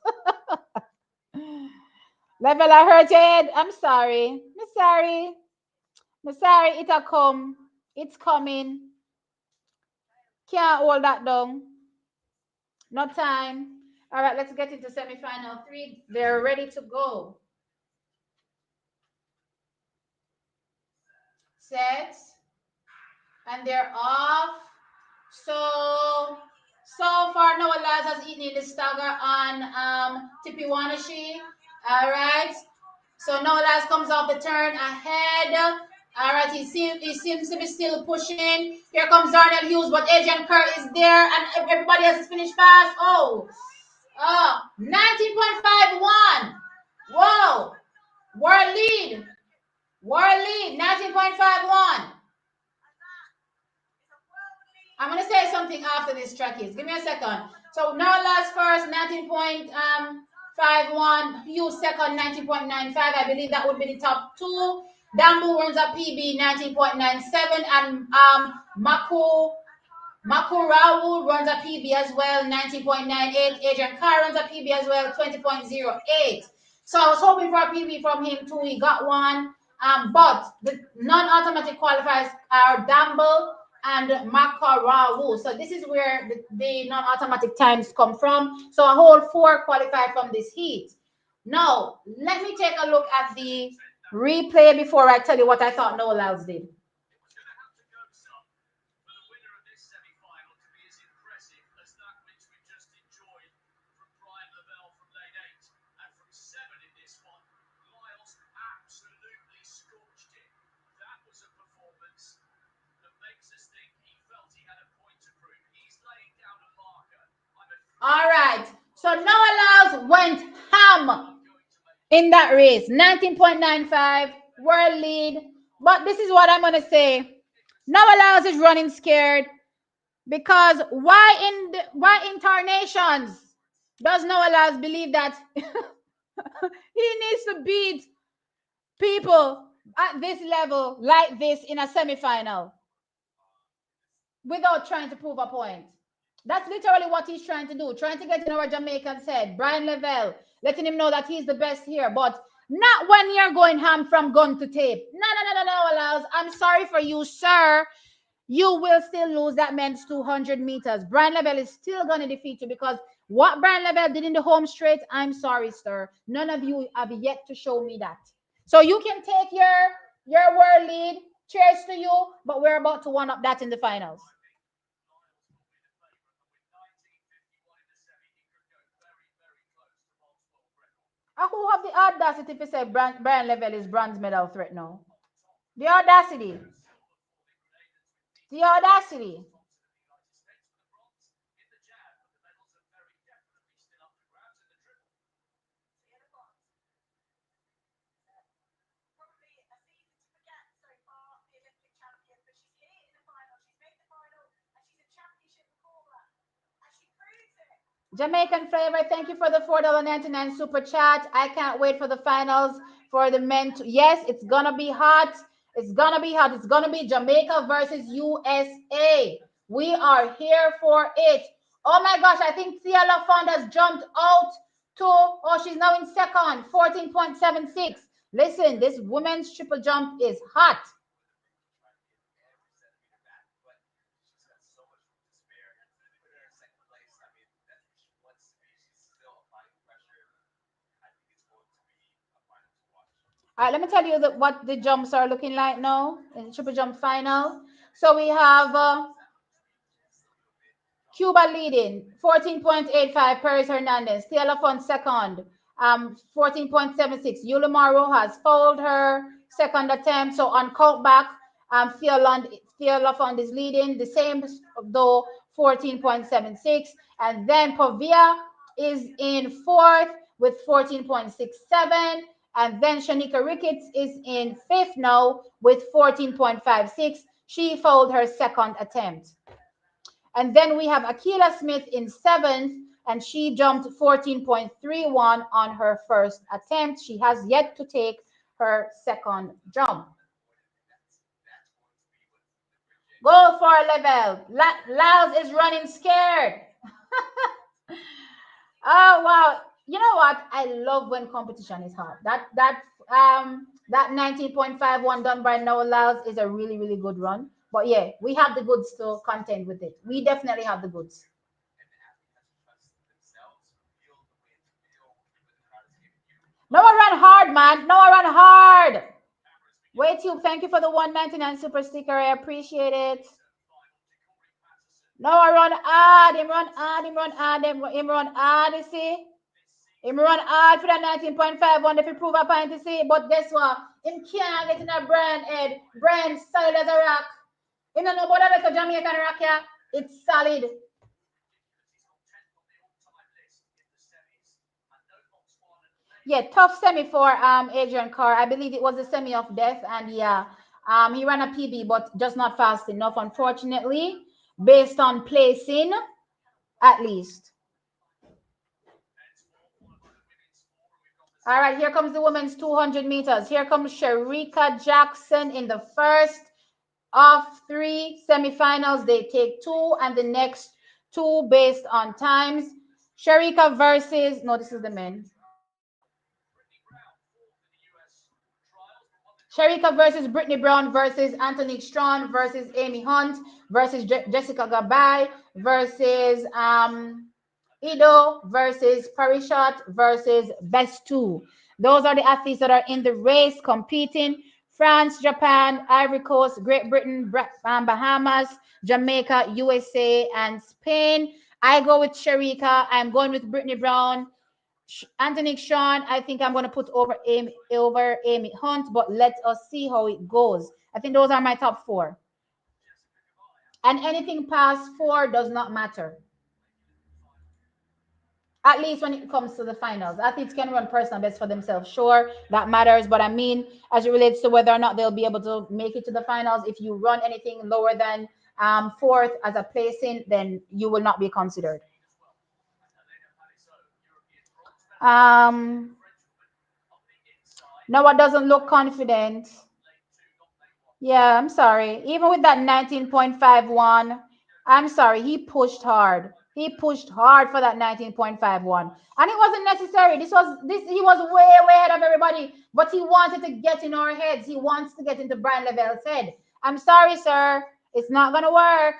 Level, I hurt your head. I'm sorry. I'm sorry. I'm sorry. It'll come. It's coming. Can't hold that down. No time. All right, let's get into semifinal three. They're ready to go. Set. And they're off. So far, Noah Lyles has eaten the stagger on Tipiwanashi. All right. So Noah Lyles comes off the turn ahead. All right, he seems to be still pushing. Here comes Darnell Hughes, but Adrian Kerr is there, and everybody else is finished fast. 19.51. Whoa. World lead. World lead, 19.51. I'm going to say something after this track is. Give me a second. So Noah Lyles first, 19.51. Hughes second, 19.95. I believe that would be the top two. Dambu runs a PB 19.97, and Makurawu runs a PB as well, 19.98. Adrian Carr runs a PB as well, 20.08. So I was hoping for a PB from him too. He got one. But the non-automatic qualifiers are Damble and Makarawu. So this is where the non-automatic times come from. So a whole 4 qualify from this heat. Now, let me take a look at the replay before I tell you what I thought Noah Lyles did. All right. So Noah Lyles went ham in that race. 19.95 world lead. But this is what I'm going to say. Noah Lyles is running scared because why in tarnations does Noah Lyles believe that he needs to beat people at this level like this in a semifinal without trying to prove a point? That's literally what he's trying to do, trying to get in our Jamaican's head. Brian Lavelle, letting him know that he's the best here, but not when you're going ham from gun to tape. No, Lyles. I'm sorry for you, sir. You will still lose that men's 200 meters. Brian Lavelle is still going to defeat you because what Brian Lavelle did in the home straight, I'm sorry, sir. None of you have yet to show me that. So you can take your world lead. Cheers to you, but we're about to one up that in the finals. Who have the audacity to say Brian Lavelle is bronze medal threat now? The audacity. The audacity. Jamaican Flavor, thank you for the $4.99 super chat. I can't wait for the finals for the men. Yes, it's gonna be hot. It's gonna be hot. It's gonna be Jamaica versus USA. We are here for it. Oh my gosh, I think Tia LaFond has jumped out to, oh, she's now in second, 14.76. Listen, this women's triple jump is hot. All right, let me tell you what the jumps are looking like now in the triple jump final. So we have Cuba leading 14.85, Paris Hernandez. Tia LaFont second, 14.76. Yulimar Rojas fouled her second attempt. So on count back, Tia LaFont is leading, the same though, 14.76. And then Pavia is in fourth with 14.67. And then Shanika Ricketts is in fifth now with 14.56. She fouled her second attempt. And then we have Akila Smith in seventh, and she jumped 14.31 on her first attempt. She has yet to take her second jump. Go for a level. Lyles is running scared. Oh wow. You know what? I love when competition is hard. That 19.51 done by Noah Lyles is a really, really good run. But yeah, we have the goods to contend with it. We definitely have the goods. Noah run hard, man. Noah run hard. Wait, you. Thank you for the 199 super sticker. I appreciate it. Noah run hard. Him run hard. Him run hard. Him run hard. You see? Him run hard for that 19.51 if he prove a point to see. But guess what? Him can't get in a brand head. Brand solid as a rock. You know about that little Jamaican rock here? It's solid. Yeah, tough semi for Adrian Carr. I believe it was a semi of death, and yeah, he ran a PB, but just not fast enough, unfortunately, based on placing, at least. All right, here comes the women's 200 meters. Here comes Shericka Jackson in the first of three semifinals. They take two, and the next two based on times. Shericka versus, no, this is the men. Shericka versus Brittany Brown versus Anthony Strawn versus Amy Hunt versus Jessica Gabay versus Ido versus Parishot versus Best Two. Those are the athletes that are in the race competing. France, Japan, Ivory Coast, Great Britain, Bahamas, Jamaica, USA, and Spain. I go with Shericka. I'm going with Brittany Brown. Anthony Sean, I think I'm going to put over Amy Hunt, but let us see how it goes. I think those are my top four. And anything past four does not matter. At least when it comes to the finals. Athletes can run personal best for themselves. Sure, that matters. But I mean, as it relates to whether or not they'll be able to make it to the finals, if you run anything lower than fourth as a placing, then you will not be considered. Noah doesn't look confident. Yeah, I'm sorry. Even with that 19.51, I'm sorry. He pushed hard. He pushed hard for that 19.51. And it wasn't necessary. He was way ahead of everybody. But he wanted to get in our heads. He wants to get into Brian Lavelle's head. I'm sorry, sir. It's not gonna work.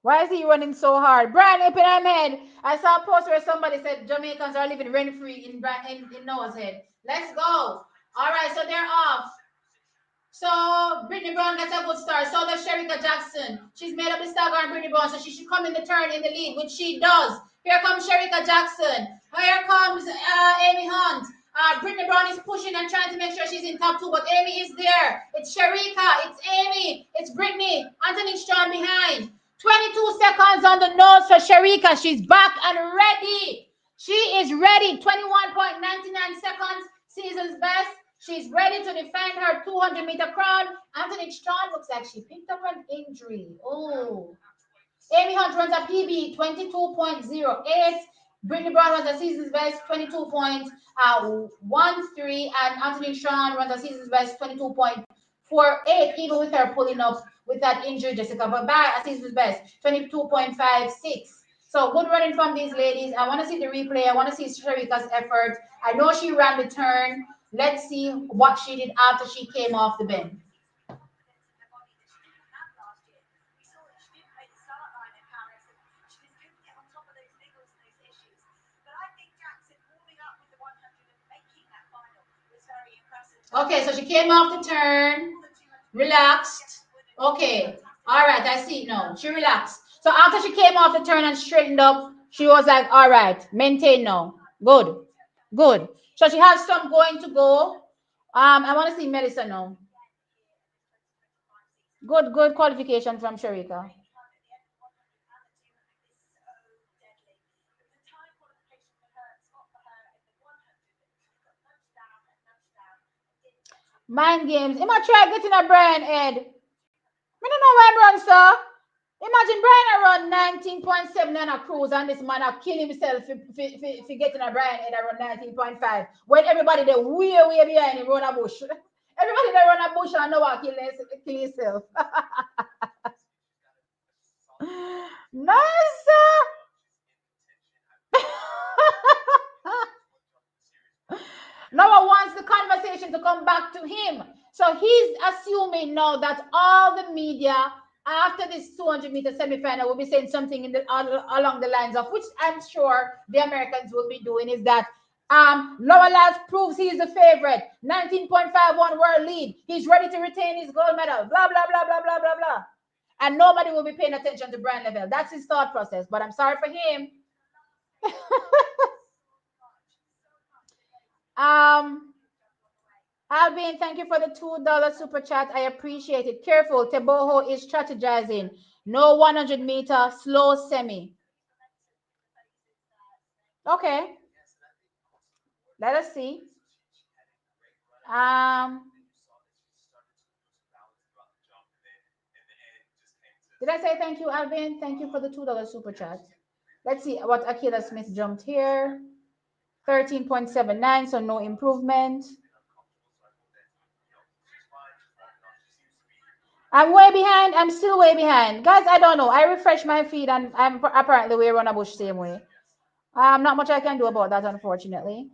Why is he running so hard? Brian Epinham head. I saw a post where somebody said Jamaicans are living rent free in Noah's head. Let's go. All right, so they're off. So Brittany Brown gets a good start. So does Shericka Jackson. She's made up the stagger on Brittany Brown, so she should come in the turn in the lead, which she does. Here comes Shericka Jackson. Here comes Amy Hunt. Brittany Brown is pushing and trying to make sure she's in top two, but Amy is there. It's Shericka. It's Amy. It's Brittany. Anthony Strong behind. 22 seconds on the nose for Sharika. She's back and ready. She is ready. 21.99 seconds, season's best. She's ready to defend her 200-meter crown. Anthony Strong looks like she picked up an injury. Oh. Amy Hunt runs a PB 22.08. Brittany Brown runs a season's best 22.13. And Anthony Strong runs a season's best 22.48, even with her pulling up with that injury. Jessica Babai, a season's best 22.56. So good running from these ladies. I want to see the replay. I want to see Sharika's effort. I know she ran the turn. Let's see what she did after she came off the bench. Okay, so she came off the turn, relaxed. Okay, all right, I see it now. She relaxed. So after she came off the turn and straightened up, she was like, all right, maintain now. Good, good. So she has some going to go. I want to see Melissa now. Good qualification from Sharika. Mind games. Am I try getting a Brian Ed? I don't know why I run, sir. Imagine Brian run 19.7 on a cruise and this man a kill himself for getting a Brian Ed run 19.5. When everybody they way behind him run a bush. Everybody they run a bush and know what kill himself. Nice, sir. Noah wants the conversation to come back to him. So he's assuming now that all the media after this 200-meter semifinal will be saying something along the lines of, which I'm sure the Americans will be doing, is that Noah Lyles proves he is the favorite. 19.51 world lead. He's ready to retain his gold medal. Blah, blah, blah, blah, blah, blah, blah. And nobody will be paying attention to Brian Lavelle. That's his thought process. But I'm sorry for him. Alvin, thank you for the $2 super chat. I appreciate it. Careful, Teboho is strategizing. No 100-meter slow semi. Okay. Let us see. Did I say thank you, Alvin? Thank you for the $2 super chat. Let's see what Akila Smith jumped here. 13.79, so no improvement. I'm way behind. I'm still way behind. Guys, I don't know. I refresh my feed and I'm apparently way run a bush same way. Not much I can do about that, unfortunately.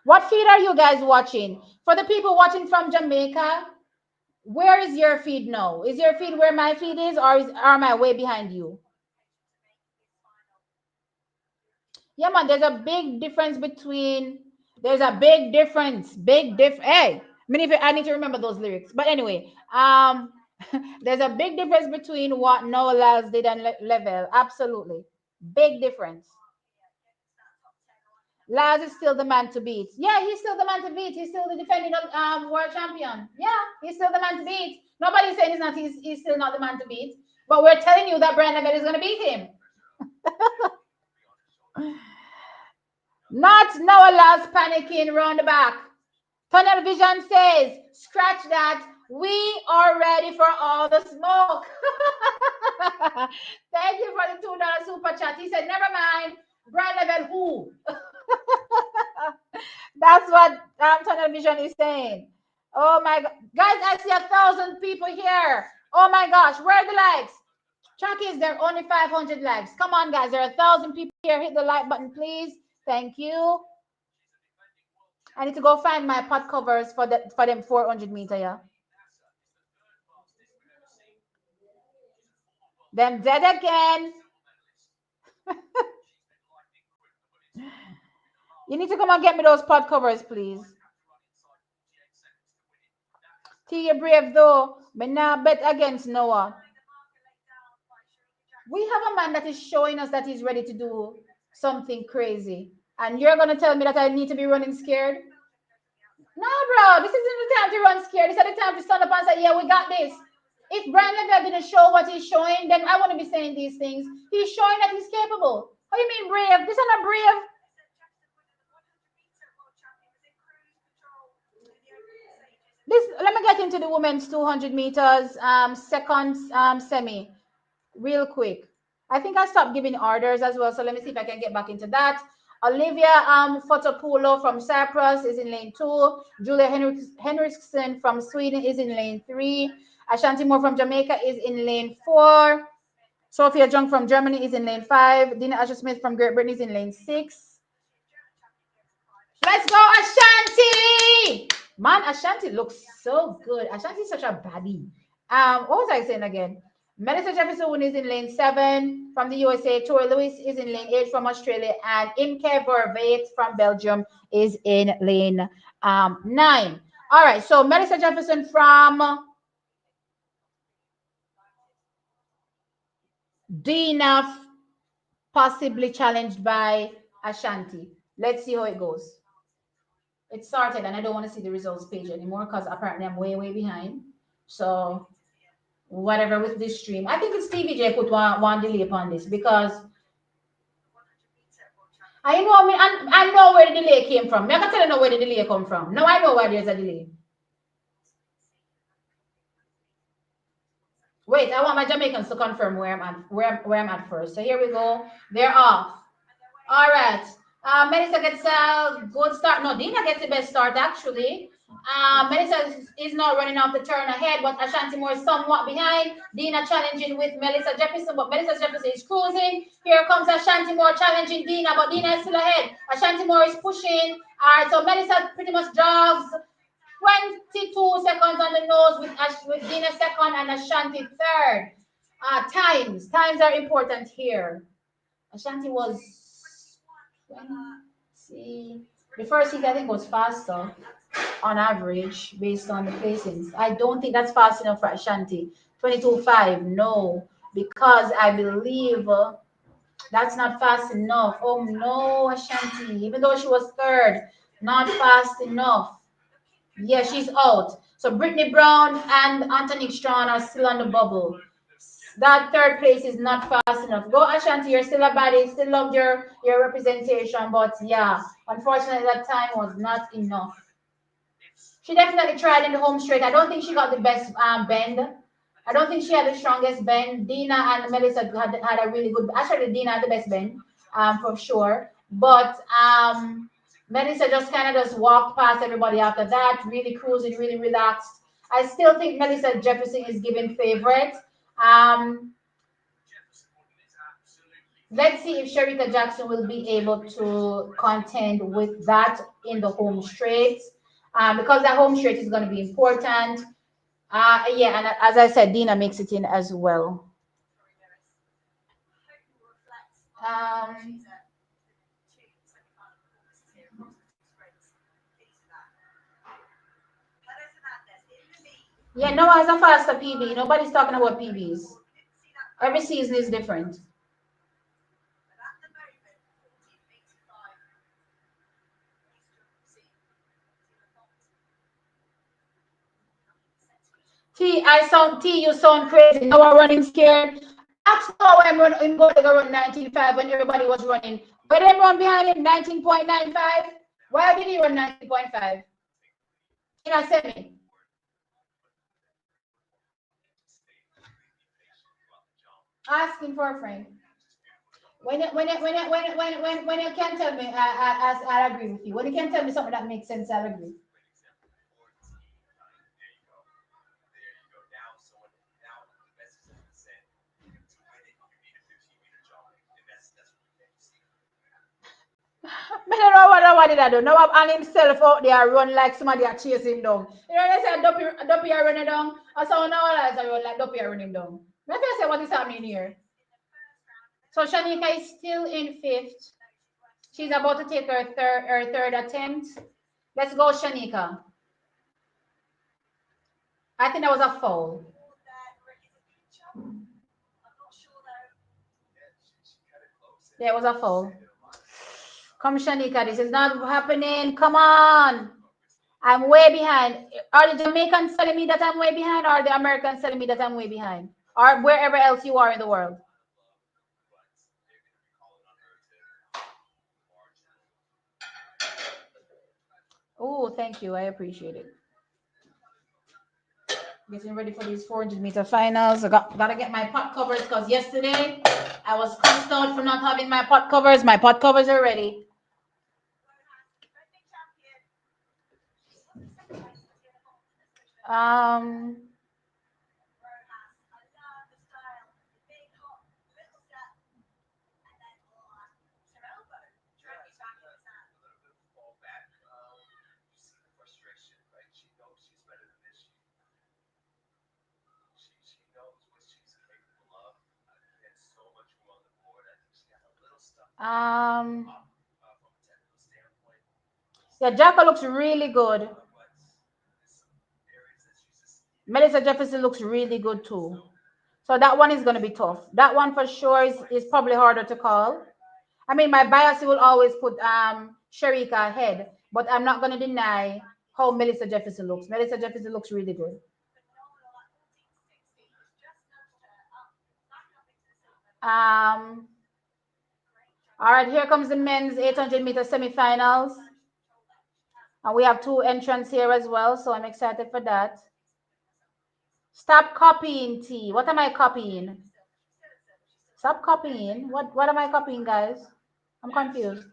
What feed are you guys watching? For the people watching from Jamaica, where is your feed now? Is your feed where my feed is, or am I way behind you? Yeah, man, there's a big difference between, there's a big difference, hey, I need to remember those lyrics. But anyway, there's a big difference between what Noah Lyles did and Lavelle. Absolutely. Big difference. Lyles is still the man to beat. Yeah, he's still the man to beat. He's still the defending world champion. Yeah, he's still the man to beat. Nobody's saying he's still not the man to beat. But we're telling you that Brian Lavelle is going to beat him. Not Noah Lyles panicking round the back. Tunnel Vision says, scratch that. We are ready for all the smoke. Thank you for the $2 super chat. He said, never mind. Brian Lavelle who? That's what Tunnel Vision is saying. Oh my God. Guys, I see 1,000 people here. Oh my gosh. Where are the likes? Chucky, there are only 500 likes. Come on, guys. There are 1,000 people here. Hit the like button, please. Thank you. I need to go find my pot covers for them 400-meter, yeah. Them dead again. You need to come and get me those pot covers, please. Tia brave though, but now bet against Noah. We have a man that is showing us that he's ready to do something crazy. And you're going to tell me that I need to be running scared? No, bro. This isn't the time to run scared. This is the time to stand up and say, yeah, we got this. If Brian Lavelle didn't show what he's showing, then I wouldn't be saying these things. He's showing that he's capable. What do you mean brave? This is not brave. This, let me get into the women's 200 meters second semi real quick. I think I stopped giving orders as well, so let me see if I can get back into that. Olivia Fotopulo from Cyprus is in lane 2. Julia Henriksen from Sweden is in lane 3. Ashanti Moore from Jamaica is in lane 4. Sophia Jung from Germany is in lane 5. Dina Asher Smith from Great Britain is in lane 6. Let's go, Ashanti! Man, Ashanti looks so good. Ashanti is such a baddie. What was I saying again? Melissa Jefferson is in lane 7 from the USA. Tori Lewis is in lane 8 from Australia. And Imke Vervaet from Belgium is in lane 9. All right, so Melissa Jefferson from Dina, possibly challenged by Ashanti. Let's see how it goes. It started and I don't want to see the results page anymore because apparently I'm way behind. So whatever with this stream, I think it's TVJ put one delay upon this because I know, I know where the delay came from. I'm not telling you where the delay come from. Now I know why there's a delay. Wait, I want my Jamaicans to confirm where I'm at first. So here we go. They're off. All right. Melissa gets a good start. No, Dina gets the best start actually. Melissa is now running off the turn ahead, but Ashanti Moore is somewhat behind. Dina challenging with Melissa Jefferson, but Melissa Jefferson is cruising. Here comes Ashanti Moore challenging Dina, but Dina is still ahead. Ashanti Moore is pushing. All right, so Melissa pretty much jogs 22 seconds on the nose with Dina second and Ashanti third. Times are important here. Ashanti was, see, the first heat I think was faster on average based on the placings. I don't think that's fast enough for Ashanti. 22.5, no, because I believe that's not fast enough. Oh no, Ashanti, even though she was third, not fast enough. Yeah, she's out. So Brittany Brown and Anthony Strachan are still on the bubble. That third place is not fast enough. Go Ashanti, you're still a baddie, still love your representation, but yeah, unfortunately that time was not enough. She definitely tried in the home straight. I don't think she got the best bend. I don't think she had the strongest bend. Dina and Melissa had a really good. Actually, Dina had the best bend, for sure. But Melissa just kind of just walked past everybody after that, really cruising, really relaxed. I still think Melissa Jefferson is given favorite. Let's see if Sherita Jackson will be able to contend with that in the home straight, because that home straight is going to be important. Yeah, and as I said, Dina makes it in as well. Um, yeah, Noah has a faster PB. Nobody's talking about PBs. Every season is different. You sound crazy. Noah running scared. Ask Noah when I'm going to go run 19.5 when everybody was running. But everyone behind him 19.95. Why did he run 19.5? In a semi. Asking for a friend. When you can tell me, I'll agree with you. When you can tell me something that makes sense, I'll agree. I don't know what did I do. Now I'm on himself out there run like somebody are chasing him down. You know, they say Duppy are running down. I saw now I run like Duppy are running down. Let me say what is happening here. So Shanika is still in fifth. She's about to take her third attempt. Let's go, Shanika. I think that was a foul. Yeah, it was a foul. Come, Shanika, this is not happening. Come on. I'm way behind. Are the Jamaicans telling me that I'm way behind, or are the Americans telling me that I'm way behind? Or wherever else you are in the world? Oh, thank you. I appreciate it. Getting ready for these 400-meter finals. Gotta get my pot covers because yesterday I was cussed out for not having my pot covers. My pot covers are ready. Um, um, yeah, Jacko looks really good. Melissa Jefferson looks really good too. So that one is going to be tough. That one for sure is probably harder to call. I mean, my bias will always put Sharika ahead, but I'm not going to deny how Melissa Jefferson looks. Melissa Jefferson looks really good. Um, all right, here comes the men's 800-meter semifinals. And we have two entrants here as well, so I'm excited for that. Stop copying, T. What am I copying? Stop copying. What am I copying, guys? I'm confused.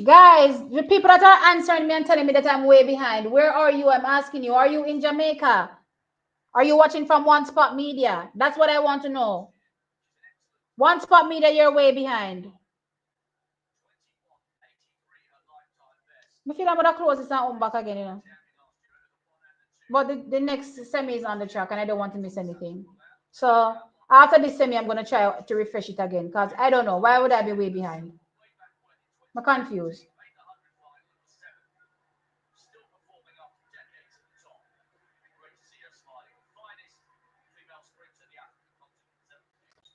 Guys, the people that are answering me and telling me that I'm way behind, where are you? I'm asking you, are you in Jamaica? Are you watching from One Spot Media? That's what I want to know. One Spot Media, you're way behind. I feel I'm gonna close this and home back again, you know. But the next semi is on the track and I don't want to miss anything. So after this semi, I'm gonna try to refresh it again because I don't know. Why would I be way behind? I'm confused.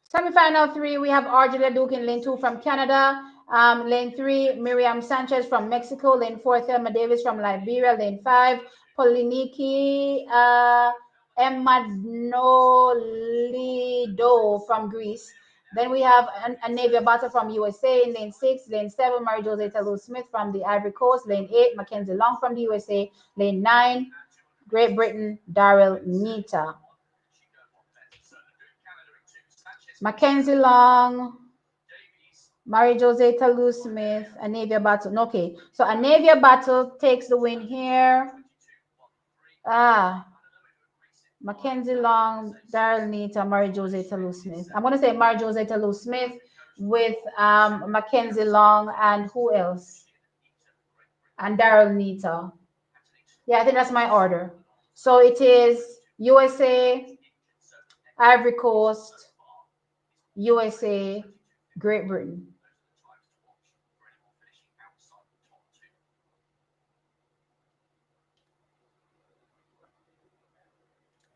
Semi-final 3, we have Argelia Duke in lane 2 from Canada. Lane 3, Miriam Sanchez from Mexico. Lane 4, Thelma Davis from Liberia. Lane 5, Poliniki Emanolido from Greece. Then we have Anavia Battle from USA in lane 6. Lane 7, Marie-José Talou Smith from the Ivory Coast. Lane 8, Mackenzie Long from the USA. Lane 9, Great Britain, Daryl Nita. Mackenzie Long, Marie-José Talou Smith, Anavia Battle. Okay, so Anavia Battle takes the win here. Mackenzie Long, Daryl Nita, Marie-José Talou Smith. I'm going to say Marie-José Talou Smith with Mackenzie Long and who else? And Daryl Nita. Yeah, I think that's my order. So it is USA, Ivory Coast, USA, Great Britain.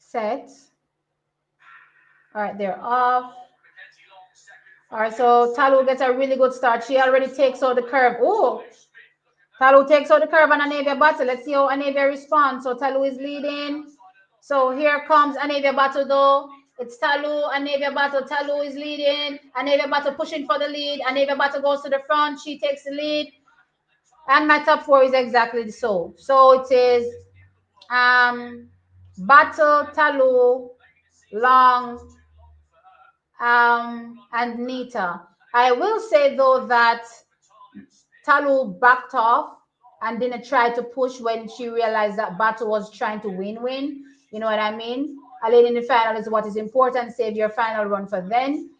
Set. All right, they're off. All right, so Talou gets a really good start. She already takes out the curve. Oh, Talou takes out the curve on Anavia Battle. Let's see how Anavia responds. So Talou is leading. So here comes Anavia Battle though. It's Talou, Anavia Battle. Talou is leading. Anavia Battle pushing for the lead. Anavia Battle goes to the front. She takes the lead. And my top 4 is exactly so. So it is Battle, Talou, Long, and Nita. I will say though that Talou backed off and didn't try to push when she realized that Battle was trying to win. You know what I mean? A lane in the final is what is important. Save your final run for then.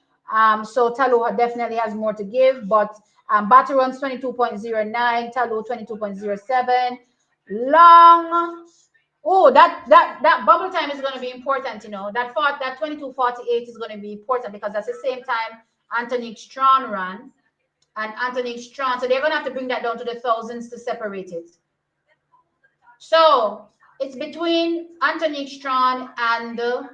So Talou definitely has more to give, but Battle runs 22.09, Talou 22.07. Long. Oh, that bubble time is going to be important, you know. That 22:48 is going to be important because that's the same time Anthony Strong ran. And Anthony Strong. So they're going to have to bring that down to the thousands to separate it. So It's between Antonique Strawn and okay,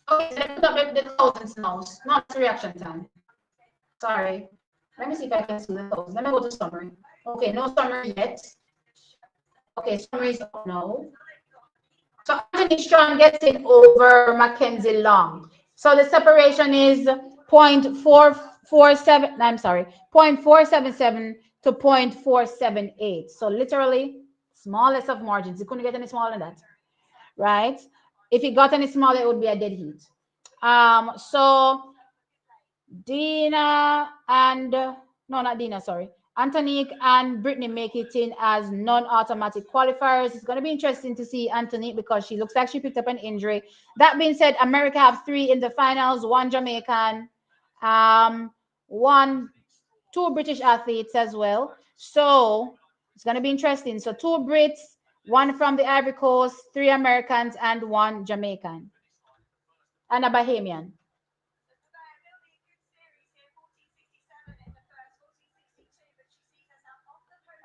so let me put up the thousands now. No, it's reaction time. Sorry. Let me see if I can see the thousands. Let me go to summary. Okay, no summary yet. Okay, summary is up now. So Anthony Strong gets it over Mackenzie Long. So the separation is 0.447, I'm sorry, 0.477 to 0.478. So literally smallest of margins. You couldn't get any smaller than that, right? If it got any smaller, it would be a dead heat. So Dina and no, not Dina, sorry. Antonique and Brittany make it in as non-automatic qualifiers. It's going to be interesting to see Antonique because she looks like she picked up an injury. That being said, America have 3 in the finals, 1 Jamaican, two British athletes as well. So it's going to be interesting. So 2 Brits, 1 from the Ivory Coast, 3 Americans, and 1 Jamaican, and a Bahamian.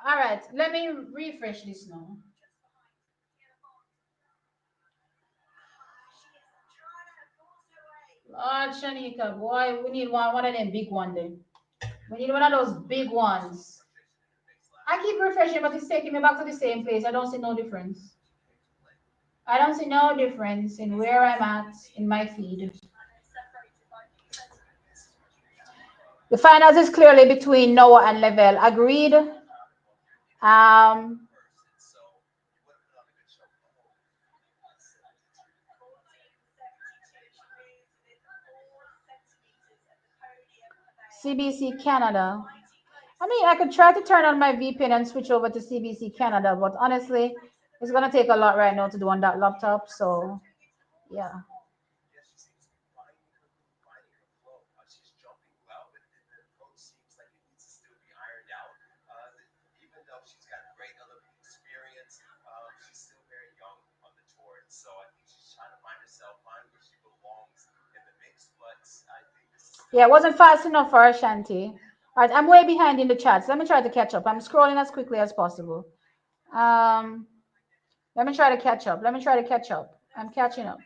All right, let me refresh this now. Lord Shanika, boy, we need one of them big one then. We need one of those big ones. I keep refreshing, but it's taking me back to the same place. I don't see no difference. I don't see no difference in where I'm at in my feed. The finals is clearly between Noah and Level. Agreed. CBC Canada. I mean, I could try to turn on my VPN and switch over to CBC Canada, but honestly, it's gonna take a lot right now to do on that laptop. So, yeah. Yeah, it wasn't fast enough for Ashanti. All right, I'm way behind in the chats. Let me try to catch up. I'm scrolling as quickly as possible. Um, let me try to catch up. Let me try to catch up. I'm catching up.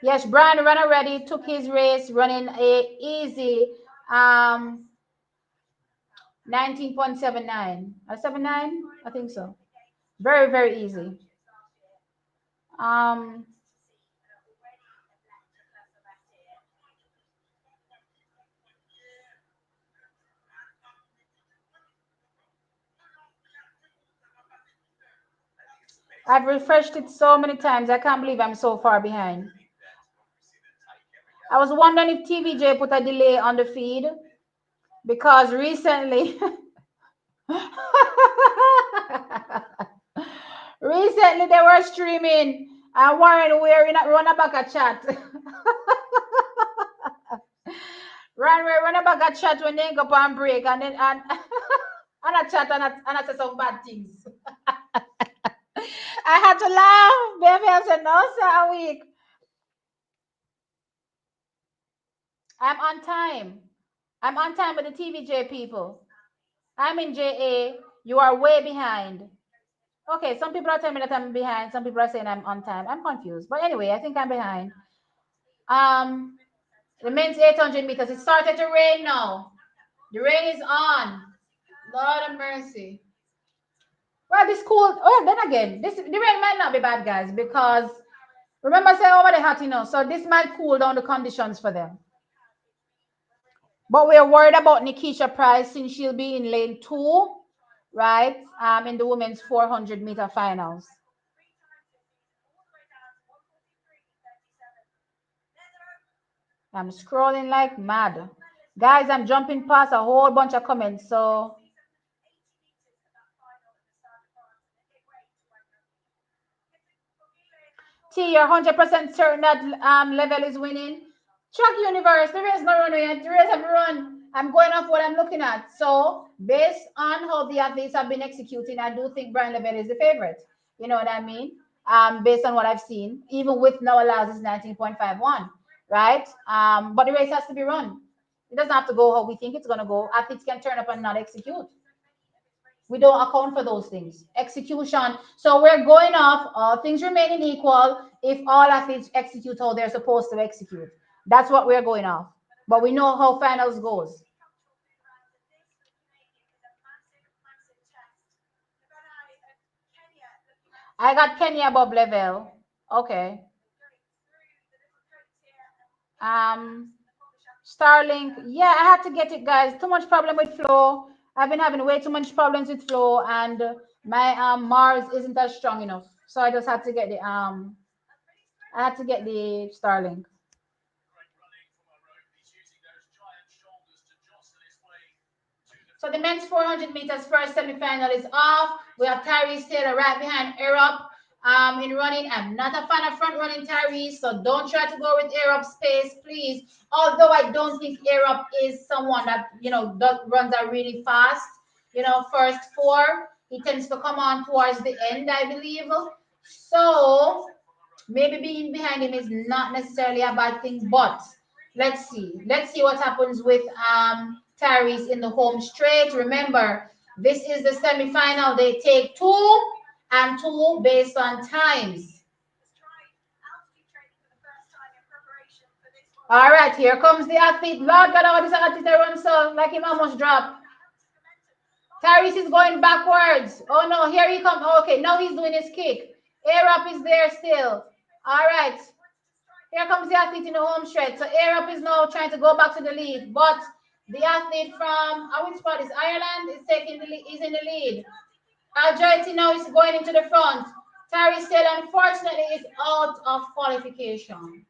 Yes, Brian ran already, took his race, running a easy 19.79. 79? I think so. Very, very easy. Um, I've refreshed it so many times. I can't believe I'm so far behind. I was wondering if TVJ put a delay on the feed because recently, recently they were streaming and Warren we're in a run back a chat. Run back a chat when they go on break and then and a chat and I say some bad things. I had to laugh. Baby, I said, no, sir, a week. I'm on time. I'm on time with the TVJ people. I'm in JA. You are way behind. Okay, some people are telling me that I'm behind. Some people are saying I'm on time. I'm confused. But anyway, I think I'm behind. Um, the men's 800 meters. It started to rain now. The rain is on. Lord of mercy. Well, this cool. Oh, then again, the rain might not be bad, guys, because remember I said over the hot, so this might cool down the conditions for them. But we're worried about Nikisha Price since she'll be in lane 2, right? In the women's 400-meter finals. I'm scrolling like mad. Guys, I'm jumping past a whole bunch of comments, so T, you're 100% certain that Level is winning? Track Universe, the race not run yet. The race haven't run. I'm going off what I'm looking at. So, based on how the athletes have been executing, I do think Brian Level is the favorite. You know what I mean? based on what I've seen. Even with no allows is 19.51, right? But the race has to be run. It doesn't have to go how we think it's gonna go. Athletes can turn up and not execute. We don't account for those things. Execution. So we're going off all things remaining equal if all athletes execute how they're supposed to execute. That's what we're going off. But we know how finals goes. I got Kenya above level. Okay. Um, Starlink. Yeah, I had to get it, guys. Too much problem with Flow. I've been having way too much problems with Flow, and my Mars isn't as strong enough. So I just had to get the I had to get the Starlink. So the men's 400 meters first semi-final is off. We have Tyrese Taylor right behind Europe in running. I'm not a fan of front running Tyrese, so don't try to go with Europe's pace, please. Although I don't think Europe is someone that, does, runs are really fast. First four, he tends to come on towards the end, I believe. So maybe being behind him is not necessarily a bad thing, but let's see. Let's see what happens with Tyrese in the home straight. Remember, this is the semi-final. They take 2 and 2 based on times. All right, here comes the athlete. Lord God, how this athlete runs so like him almost dropped. Tyrese is going backwards. Oh no, here he comes. Okay, now he's doing his kick. Arab is there still. All right. Here comes the athlete in the home stretch. So Arab is now trying to go back to the lead, but the athlete from which spot is Ireland is taking the lead, is in the lead. Aljoity now is going into the front. Tyrese Taylor, unfortunately, is out of qualification.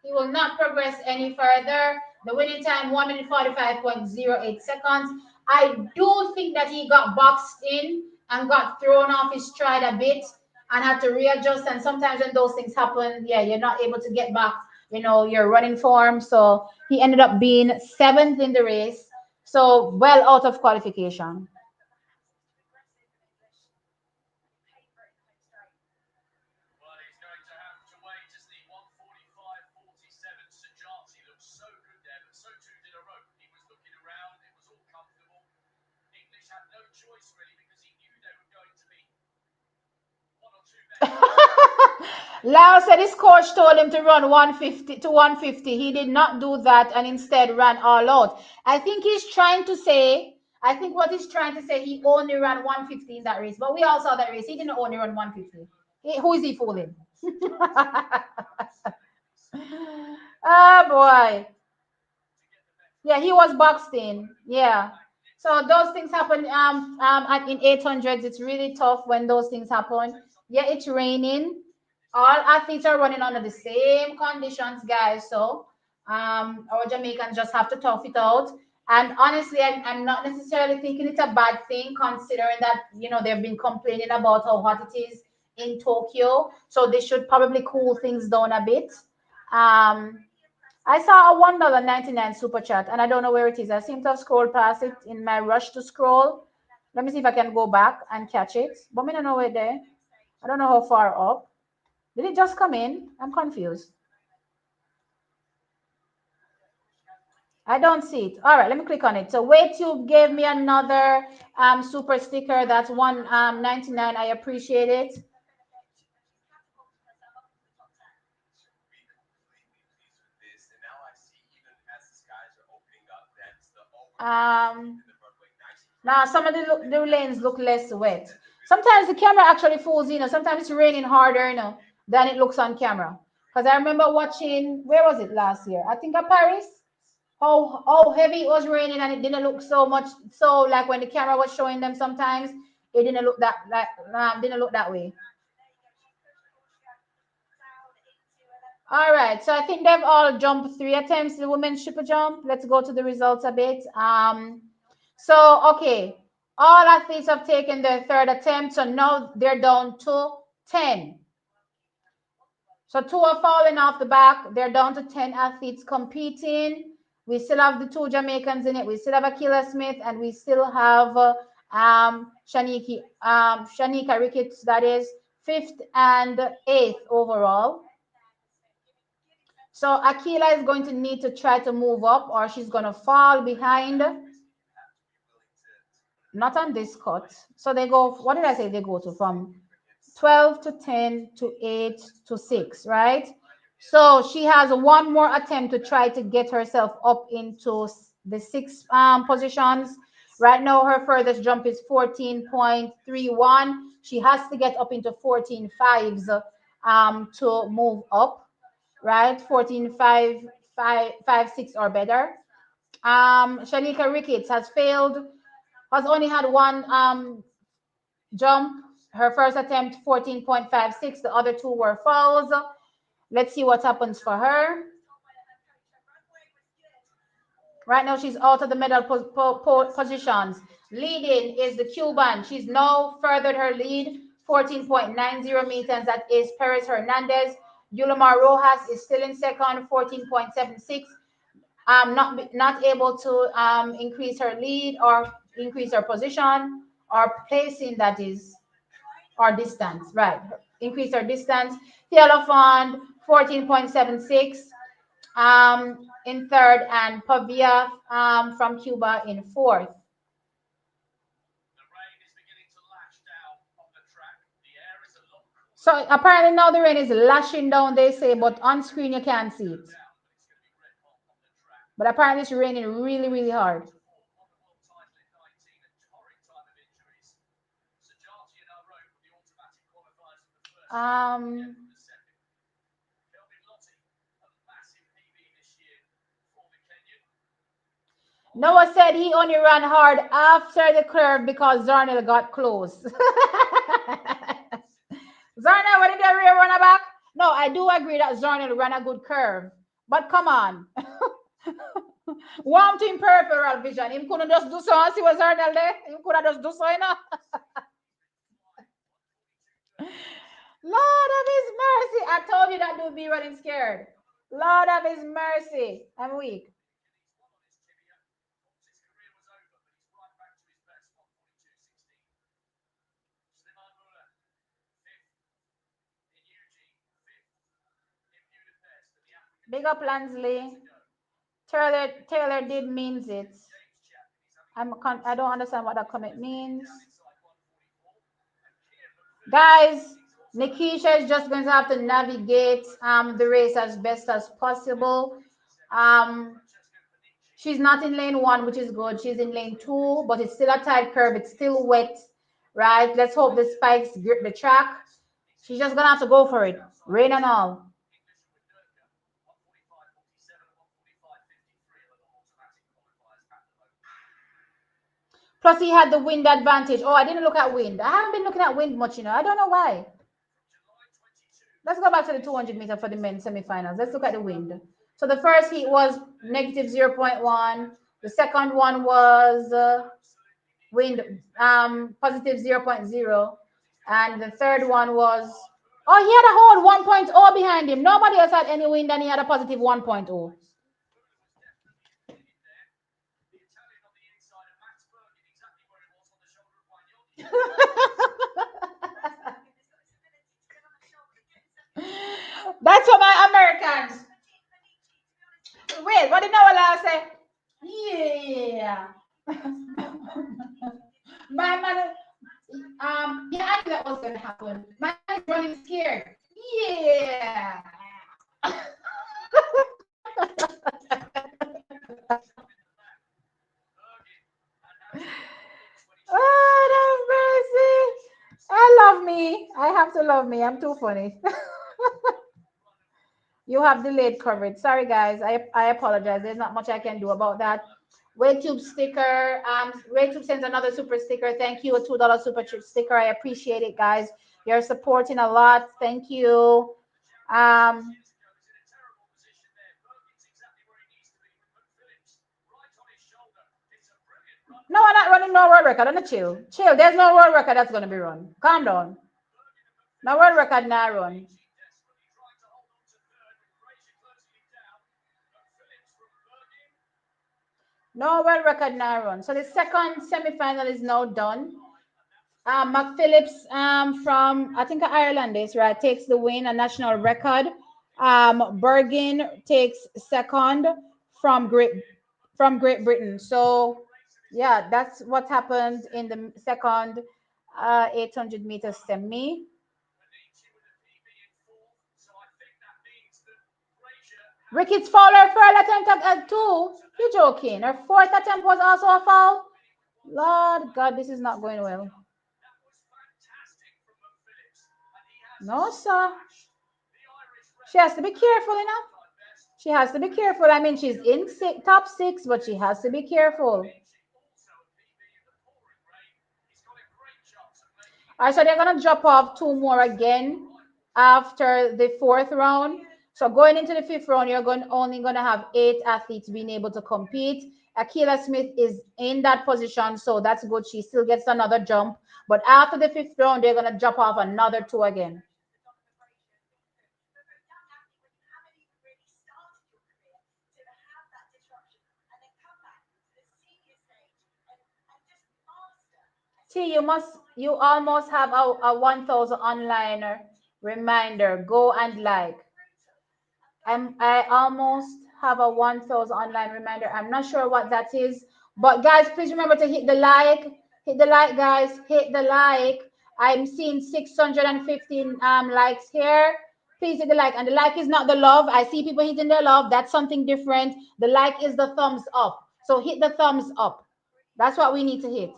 He will not progress any further. The winning time 1 minute 45.08 seconds. I do think that he got boxed in and got thrown off his stride a bit and had to readjust. And sometimes when those things happen, yeah, you're not able to get back, your running form. So he ended up being 7th in the race. So well out of qualification. Lau said his coach told him to run 150 to 150. He did not do that and instead ran all out. I think what he's trying to say, he only ran 150 in that race. But we all saw that race. He didn't only run 150. Who is he fooling? Oh boy. Yeah, he was boxed in. Yeah. So those things happen in 800s. It's really tough when those things happen. Yeah, it's raining. All athletes are running under the same conditions, guys. So our Jamaicans just have to tough it out. And honestly, I'm not necessarily thinking it's a bad thing, considering that they've been complaining about how hot it is in Tokyo. So they should probably cool things down a bit. I saw a $1.99 super chat and I don't know where it is. I seem to have scrolled past it in my rush to scroll. Let me see if I can go back and catch it. But I don't know where there. I don't know how far up. Did it just come in? I'm confused. I don't see it. All right, let me click on it. So WayTube gave me another super sticker. That's $1.99. I appreciate it. Now some of the lanes look less wet. Sometimes the camera actually fools sometimes it's raining harder than it looks on camera. Because I remember watching, where was it last year? I think at Paris. How heavy it was raining and it didn't look so much. So like when the camera was showing them, sometimes it didn't look that way. All right, so I think they've all jumped 3 attempts, the women's triple jump. Let's go to the results a bit. So, okay, all athletes have taken their 3rd attempt, so now they're down to 10. So 2 are falling off the back. They're down to 10 athletes competing. We still have the 2 Jamaicans in it. We still have Akila Smith, and we still have Shanika Ricketts, that is, fifth and eighth overall. So Akila is going to need to try to move up or she's going to fall behind. Not on this cut. So they go, what did I say they go to? From 12 to 10 to 8 to 6, right? So she has one more attempt to try to get herself up into the 6 positions. Right now, her furthest jump is 14.31. She has to get up into 14.5s to move up, right? 14.5, 5.6 or better. Shanika Ricketts has failed, has only had one jump. Her first attempt, 14.56. The other two were falls. Let's see what happens for her. Right now, she's out of the medal positions. Leading is the Cuban. She's now furthered her lead, 14.90 meters. That is Perez Hernandez. Yulimar Rojas is still in second, 14.76. Not able to increase her lead or increase her position or placing, that is, or distance, right? Increase her distance. Theolophon, 14.76 in third, and Pavia from Cuba in fourth. So apparently now the rain is lashing down, they say, but on screen you can't see it. But apparently it's raining really, really hard. Noah said he only ran hard after the curve because Zarnell got close. Zarnell, what did the rear runner back? No, I do agree that Zarnell ran a good curve. But come on. Warm team peripheral vision. Him couldn't just do so and see what Zarnell there. Him could have just do so, you know. Lord of his mercy. I told you that dude be running scared. Lord of his mercy. I'm weak. Big up Lansley. Taylor did means it. I don't understand what that comment means. Guys, Nikisha is just going to have to navigate the race as best as possible. She's not in lane 1, which is good. She's in lane 2, but it's still a tight curve. It's still wet, right? Let's hope the spikes grip the track. She's just going to have to go for it, rain and all. Plus, he had the wind advantage. Oh, I didn't look at wind. I haven't been looking at wind much, you know. I don't know why. Let's go back to the 200 meter for the men's semifinals. Let's look at the wind. So the first heat was negative 0.1. The second one was wind positive 0.0. And the third one was, oh, he had a whole 1.0 behind him. Nobody else had any wind and he had a positive 1.0. That's for my Americans. Wait, what did Noah say? Yeah. My mother, yeah, I knew that was gonna happen. My man is running scared. Yeah. Oh, mercy. I love me. I have to love me. I'm too funny. You have delayed coverage. Sorry, guys. I apologize. There's not much I can do about that. WadeTube sticker. WadeTube sends another super sticker. Thank you. A $2 super sticker. I appreciate it, guys. You're supporting a lot. Thank you. No, I'm not running no world record. I'm not chill. Chill. There's no world record that's gonna be run. Calm down. No world record not run. No world record now run. So the second semi-final is now done. McPhillips from I think Ireland is right takes the win, a national record. Bergin takes second from Great Britain. So yeah, that's what happened in the second 800 meters semi. Ricky's Fowler third attempt at two. You're joking. Her fourth attempt was also a foul. Lord God, this is not going well. No, sir. She has to be careful enough. She has to be careful. I mean, she's in top six, but she has to be careful. All right, so they're gonna drop off two more again after the fourth round. So going into the fifth round, you're only gonna have 8 athletes being able to compete. Akila Smith is in that position, so that's good. She still gets another jump. But after the fifth round, they're gonna drop off another two again. See, you almost have a 1,000 online reminder. Go and like. I almost have a 1,000 online reminder. I'm not sure what that is, but guys, please remember to hit the like. Hit the like, guys. Hit the like. I'm seeing 615 likes here. Please hit the like, and the like is not the love. I see people hitting their love. That's something different. The like is the thumbs up. So hit the thumbs up. That's what we need to hit.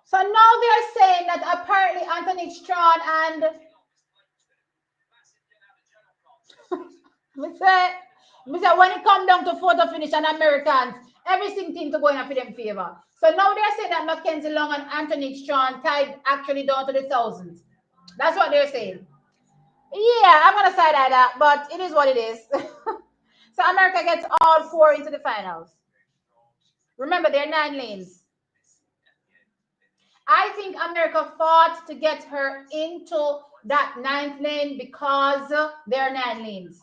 So now they're saying that apparently Anthony Strawn and Mr. When it come down to photo finish and Americans, everything seems to go in for them favor. So now they're saying that Mackenzie Long and Anthony Strawn tied actually down to the thousands. That's what they're saying. Yeah, I'm gonna side eye that, but it is what it is. So America gets all four into the finals. Remember, they're 9 lanes. I think America fought to get her into that ninth lane because there are 9 lanes.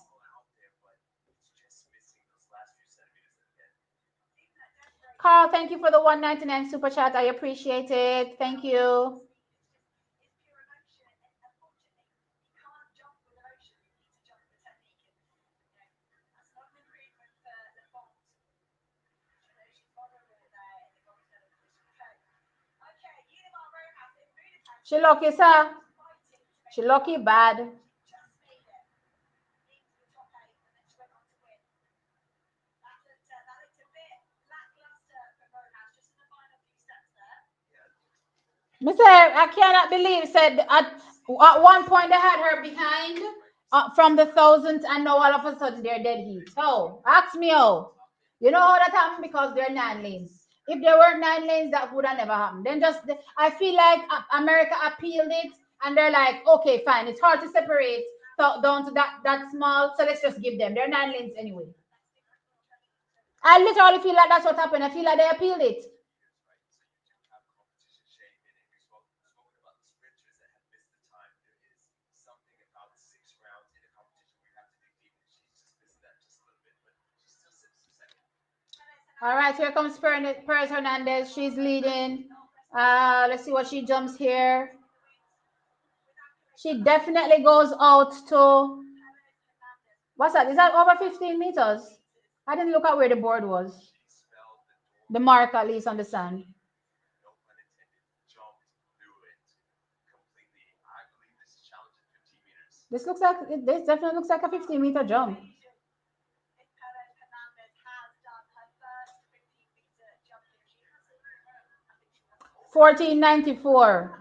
Carl, thank you for the 199 super chat. I appreciate it. Thank you. She lucky, sir. She lucky bad. Mister, I cannot believe said at one point they had her behind from the thousands, and now all of a sudden they're dead heat. Oh, ask me how. You know how that happened because they're 9 lanes. If there were 9 lanes, that would have never happened. Then just I feel like America appealed it, and they're like, okay, fine. It's hard to separate down to that small, so let's just give them. They're 9 lanes anyway. I literally feel like that's what happened. I feel like they appealed it. All right, here comes Perez Hernandez. She's leading. Let's see what she jumps here. She definitely goes out to, what's that? Is that over 15 meters? I didn't look at where the board was. The mark, at least, on the sand. This definitely looks like a 15-meter jump. 1494.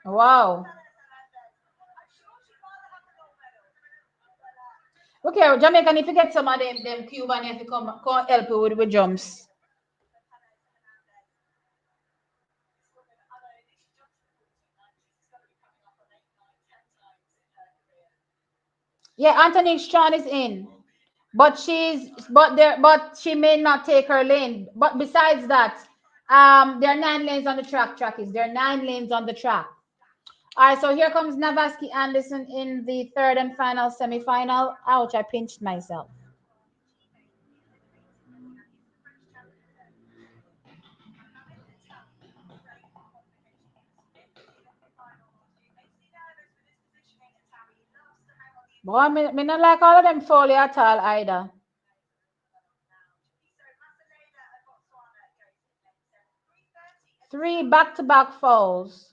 Wow. Okay, Jamaica need to get some of them Cuban here to come help you with jumps. Yeah, Anthony Strong is in. But she may not take her lane. But besides that, there are 9 lanes on the track, trackies. There are 9 lanes on the track. All right, so here comes Navaski Anderson in the third and final semifinal. Ouch, I pinched myself. Boy, me not like all of them Foley at all either. Three back-to-back falls.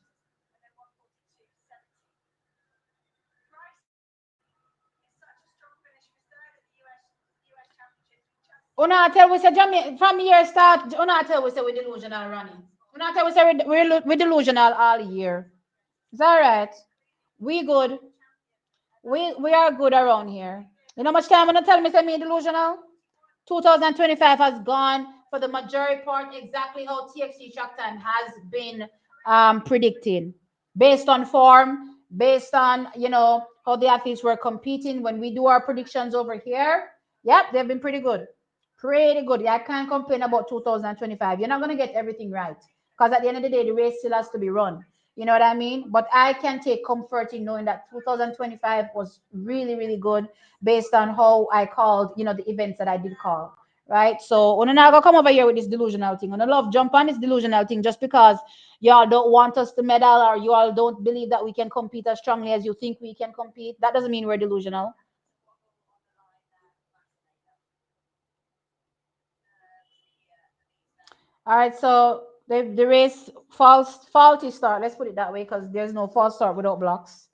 Una tell we say Jamaica from year start. Una tell we say we delusional running. Una tell we say we delusional all year. Is that right? We good. We are good around here. You know how much time gonna tell me say me delusional? 2025 has gone for the majority part exactly how TXT track time has been predicting, based on form, based on how the athletes were competing. When we do our predictions over here, yep, they've been pretty good. Pretty good. Yeah, I can't complain about 2025. You're not going to get everything right because at the end of the day, the race still has to be run. You know what I mean? But I can take comfort in knowing that 2025 was really, really good based on how I called, the events that I did call. Right. So when I go come over here with this delusional thing, when I love jump on this delusional thing just because y'all don't want us to medal or you all don't believe that we can compete as strongly as you think we can compete, that doesn't mean we're delusional. All right, so the race faulty start. Let's put it that way because there's no false start without blocks.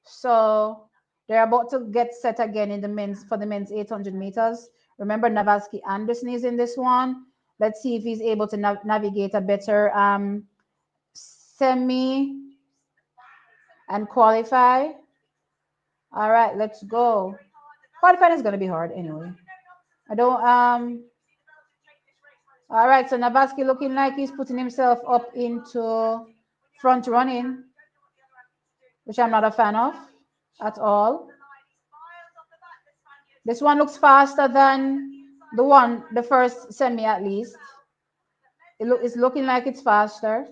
So they're about to get set again in the men's 800 meters. Remember, Navaski Anderson is in this one. Let's see if he's able to navigate a better semi and qualify. All right, let's go. Qualifying is going to be hard anyway. I don't All right, so Navaski looking like he's putting himself up into front running, which I'm not a fan of at all. This one looks faster than the first semi at least. It's looking like it's faster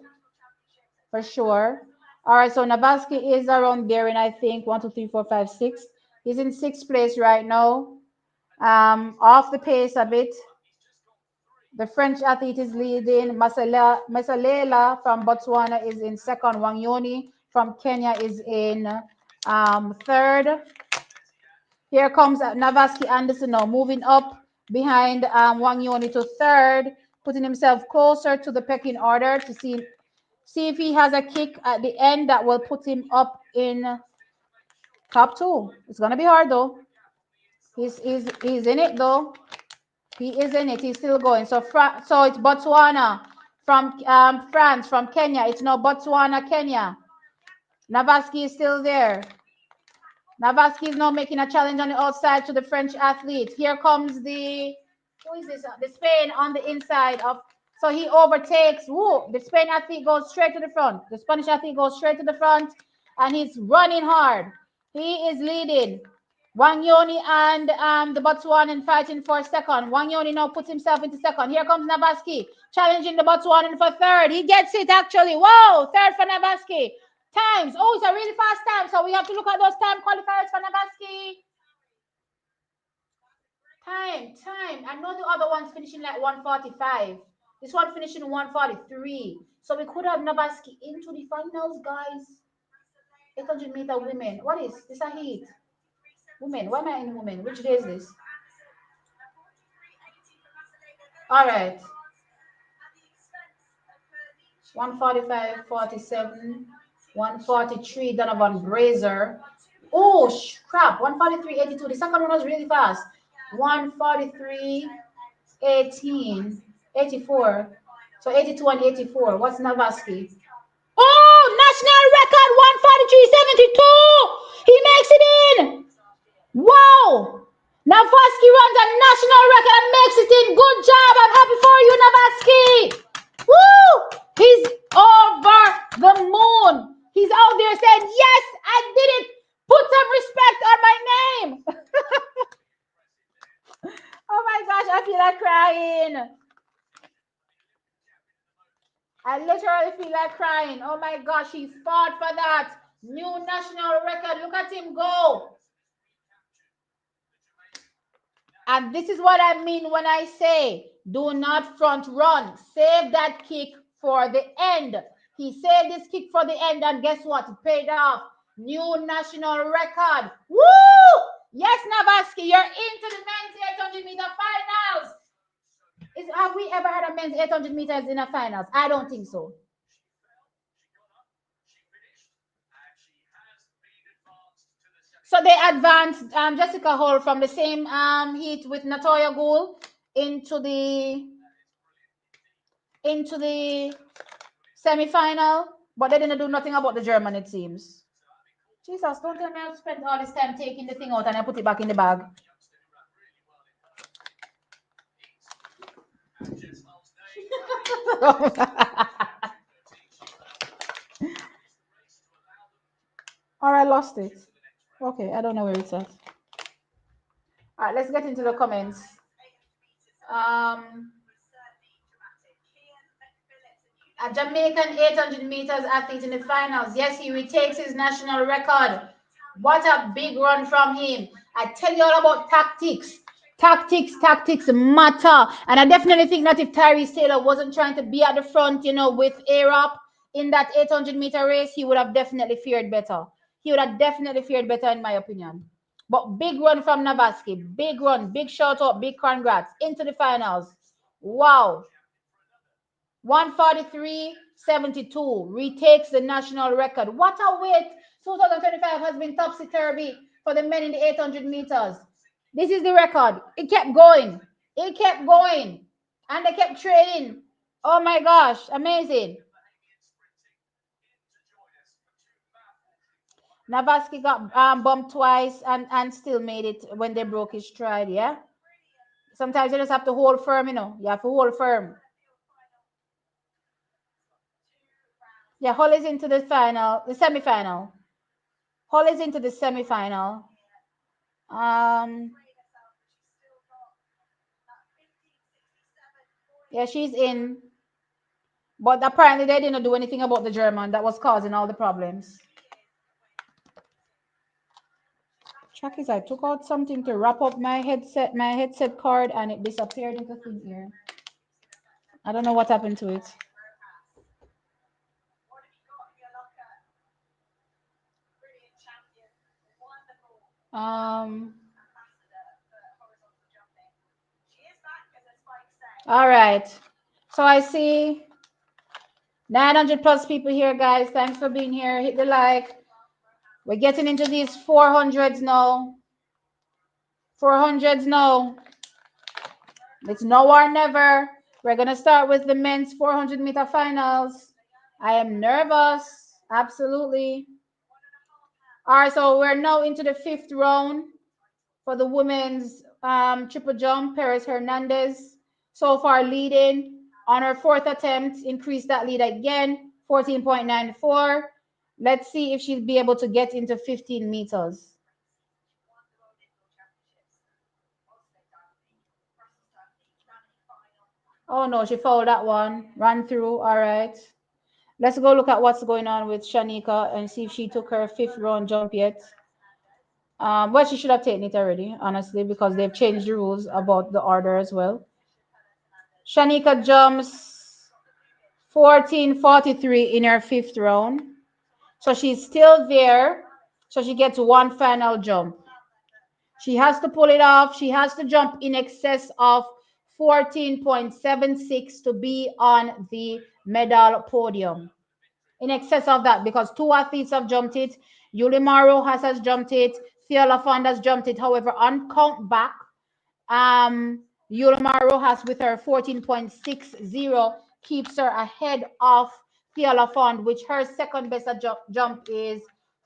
for sure. All right, so Navaski is around there in I think 1, 2, 3, 4, 5, 6. He's in 6th place right now. Off the pace a bit. The French athlete is leading. Masalela from Botswana is in second. Wanyoni from Kenya is in third. Here comes Navaski Anderson now moving up behind Wanyoni to third, putting himself closer to the pecking order to see if he has a kick at the end that will put him up in top 2. It's gonna be hard though. He's in it though. He is in it. He's still going. So it's Botswana from France, from Kenya. It's now Botswana, Kenya. Navaski is still there. Navaski is now making a challenge on the outside to the French athlete. Here comes who is this? The Spain on the inside of. So he overtakes. Woo! The Spain athlete goes straight to the front. The Spanish athlete goes straight to the front, and he's running hard. He is leading. Wanyoni and the Botswanan fighting for second. Wanyoni now puts himself into second. Here comes Navaski challenging the Botswanan for third. He gets it actually. Whoa! Third for Navaski. Times. Oh, it's a really fast time. So we have to look at those time qualifiers for Navaski. Time. I know the other one's finishing like 145. This one finishing 143. So we could have Navaski into the finals, guys. 800-meter women. What is this? A heat? Women. Why am I in women? Which day is this? All right. 145, 47, 143. Donovan Brazier. Oh, crap. 143.82. The second one was really fast. 143.18. 84. So 82 and 84. What's Navaski? Oh, national record 143.72. He makes it in. Navaski runs a national record and makes it in. Good job. I'm happy for you, Navaski. Woo! He's over the moon. He's out there saying, yes, I did it. Put some respect on my name. Oh my gosh, I feel like crying. I literally feel like crying. Oh my gosh, he fought for that new national record. Look at him go. And this is what I mean when I say, do not front run. Save that kick for the end. He saved this kick for the end, and guess what? It paid off. New national record. Woo! Yes, Navaski, you're into the men's 800-meter finals. Have we ever had a men's 800 meters in a finals? I don't think so. So they advanced Jessica Hall from the same heat with Natoya Gould into the semi-final, but they didn't do nothing about the German, it seems. Jesus, don't tell me I spent all this time taking the thing out and I put it back in the bag. Or I lost it. Okay, I don't know where it's at. All right, let's get into the comments. A Jamaican 800 meters athlete in the finals. Yes, he retakes his national record. What a big run from him. I tell you all about tactics. Tactics matter. And I definitely think that if Tyrese Taylor wasn't trying to be at the front, with Arop in that 800-meter race, he would have definitely fared better. In my opinion. But big run from Navaski. Big run, big shout out, big congrats. Into the finals. Wow. 143.72 retakes the national record. What a weight. 2025 has been topsy-turvy for the men in the 800 meters. This is the record. It kept going. And they kept training. Oh my gosh, amazing. Navaski got bumped twice and still made it when they broke his stride, yeah? Sometimes you just have to hold firm, You have to hold firm. Yeah, Hull is into the semi-final. Hull is into the semi-final. Yeah, she's in. But apparently they didn't do anything about the German that was causing all the problems. Chuckies, I took out something to wrap up my headset cord, and it disappeared into thin air. I don't know what happened to it. All right. So I see 900 plus people here, guys. Thanks for being here. Hit the like. We're getting into these 400s now. 400s now. It's now or never. We're going to start with the men's 400-meter finals. I am nervous. Absolutely. All right, so we're now into the 5th round for the women's triple jump. Perez Hernandez so far leading on her 4th attempt. Increased that lead again, 14.94. Let's see if she'll be able to get into 15 meters. Oh no, she fouled that one. Ran through. All right. Let's go look at what's going on with Shanika and see if she took her 5th round jump yet. Well, she should have taken it already, honestly, because they've changed the rules about the order as well. Shanika jumps 14.43 in her 5th round. So she's still there. So she gets one final jump. She has to pull it off. She has to jump in excess of 14.76 to be on the medal podium. In excess of that, because 2 athletes have jumped it. Yulimar Rojas has jumped it. Thea Lafond has jumped it. However, on count back, Yulimar Rojas with her 14.60 keeps her ahead of Thea Lafond, which her second best jump is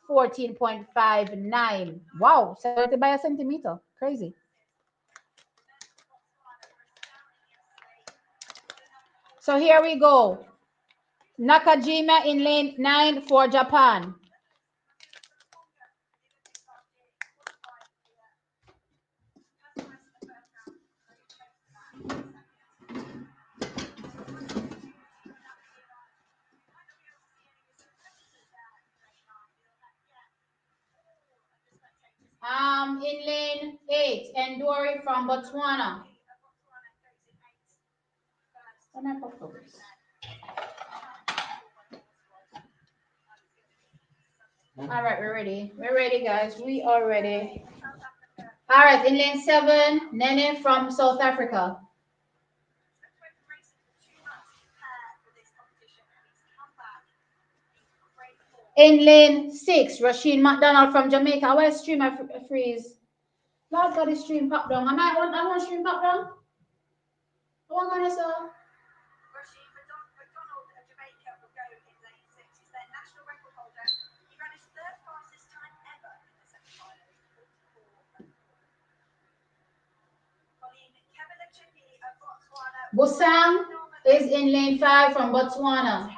14.59. Wow, separated by a centimeter. Crazy. So here we go. Nakajima in lane 9 for Japan. In lane 8, Endori from Botswana. All right, we're ready. We're ready, guys. We are ready. All right, in lane 7, Nene from South Africa. In lane 6, Rasheen McDonald from Jamaica. I want to stream a freeze. Lord God, the stream pop down. I want stream pop down. What am I going to say? Rasheen McDonald of Jamaica will go in lane 6. He's their national record holder. He ran his third fastest time ever in the semi-finals. Busam is in lane 5 from Botswana.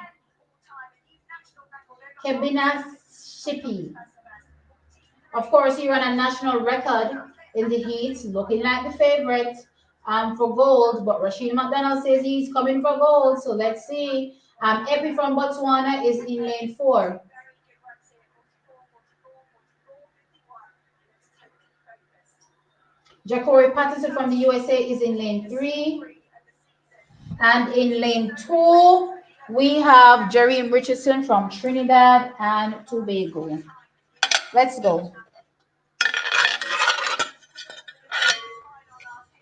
Kebina Shipi. Of course, he ran a national record in the heat, looking like the favorite for gold. But Rasheen McDonald says he's coming for gold, so let's see. Epi from Botswana is in lane 4. Ja'Cory Patterson from the USA is in lane 3. And in lane 2, we have Jerry Richardson from Trinidad and Tobago. Let's go.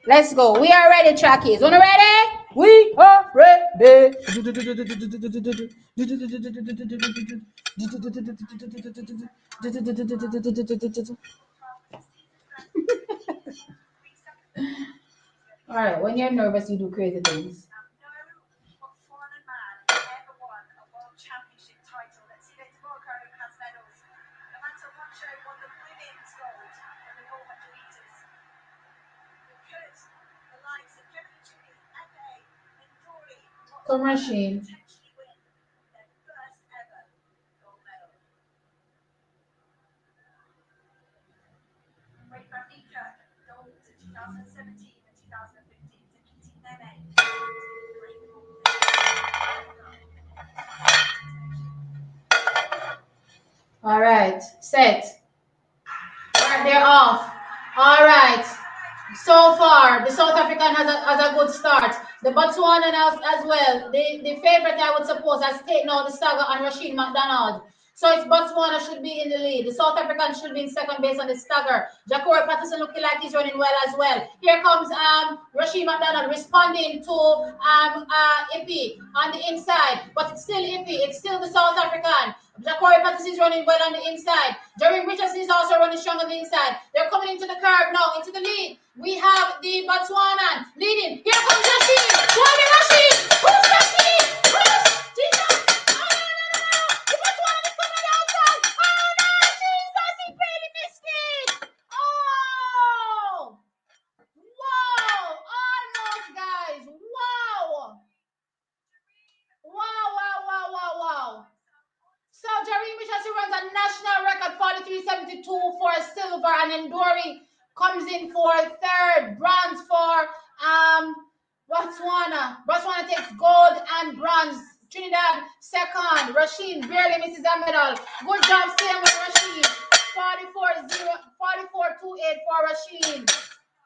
Let's go. We are ready, trackies. Are you ready? We are ready. All right. When you're nervous, you do crazy things. Come, Rasheen. All right, set. All right, they're off. All right. So far, the South African has a good start. The Botswana as well. The favorite, I would suppose, has taken out the Saga and Rasheen McDonald. So it's Botswana should be in the lead. The South African should be in second based on the stagger. Ja'Cory Patterson looking like he's running well as well. Here comes Rasheen McDonald responding to Ippy on the inside, but it's still Ippy. It's still the South African. Ja'Cory Patterson is running well on the inside. Jerry Richardson is also running strong on the inside. They're coming into the curve now, into the lead. We have the Botswana leading. Here comes Rasheen. Who's Rasheen? Who's Rasheen? Who's Jesus? Oh, no. The Botswana is coming outside. Oh, no, Jesus. He barely missed it. Oh. Wow. Almost, guys. Wow. Wow. So Jerry Richardson runs a national record 43.72 for silver, and Endori comes in for third, bronze for Botswana. Botswana takes gold and bronze. Trinidad second. Rasheen barely misses a medal. Good job staying with Rasheen. 44.28 for Rasheen.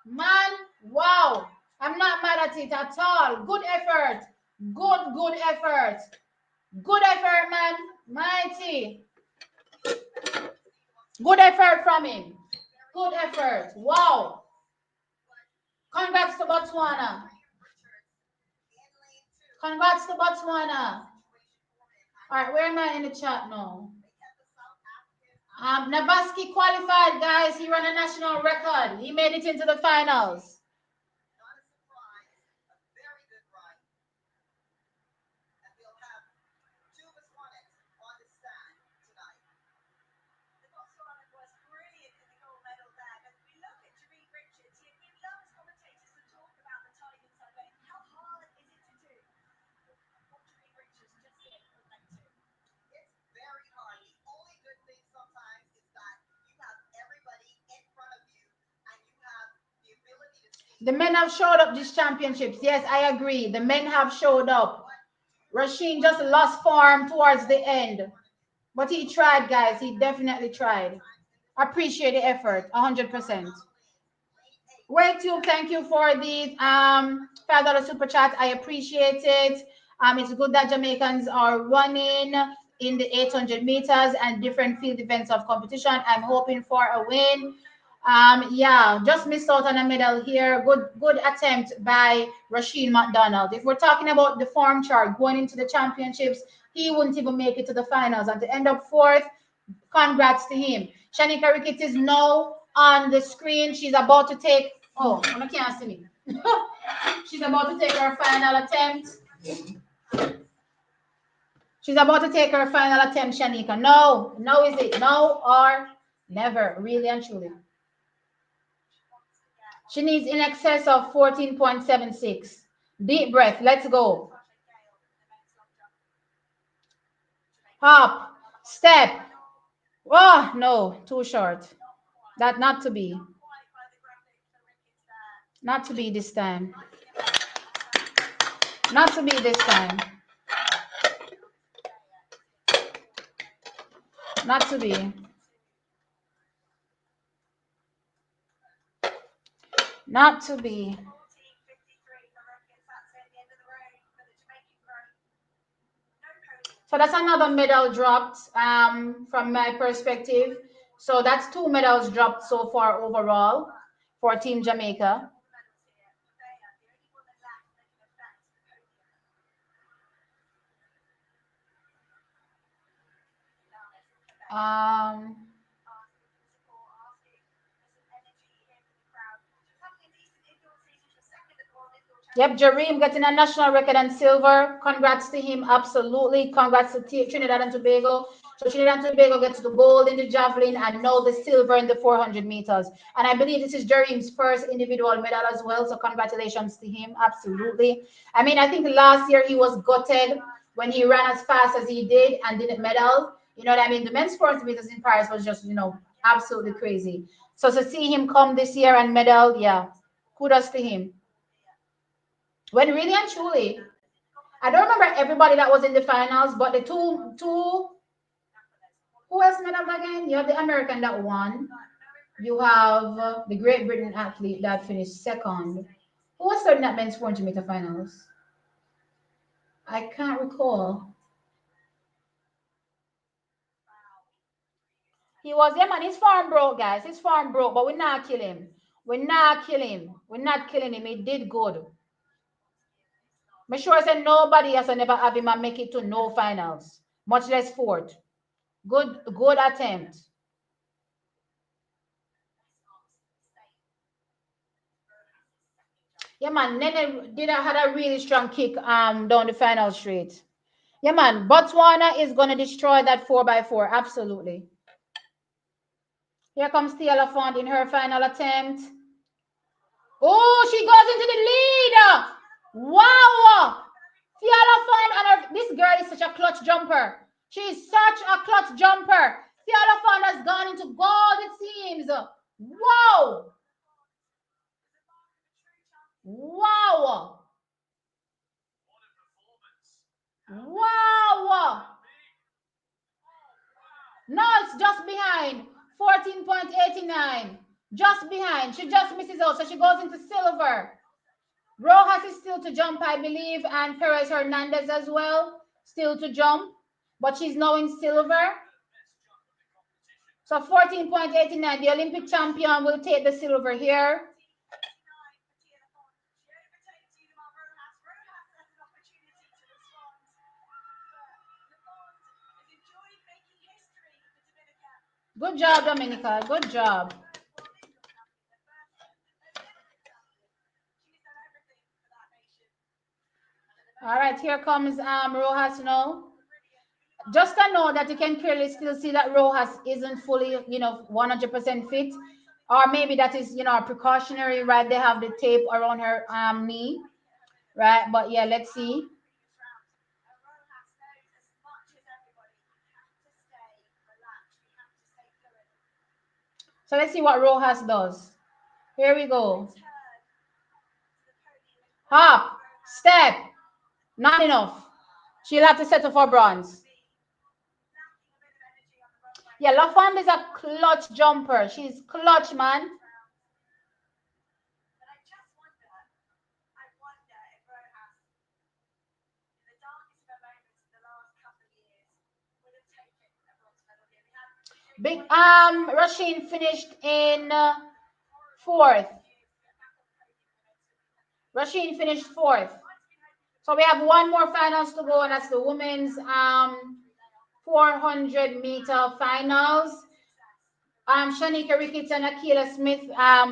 Man, wow. I'm not mad at it at all. Good effort. Good effort. Good effort, man. Mighty. Good effort from him. Good effort. Wow. Congrats to Botswana. Congrats to Botswana. All right, where am I in the chat now? Nabaski qualified, guys. He ran a national record. He made it into the finals. The men have showed up these championships. Yes, I agree. The men have showed up. Rasheen just lost form towards the end. But he tried, guys. He definitely tried. Appreciate the effort, 100%. Wait, you. Thank you for the $5 super chat. I appreciate it. It's good that Jamaicans are running in the 800 meters and different field events of competition. I'm hoping for a win. Yeah, just missed out on a medal here. Good attempt by Rasheen McDonald. If we're talking about the form chart going into the championships, he wouldn't even make it to the finals. And to end up fourth, congrats to him. Shanika Ricketts is now on the screen. She's about to take. Oh, I can't see me. She's about to take her final attempt. She's about to take her final attempt, Shanika. No, no, is it? No or never, really and truly. She needs in excess of 14.76. Deep breath. Let's go. Hop. Step. Oh, no. Too short. That not to be. Not to be this time. Not to be this time. Not to be. Not to be. So that's another medal dropped from my perspective. So that's 2 medals dropped so far overall for Team Jamaica. Um, Yep, Jareem getting a national record and silver. Congrats to him, absolutely. Congrats to Trinidad and Tobago. So Trinidad and Tobago gets the gold in the javelin and now the silver in the 400 meters. And I believe this is Jareem's first individual medal as well. So congratulations to him, absolutely. I mean, I think last year he was gutted when he ran as fast as he did and didn't medal. You know what I mean? The men's 400 meters in Paris was just, absolutely crazy. So to see him come this year and medal, yeah, kudos to him. When really and truly, I don't remember everybody that was in the finals, but the two, who else medaled again? You have the American that won. You have the Great Britain athlete that finished second. Who was third in that men's 400-meter finals? I can't recall. He was, yeah, man, his farm broke, guys. His farm broke, but we're not killing him. We're not killing him. We're not killing him. He did good. I'm sure I said nobody has never have him and make it to no finals, much less fourth. Good attempt. Yeah, man. Nene did had a really strong kick down the final straight. Yeah, man. Botswana is gonna destroy that 4x4. Absolutely. Here comes the elephant in her final attempt. Oh, she goes into the lead. Wow. The elephant and this girl is such a clutch jumper. She's such a clutch jumper. The elephant has gone into gold, it seems. Wow. Wow. Wow. No, it's just behind. 14.89. Just behind. She just misses out. So she goes into silver. Rojas is still to jump, I believe, and Perez Hernandez as well. Still to jump. But she's now in silver. So 14.89. The Olympic champion will take the silver here. Good job, Dominica. Good job. All right, here comes Rojas now. Just to know that you can clearly still see that Rojas isn't fully, 100% fit. Or maybe that is, a precautionary, right? They have the tape around her knee, right? But yeah, let's see. So let's see what Rojas does. Here we go. Hop, step, not enough. She'll have to settle for bronze. Yeah, Lafond is a clutch jumper. She's clutch, man. Big Rasheen finished in fourth. Rasheen finished fourth. So we have one more finals to go, and that's the women's 400-meter finals. Shanika Ricketts and Akila Smith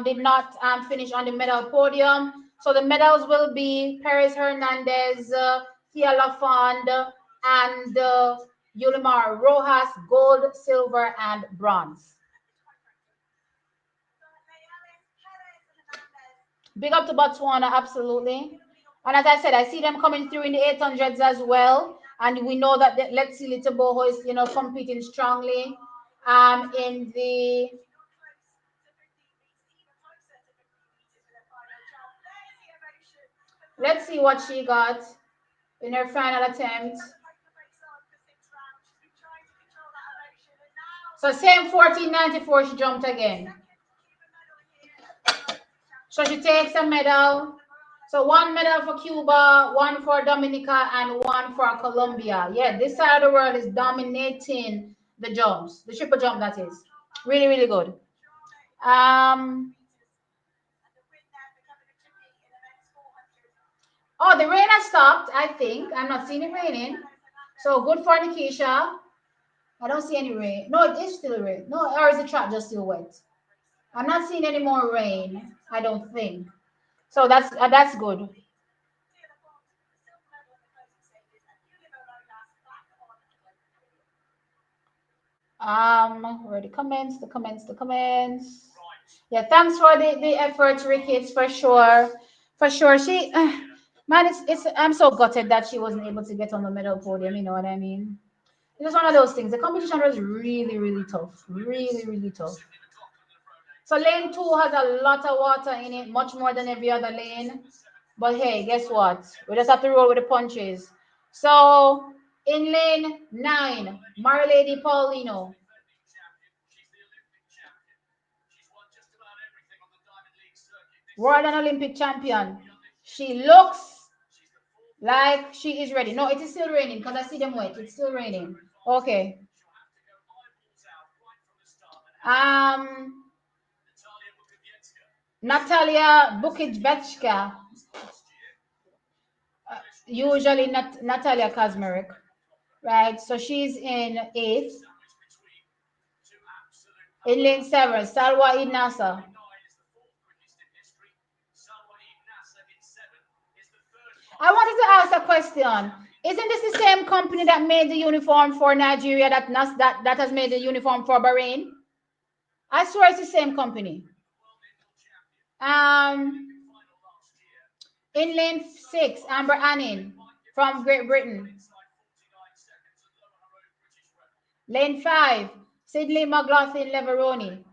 did not finish on the medal podium. So the medals will be Perez Hernandez, Tia Lafond, and Yulimar Rojas, gold, silver, and bronze. Big up to Botswana, absolutely. And as I said, I see them coming through in the 800s as well. And we know that Let's See Little Boho is, competing strongly in the... Let's see what she got in her final attempt. So same 1494, she jumped again. So she takes a medal. So one medal for Cuba, one for Dominica, and one for Colombia. Yeah, this side of the world is dominating the jumps, the triple jump, that is. Really, really good. Oh, the rain has stopped, I think. I'm not seeing it raining. So good for Nikisha. I don't see any rain. No, it is still rain. No, or is the track just still wet? I'm not seeing any more rain, I don't think. So that's good. Where are the comments? Yeah, thanks for the effort, Ricketts, for sure. For sure. She man, it's I'm so gutted that she wasn't able to get on the medal podium, you know what I mean? It was one of those things. The competition was really, really tough. Really, really tough. So lane 2 has a lot of water in it, much more than every other lane. But hey, guess what? We just have to roll with the punches. So in lane 9, Marilady Paulino. World and Olympic champion. She looks like she is ready. No, it is still raining because I see them wet. It's still raining. Okay. Natalia Bukijvetska. Usually Natalia Kazmarek. Right, so she's in 8th. In lane 7, Salwa Idnasa. I wanted to ask a question. Isn't this the same company that made the uniform for Nigeria that has made the uniform for Bahrain? I swear it's the same company. In lane 6, Amber Annin from Great Britain. Lane 5, Sidney McLaughlin Leveroni.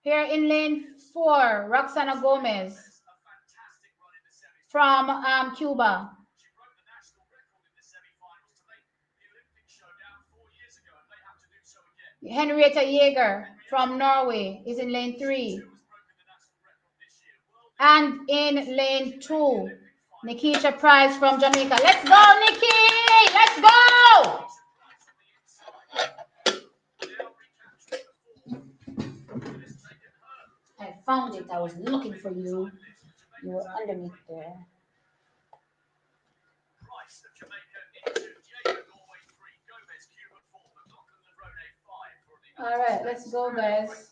Here in lane 4, Roxana Gomez from Cuba. Henrietta Jaeger from Norway is in lane 3. And in lane 2, Nikisha Price from Jamaica. Let's go, Nikki! Let's go! I found it. I was looking for you. You were underneath there. All right, let's go, guys.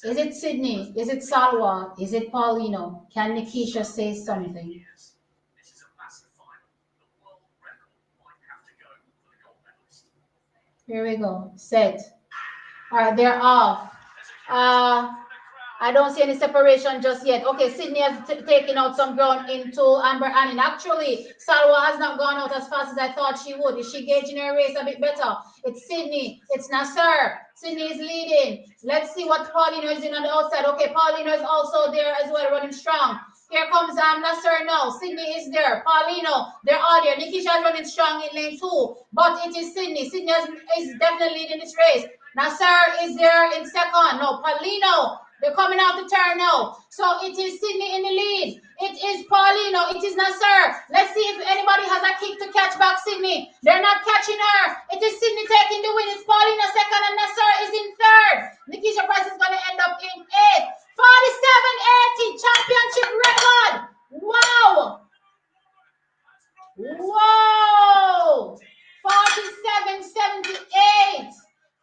Is it Sydney? Is it Salwa? Is it Paulino? Can Nikisha say something? Here we go. Set. All right, they're off. I don't see any separation just yet. Okay, Sydney has taken out some ground into Amber Annin. Actually, Salwa has not gone out as fast as I thought she would. Is she gauging her race a bit better? It's Sydney. It's Nasser. Sydney is leading. Let's see what Paulino is doing on the outside. Okay, Paulino is also there as well, running strong. Here comes Nasser now. Sydney is there. Paulino, they're all there. Nikisha is running strong in lane 2, but it is Sydney. Sydney is definitely leading this race. Nasser is there in second. No, Paulino. They're coming out the turn now. So it is Sydney in the lead. It is Paulino. It is Nasser. Let's see if anybody has a kick to catch back Sydney. They're not catching her. It is Sydney taking the win. It's Paulino second and Nasser is in third. Nikisha Price is going to end up in 8th. 47.80 championship record. Wow. Whoa. 47.78.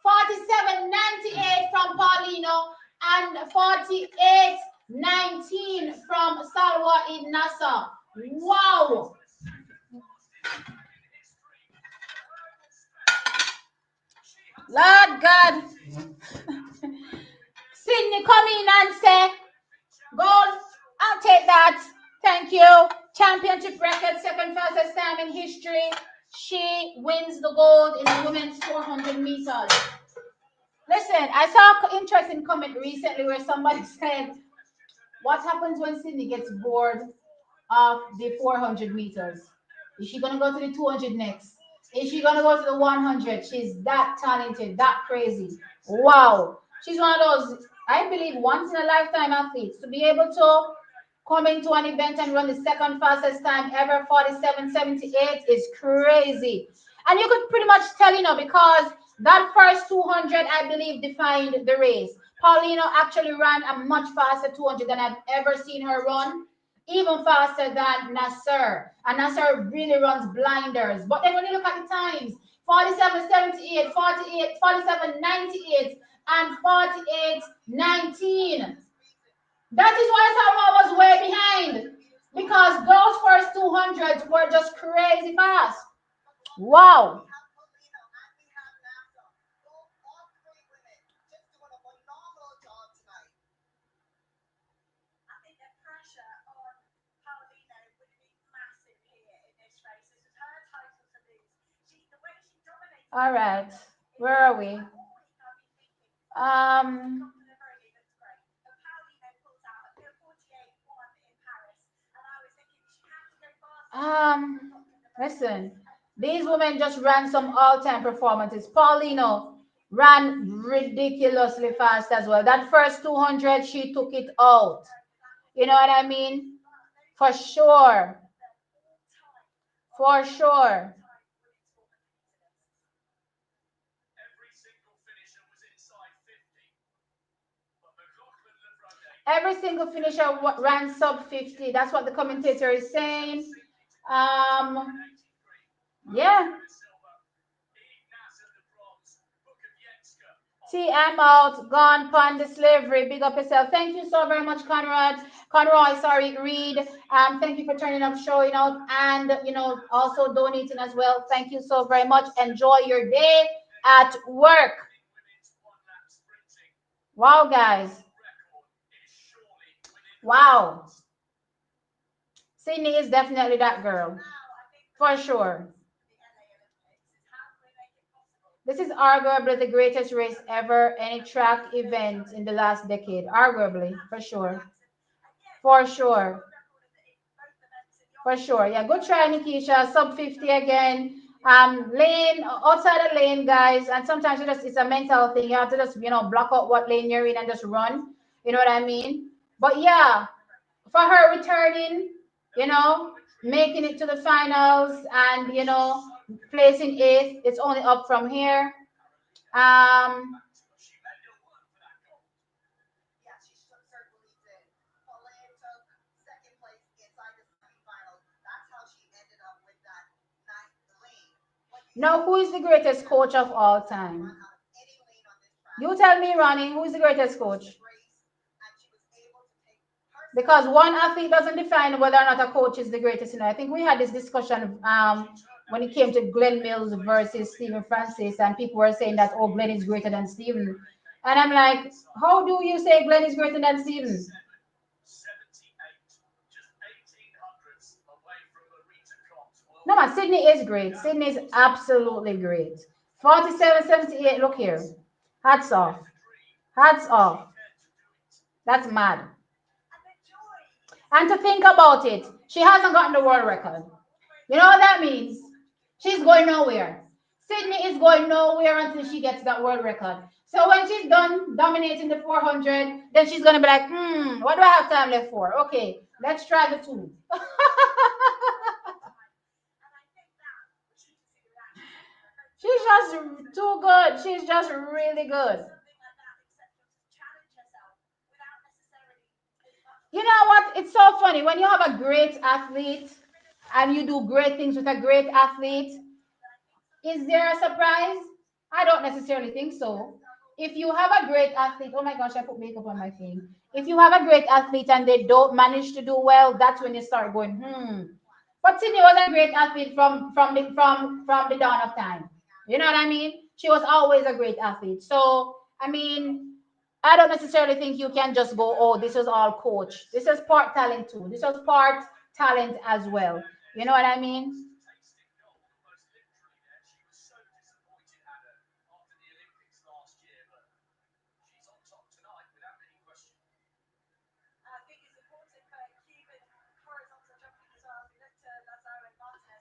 47.98 from Paulino and 48.19 from Salwa in Nassau. Wow. Lord God. Sydney, come in and say, gold, I'll take that. Thank you. Championship record, second fastest time in history. She wins the gold in the women's 400 meters. Listen, I saw an interesting comment recently where somebody said, what happens when Sydney gets bored of the 400 meters? Is she going to go to the 200 next? Is she going to go to the 100? She's that talented, that crazy. Wow. She's one of those, I believe, once in a lifetime athletes to be able to come into an event and run the second fastest time ever, 47.78, is crazy. And you could pretty much tell, because that first 200, I believe, defined the race. Paulino actually ran a much faster 200 than I've ever seen her run, even faster than Nasser. And Nasser really runs blinders. But then when you look at the times, 47.78, 47.98, and 48.19. That is why Salwa was way behind, because those first 200s were just crazy fast. Wow. All right, where are we? Listen, these women just ran some all-time performances. Paulino ran ridiculously fast as well. That first 200, she took it out. You know what I mean? For sure. For sure. Every single finisher ran sub 50. That's what the commentator is saying. Yeah. See, I'm out, gone, pun the slavery. Big up yourself. Thank you so very much, Conroy, sorry, Reed. Thank you for turning up, showing out, and also donating as well. Thank you so very much. Enjoy your day at work. Wow, guys. Wow. Sydney is definitely that girl. For sure. This is arguably the greatest race ever, any track event in the last decade. Arguably, for sure. For sure. For sure. Yeah, good try, Nikisha. Sub 50 again. Lane, outside the lane, guys. And sometimes it's a mental thing. You have to just, block out what lane you're in and just run. You know what I mean? But yeah, for her returning, making it to the finals and, placing 8th, it's only up from here. Now, who is the greatest coach of all time? You tell me, Ronnie, who is the greatest coach? Because one athlete doesn't define whether or not a coach is the greatest. I think we had this discussion when it came to Glenn Mills versus Stephen Francis, and people were saying that, oh, Glenn is greater than Stephen. And I'm like, how do you say Glenn is greater than Stephen? No, man, Sydney is great. Sydney is absolutely great. 47-78. Look here. Hats off. Hats off. That's mad. And to think about it, she hasn't gotten the world record. You know what that means? She's going nowhere. Sydney is going nowhere until she gets that world record. So when she's done dominating the 400, then she's going to be like, what do I have time left for? Okay, let's try the two. She's just too good. She's just really good. You know what? It's so funny. When you have a great athlete and you do great things with a great athlete, is there a surprise? I don't necessarily think so. If you have a great athlete, oh my gosh, I put makeup on my thing. If you have a great athlete and they don't manage to do well, that's when you start going, But Sydney was a great athlete from the dawn of time. You know what I mean? She was always a great athlete. So I mean, I don't necessarily think you can just go, oh, this is all coach. This is part talent too. This is part talent as well. You know what I mean?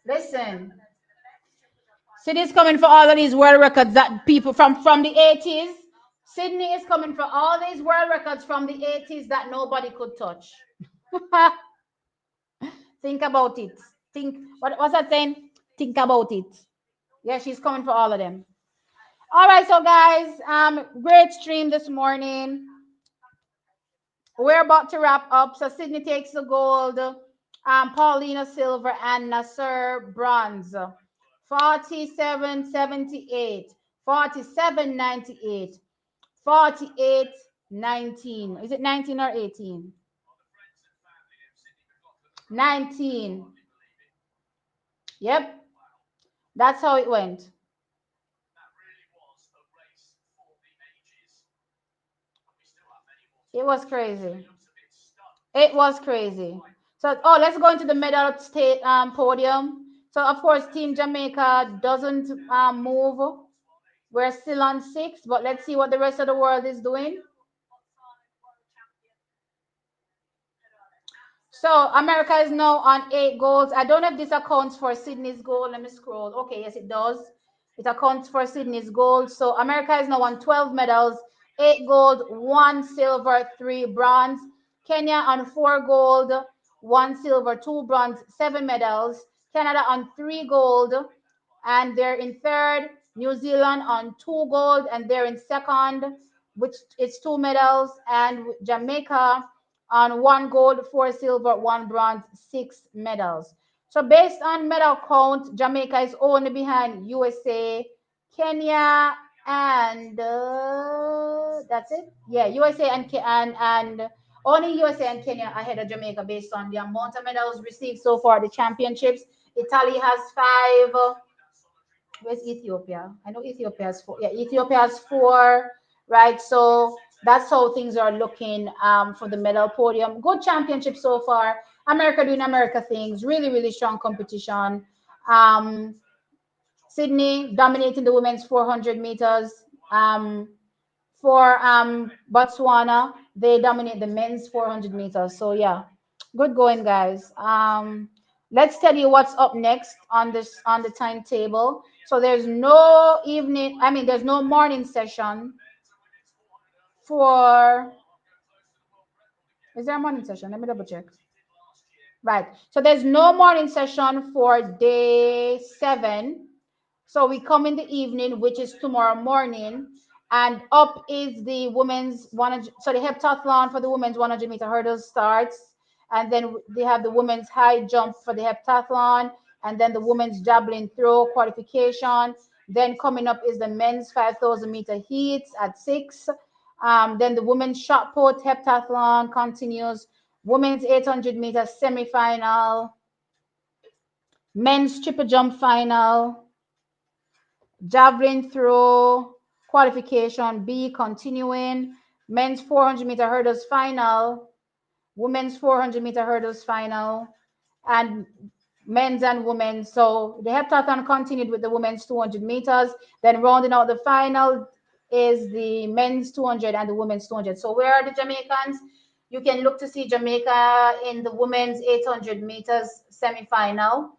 Listen, Sydney is coming for all of these world records that people from the 80s. Sydney is coming for all these world records from the 80s that nobody could touch. Think about it. Think what's that saying? Think about it. Yeah, she's coming for all of them. All right, so guys, great stream this morning. We're about to wrap up. So Sydney takes the gold, Paulina silver, and Nasser bronze. 47-78, 47-98, 48-19. Is it 19 or 18? 19. Yep, that's how it went. It was crazy. It was crazy. So, oh, let's go into the medal state podium. So, of course, Team Jamaica doesn't move. We're still on 6, but let's see what the rest of the world is doing. So, America is now on 8 golds. I don't know if this accounts for Sydney's goal. Let me scroll. Okay, yes, it does. It accounts for Sydney's gold. So, America is now on 12 medals, 8 gold, 1 silver, 3 bronze. Kenya on 4 gold, 1 silver, 2 bronze, 7 medals. Canada on 3 gold, and they're in third. New Zealand on 2 gold, and they're in second, which is 2 medals. And Jamaica on 1 gold, 4 silver, 1 bronze, 6 medals. So based on medal count, Jamaica is only behind USA, Kenya, and that's it. Yeah, USA and only USA and Kenya ahead of Jamaica based on the amount of medals received so far at the championships. Italy has 5. Where's Ethiopia? I know Ethiopia has 4. Yeah, Ethiopia has 4. Right. So that's how things are looking for the medal podium. Good championship so far. America doing America things. Really, really strong competition. Um, Sydney dominating the women's 400 meters. For Botswana, they dominate the men's 400 meters. So yeah, good going, guys. Let's tell you what's up next on the timetable. So there's no evening. I mean, there's no morning session for. Is there a morning session? Let me double check. Right. So there's no morning session for day 7. So we come in the evening, which is tomorrow morning, and up is the women's 100. So the heptathlon for the women's 100-meter hurdles starts, and then they have the women's high jump for the heptathlon, and then the women's javelin throw qualification, Then coming up is the men's 5,000 meter heats at 6. Then the women's shot put heptathlon continues. Women's 800 meter semifinal. Men's triple jump final. Javelin throw qualification B continuing. Men's 400 meter hurdles final. Women's 400 meter hurdles final. And men's and women's. So the heptathlon continued with the women's 200 meters. Then rounding out the final is the men's 200 and the women's 200. So where are the Jamaicans? You can look to see Jamaica in the women's 800 meters semifinal,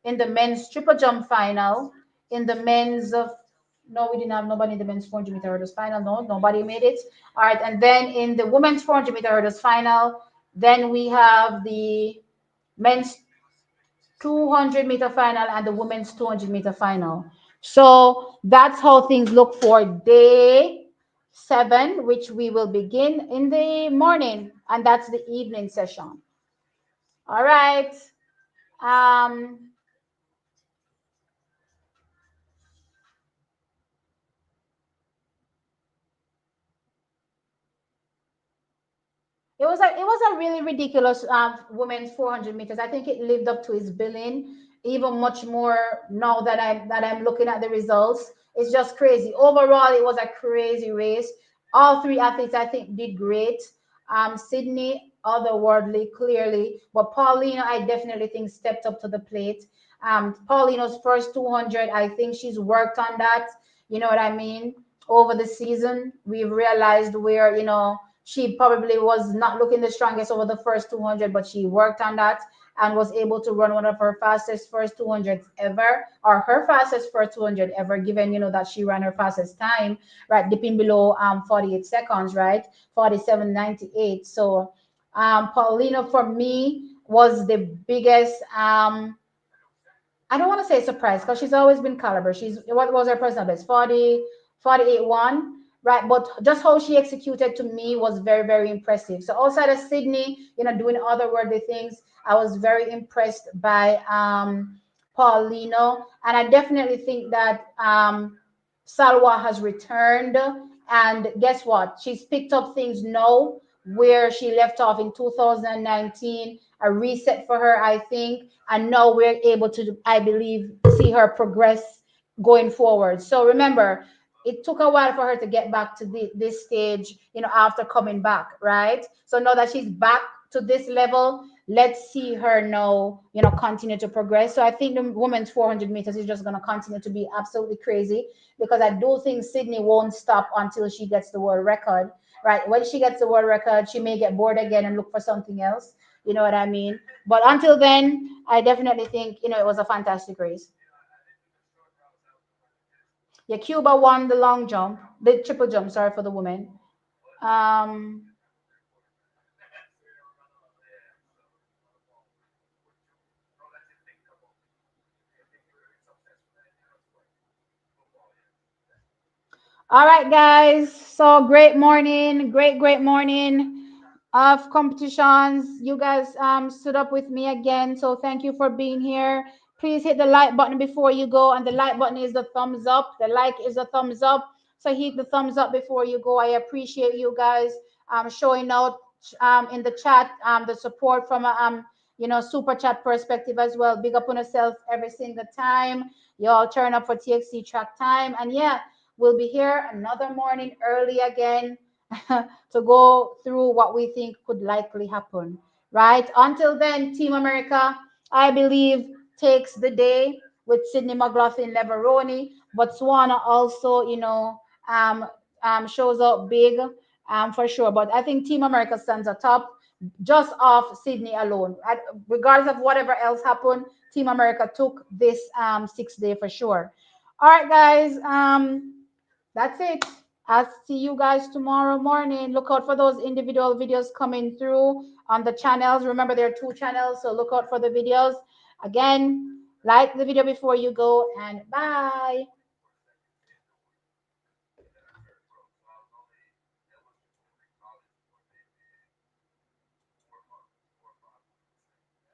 in the men's triple jump final, in the men's of no, we didn't have nobody in the men's 400 meter hurdles final. No, nobody made it. All right, and then in the women's 400 meter hurdles final, then we have the men's 200 meter final and the women's 200 meter final. So that's how things look for day 7, which we will begin in the morning, and that's the evening session. All right. Um, it was a really ridiculous women's 400 meters. I think it lived up to its billing, even much more now that I'm looking at the results. It's just crazy. Overall, it was a crazy race. All three athletes, I think, did great. Sydney, otherworldly, clearly, but Paulina, I definitely think stepped up to the plate. Paulina's first 200, I think she's worked on that. You know what I mean? Over the season, we've realized where she probably was not looking the strongest over the first 200, but she worked on that and was able to run one of her fastest first 200s ever, or her fastest first 200 ever, given that she ran her fastest time, right, dipping below 48 seconds, right, 47.98. So Paulina for me was the biggest. I don't want to say surprise because she's always been caliber. What was her personal best? 40, 48.1, right? But just how she executed to me was very, very impressive. So outside of Sydney, doing other worldly things, I was very impressed by Paulino. And I definitely think that Salwa has returned. And guess what? She's picked up things now where she left off in 2019, a reset for her, I think. And now we're able to, I believe, see her progress going forward. So remember, it took a while for her to get back to this stage, after coming back, right? So now that she's back to this level, let's see her now, continue to progress. So I think the women's 400 meters is just going to continue to be absolutely crazy because I do think Sydney won't stop until she gets the world record, right? When she gets the world record, she may get bored again and look for something else. You know what I mean? But until then, I definitely think, it was a fantastic race. Yeah, Cuba won the long jump, the triple jump, sorry, for the women. Um, all right, guys. So great morning, great morning of competitions. You guys stood up with me again. So thank you for being here. Please hit the like button before you go, and the like button is the thumbs up. The like is the thumbs up. So hit the thumbs up before you go. I appreciate you guys showing out in the chat the support from a super chat perspective as well. Big up on yourself every single time. Y'all turn up for TXC track time, and yeah, we'll be here another morning early again to go through what we think could likely happen, right? Until then, Team America, I believe, takes the day with Sydney McLaughlin, Leveroni. Botswana also, shows up big for sure. But I think Team America stands atop just off Sydney alone. Regardless of whatever else happened, Team America took this 6 day for sure. All right, guys. That's it. I'll see you guys tomorrow morning. Look out for those individual videos coming through on the channels. Remember, there are 2 channels, so look out for the videos. Again, like the video before you go, and bye.